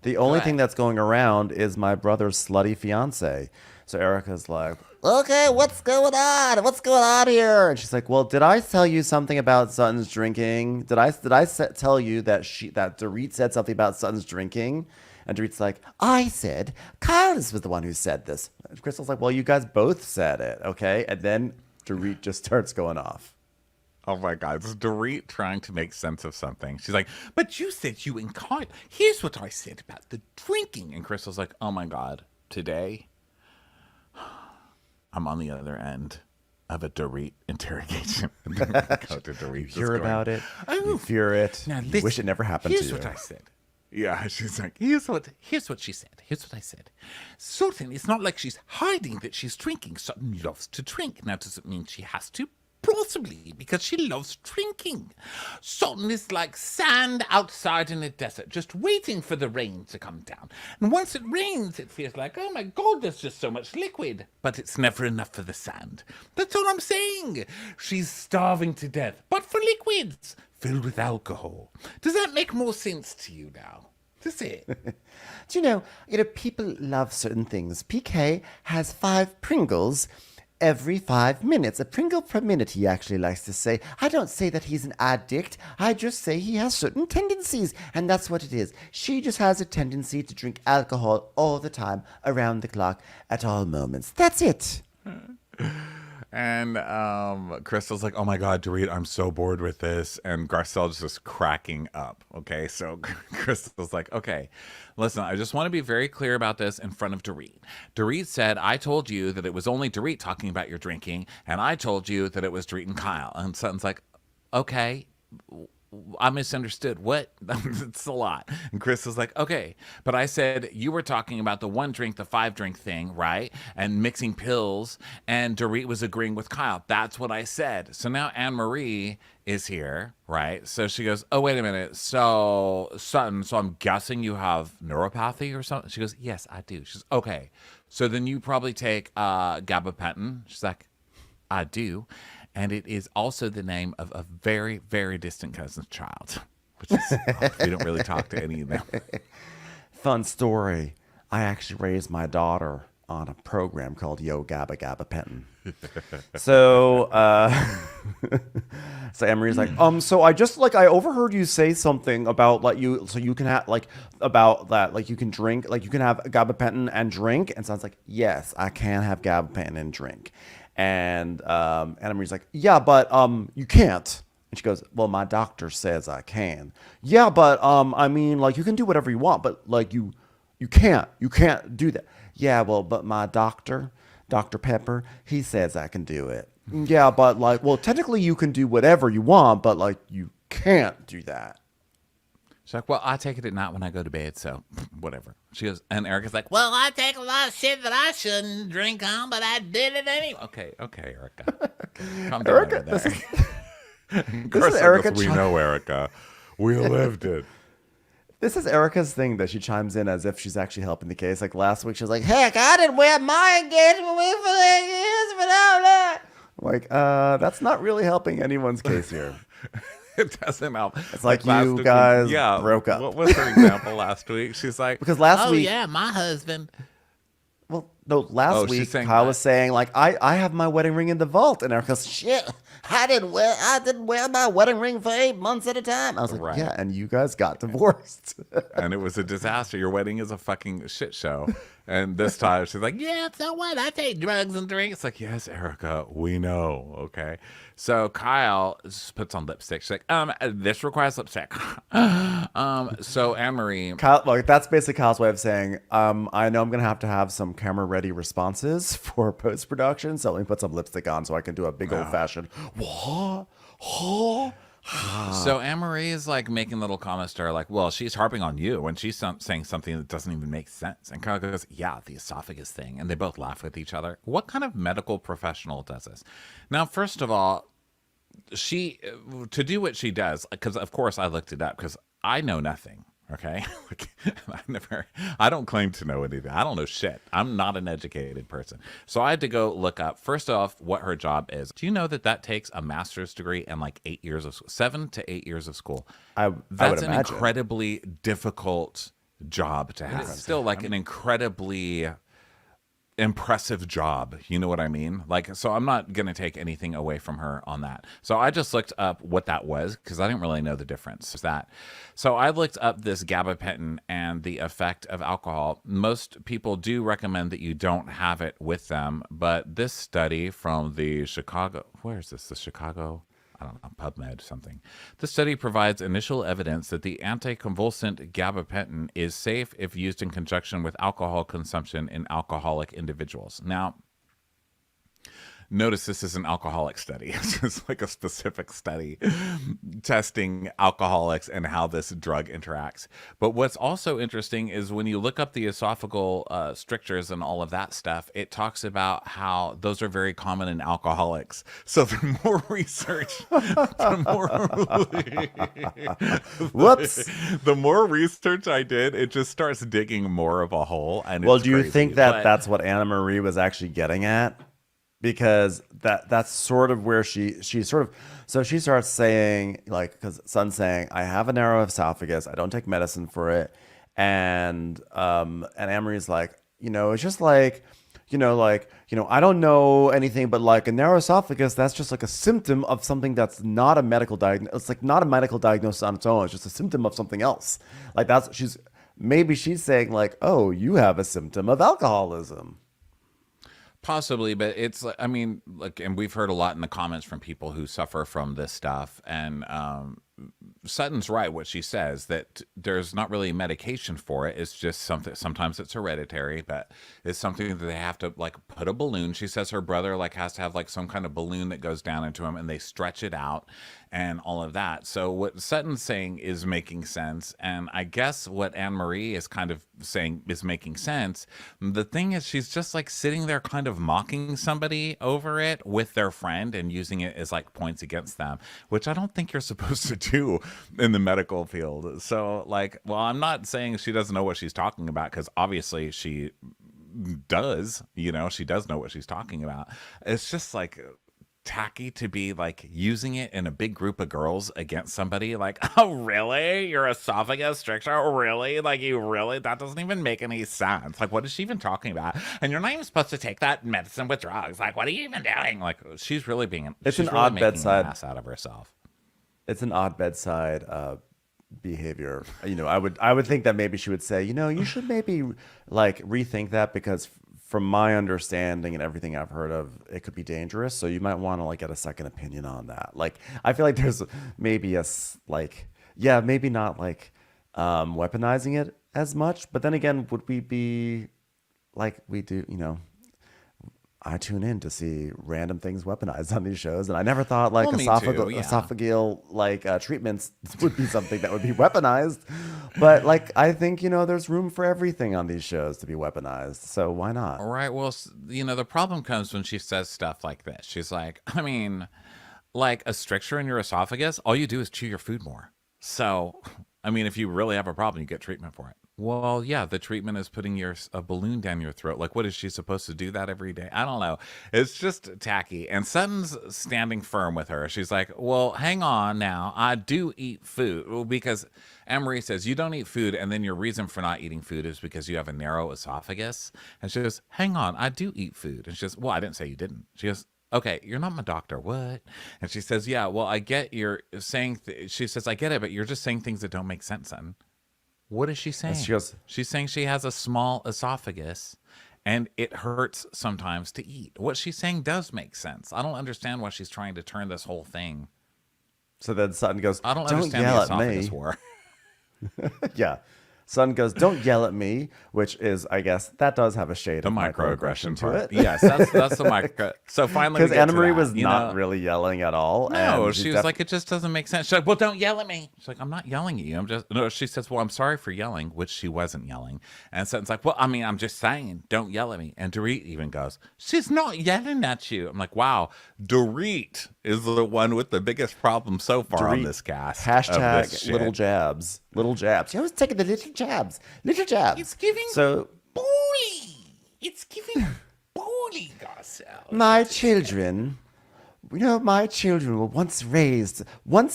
The only thing that's going around is my brother's slutty fiance. So Erica's like, Okay, what's going on? What's going on here? and she's like, well, did I tell you something about Sutton's drinking? Did I tell you that Dorit said something about Sutton's drinking? And Dorit's like, I said, Kyle was the one who said this. And Crystal's like, well, you guys both said it, okay? And then Dorit just starts going off. Oh my God, it's Dorit trying to make sense of something. She's like, but you said you and Kyle. Here's what I said about the drinking. And Crystal's like, oh my God, today I'm on the other end of a Dorit interrogation. Go to Dorit. You hear about it, you fear it, Now you listen, wish it never happened to you. Here's what I said. Yeah, she's like, here's what she said. Here's what I said. Sutton, it's not like she's hiding that she's drinking. Sutton loves to drink. Now, does it mean she has to? Possibly, because she loves drinking. Sutton is like sand outside in a desert, just waiting for the rain to come down. And once it rains, it feels like, oh my God, there's just so much liquid. But it's never enough for the sand. That's all I'm saying. She's starving to death, but for liquids filled with alcohol. Does that make more sense to you now? Does it? Do you know, people love certain things. PK has 5 Pringles every 5 minutes. A Pringle per minute, he actually likes to say. I don't say that he's an addict. I just say he has certain tendencies, and that's what it is. She just has a tendency to drink alcohol all the time, around the clock, at all moments. That's it. And Crystal's like, oh my God, Dorit, I'm so bored with this. And Garcelle's just cracking up. Okay, so Crystal's like, okay, listen, I just want to be very clear about this in front of Dorit. Dorit said, I told you that it was only Dorit talking about your drinking, and I told you that it was Dorit and Kyle. And Sutton's like, okay, I misunderstood. What? It's a lot. And Chris is like, okay, but I said you were talking about the 1 drink, the 5 drink thing, right? And mixing pills. And Dorit was agreeing with Kyle. That's what I said. So now Anne Marie is here, right? So she goes, oh, wait a minute. So Sutton, so I'm guessing you have neuropathy or something? She goes, yes, I do. She's okay. So then you probably take gabapentin. She's like, I do. And it is also the name of a very, very distant cousin's child, which is, we don't really talk to any of them. Fun story. I actually raised my daughter on a program called Yo Gabba Gabapentin. So, so Emery's like, so I just I overheard you say something about you can have about that, you can drink, you can have gabapentin and drink. And so I was like, yes, I can have gabapentin and drink. And Emery's like, yeah, but you can't. And she goes, well, my doctor says I can. Yeah, but I mean, you can do whatever you want, but you can't do that. Yeah, well, but my doctor, Dr. Pepper, he says I can do it. Yeah, but well, technically you can do whatever you want, but you can't do that. She's like, well, I take it at night when I go to bed, so whatever. She goes, and Erica's like, Well, I take a lot of shit that I shouldn't drink on, but I did it anyway. okay, Erica. Calm down over there. This is Erica. We know, Erica. We lived it. This is Erica's thing that she chimes in as if she's actually helping the case. Last week, she was like, heck, I didn't wear my engagement ring for 8 years, but that's not really helping anyone's case here. It doesn't help. It's you guys broke up. What was her example last week? She's like, because last week, yeah, my husband. Well, no, last week Kyle was saying I have my wedding ring in the vault, and Erica goes, shit, I didn't wear my wedding ring for 8 months at a time. I was like, right. Yeah, and you guys got divorced. And it was a disaster. Your wedding is a fucking shit show. And this time she's like, yeah, so what? I take drugs and drinks. It's like, yes, Erica, we know. Okay. So Kyle just puts on lipstick. She's like, this requires lipstick. So Anne-Marie. Kyle, that's basically Kyle's way of saying, I know I'm going to have some camera ready responses for post-production. So let me put some lipstick on so I can do a big old fashioned, what? So Anne-Marie is making little comments to her, well, she's harping on you when she's saying something that doesn't even make sense. And Kyle goes, yeah, the esophagus thing. And they both laugh with each other. What kind of medical professional does this? Now, first of all, she to do what she does, because of course I looked it up because I know nothing. Okay. I don't claim to know anything. I don't know shit. I'm not an educated person. So I had to go look up, first off, what her job is. Do you know that takes a master's degree and like 8 years of 7 to 8 years of school? That's an incredibly difficult job to have. It's still like an incredibly impressive job. You know what I mean? Like, so I'm not going to take anything away from her on that. So I just looked up what that was because I didn't really know the difference. So I looked up this gabapentin and the effect of alcohol. Most people do recommend that you don't have it with them, but this study from the Chicago, where is this? The Chicago, I don't know, PubMed something. The study provides initial evidence that the anticonvulsant gabapentin is safe if used in conjunction with alcohol consumption in alcoholic individuals. Now, notice this is an alcoholic study. It's just like a specific study testing alcoholics and how this drug interacts. But what's also interesting is when you look up the esophageal strictures and all of that stuff, it talks about how those are very common in alcoholics. So the more research, the more research I did, it just starts digging more of a hole. And well, do you think that that's what Anna Marie was actually getting at? Because that's sort of where she starts saying, like, because Sutton's saying, I have a narrow esophagus, I don't take medicine for it, and Anne-Marie's like, it's just like, I don't know anything, but like a narrow esophagus, that's just like a symptom of something that's not a medical diagnosis. It's like not a medical diagnosis on its own. It's just a symptom of something else. Like maybe she's saying like, oh, you have a symptom of alcoholism. Possibly, but it's, I mean, like, and we've heard a lot in the comments from people who suffer from this stuff. And Sutton's right, what she says, that there's not really medication for it. It's just something, sometimes it's hereditary, but it's something that they have to like put a balloon. She says her brother like has to have like some kind of balloon that goes down into him and they stretch it out and all of that. So what Sutton's saying is making sense. And I guess what Anne-Marie is kind of saying is making sense. The thing is, she's just like sitting there kind of mocking somebody over it with their friend and using it as like points against them, which I don't think you're supposed to do in the medical field. So like, well, I'm not saying she doesn't know what she's talking about, because obviously she does, she does know what she's talking about. It's just like tacky to be like using it in a big group of girls against somebody. Like, oh really, your esophagus stricture, really, like you really, that doesn't even make any sense. Like, what is she even talking about? And you're not even supposed to take that medicine with drugs. Like, what are you even doing? Like, she's really being it's an odd bedside ass out of herself. It's an odd bedside behavior. I would think that maybe she would say, you should maybe like rethink that, because from my understanding and everything I've heard of, it could be dangerous. So you might want to like get a second opinion on that. Like, I feel like there's maybe maybe not like weaponizing it as much. But then again, would we be like we do, I tune in to see random things weaponized on these shows, and I never thought like esophageal like treatments would be something that would be weaponized. But like, I think there's room for everything on these shows to be weaponized, so why not? All right. Well, the problem comes when she says stuff like this. She's like, I mean, like a stricture in your esophagus, all you do is chew your food more. So, I mean, if you really have a problem, you get treatment for it. Well, yeah, the treatment is putting a balloon down your throat. Like, what is she supposed to do that every day? I don't know. It's just tacky. And Sutton's standing firm with her. She's like, well, hang on now. I do eat food. Well, because Anne-Marie says, you don't eat food, and then your reason for not eating food is because you have a narrow esophagus. And she goes, hang on, I do eat food. And she goes, well, I didn't say you didn't. She goes, okay, you're not my doctor. What? And she says, yeah, well, I get you're saying, she says, I get it, but you're just saying things that don't make sense, Sutton. What is she saying? She's saying she has a small esophagus and it hurts sometimes to eat. What she's saying does make sense. I don't understand why she's trying to turn this whole thing. So then Sutton goes, I don't understand the esophagus war. Yeah. Sutton goes, don't yell at me, which is, I guess, that does have a shade of microaggression to it. Yes, that's the micro. So finally, because Anne-Marie was not really yelling at all. No, and she was like, it just doesn't make sense. She's like, well, don't yell at me. She's like, I'm not yelling at you. I'm just, no, she says, well, I'm sorry for yelling, which she wasn't yelling. And Sutton's like, well, I mean, I'm just saying, don't yell at me. And Dorit even goes, she's not yelling at you. I'm like, wow, Dorit is the one with the biggest problem so far on this cast. Hashtag little jabs. Little jabs. She was taking the little jabs. Little jabs. It's giving bully. It's giving bully, Garcelle. My children, my children were once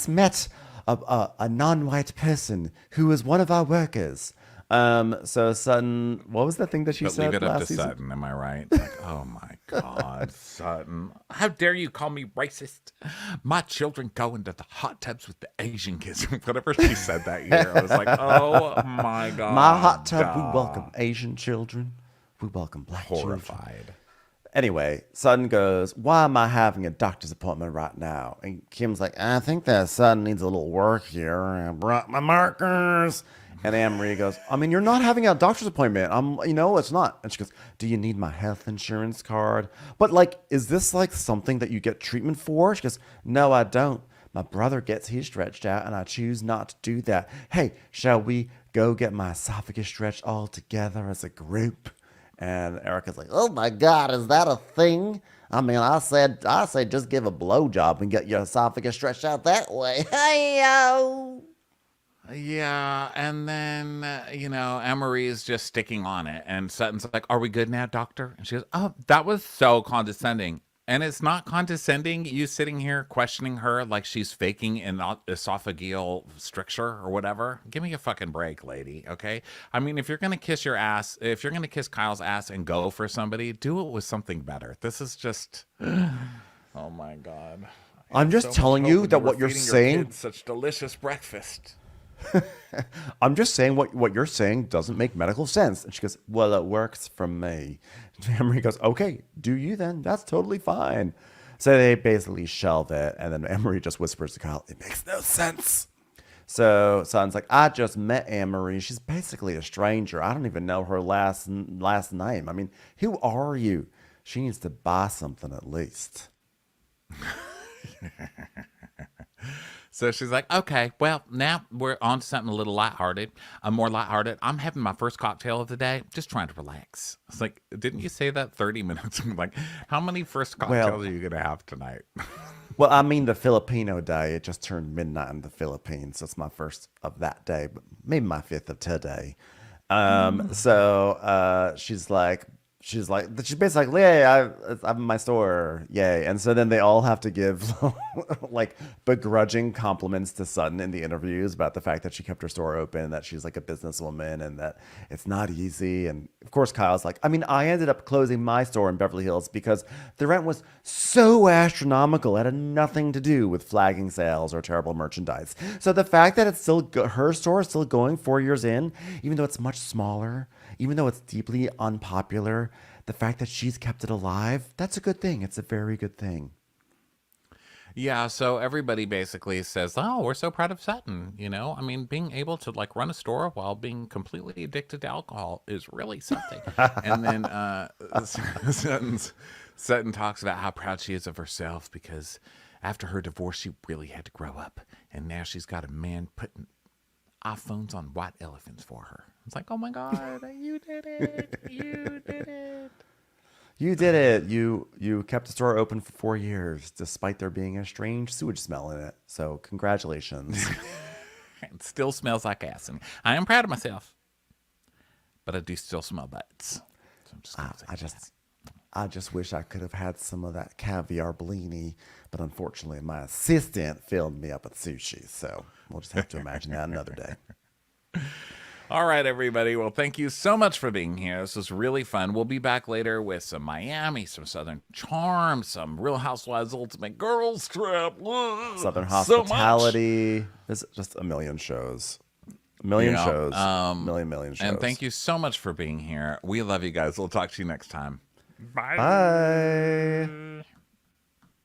met a non-white person who was one of our workers. So Sutton, what was the thing that she said leave it up last to season? Sutton, am I right? Like, oh my God, Sutton. How dare you call me racist? My children go into the hot tubs with the Asian kids. Whatever she said that year, I was like, oh my God. My hot tub, we welcome Asian children. We welcome black children. Horrified. Anyway, Sutton goes, why am I having a doctor's appointment right now? And Kim's like, I think that Sutton needs a little work here. I brought my markers. And Anne-Marie goes, I mean, you're not having a doctor's appointment. It's not. And she goes, do you need my health insurance card? But is this something that you get treatment for? She goes, no, I don't. My brother gets his stretched out and I choose not to do that. Hey, shall we go get my esophagus stretched all together as a group? And Erica's like, Oh my God, is that a thing? I mean, I said just give a blowjob and get your esophagus stretched out that way. Hey-yo. Yeah, and then, Emery is just sticking on it. And Sutton's like, are we good now, doctor? And she goes, oh, that was so condescending. And it's not condescending, you sitting here questioning her like she's faking an esophageal stricture or whatever. Give me a fucking break, lady, okay? I mean, if you're going to kiss Kyle's ass and go for somebody, do it with something better. This is just, oh my God. I'm just telling you that what you're saying, such delicious breakfast. I'm just saying what you're saying doesn't make medical sense. And she goes, well, it works for me. And Emery goes, okay, do you then? That's totally fine. So they basically shelve it. And then Emery just whispers to Kyle, it makes no sense. So Sutton's like, I just met Anne-Marie. She's basically a stranger. I don't even know her last name. I mean, who are you? She needs to buy something at least. So she's like, okay, well, now we're on to something a little lighthearted. More lighthearted. I'm having my first cocktail of the day, just trying to relax. It's like, didn't you say that 30 minutes? Like, how many first cocktails are you going to have tonight? Well, I mean the Filipino day. It just turned midnight in the Philippines. So it's my first of that day, but maybe my fifth of today. So she's basically like, yay, I'm in my store, yay. And so then they all have to give begrudging compliments to Sutton in the interviews about the fact that she kept her store open, that she's like a businesswoman and that it's not easy. And of course, Kyle's like, I mean, I ended up closing my store in Beverly Hills because the rent was so astronomical. It had nothing to do with flagging sales or terrible merchandise. So the fact that it's still her store is still going 4 years in, even though it's much smaller, even though it's deeply unpopular, the fact that she's kept it alive, that's a good thing. It's a very good thing. Yeah, so everybody basically says, oh, we're so proud of Sutton, I mean, being able to run a store while being completely addicted to alcohol is really something. And then Sutton talks about how proud she is of herself because after her divorce, she really had to grow up. And now she's got a man putting iPhones on white elephants for her. It's like, oh my God, you did it. You did it. You did it. You kept the store open for 4 years, despite there being a strange sewage smell in it. So congratulations. It still smells like ass. And I am proud of myself. But I do still smell butts. So I'm just gonna say I just wish I could have had some of that caviar blini, but unfortunately my assistant filled me up with sushi. So we'll just have to imagine that another day. All right, everybody. Well, thank you so much for being here. This was really fun. We'll be back later with some Miami, some Southern Charm, some Real Housewives Ultimate Girls Trip. Southern Hospitality. There's just a million shows. Million shows. Million shows. And thank you so much for being here. We love you guys. We'll talk to you next time. Bye.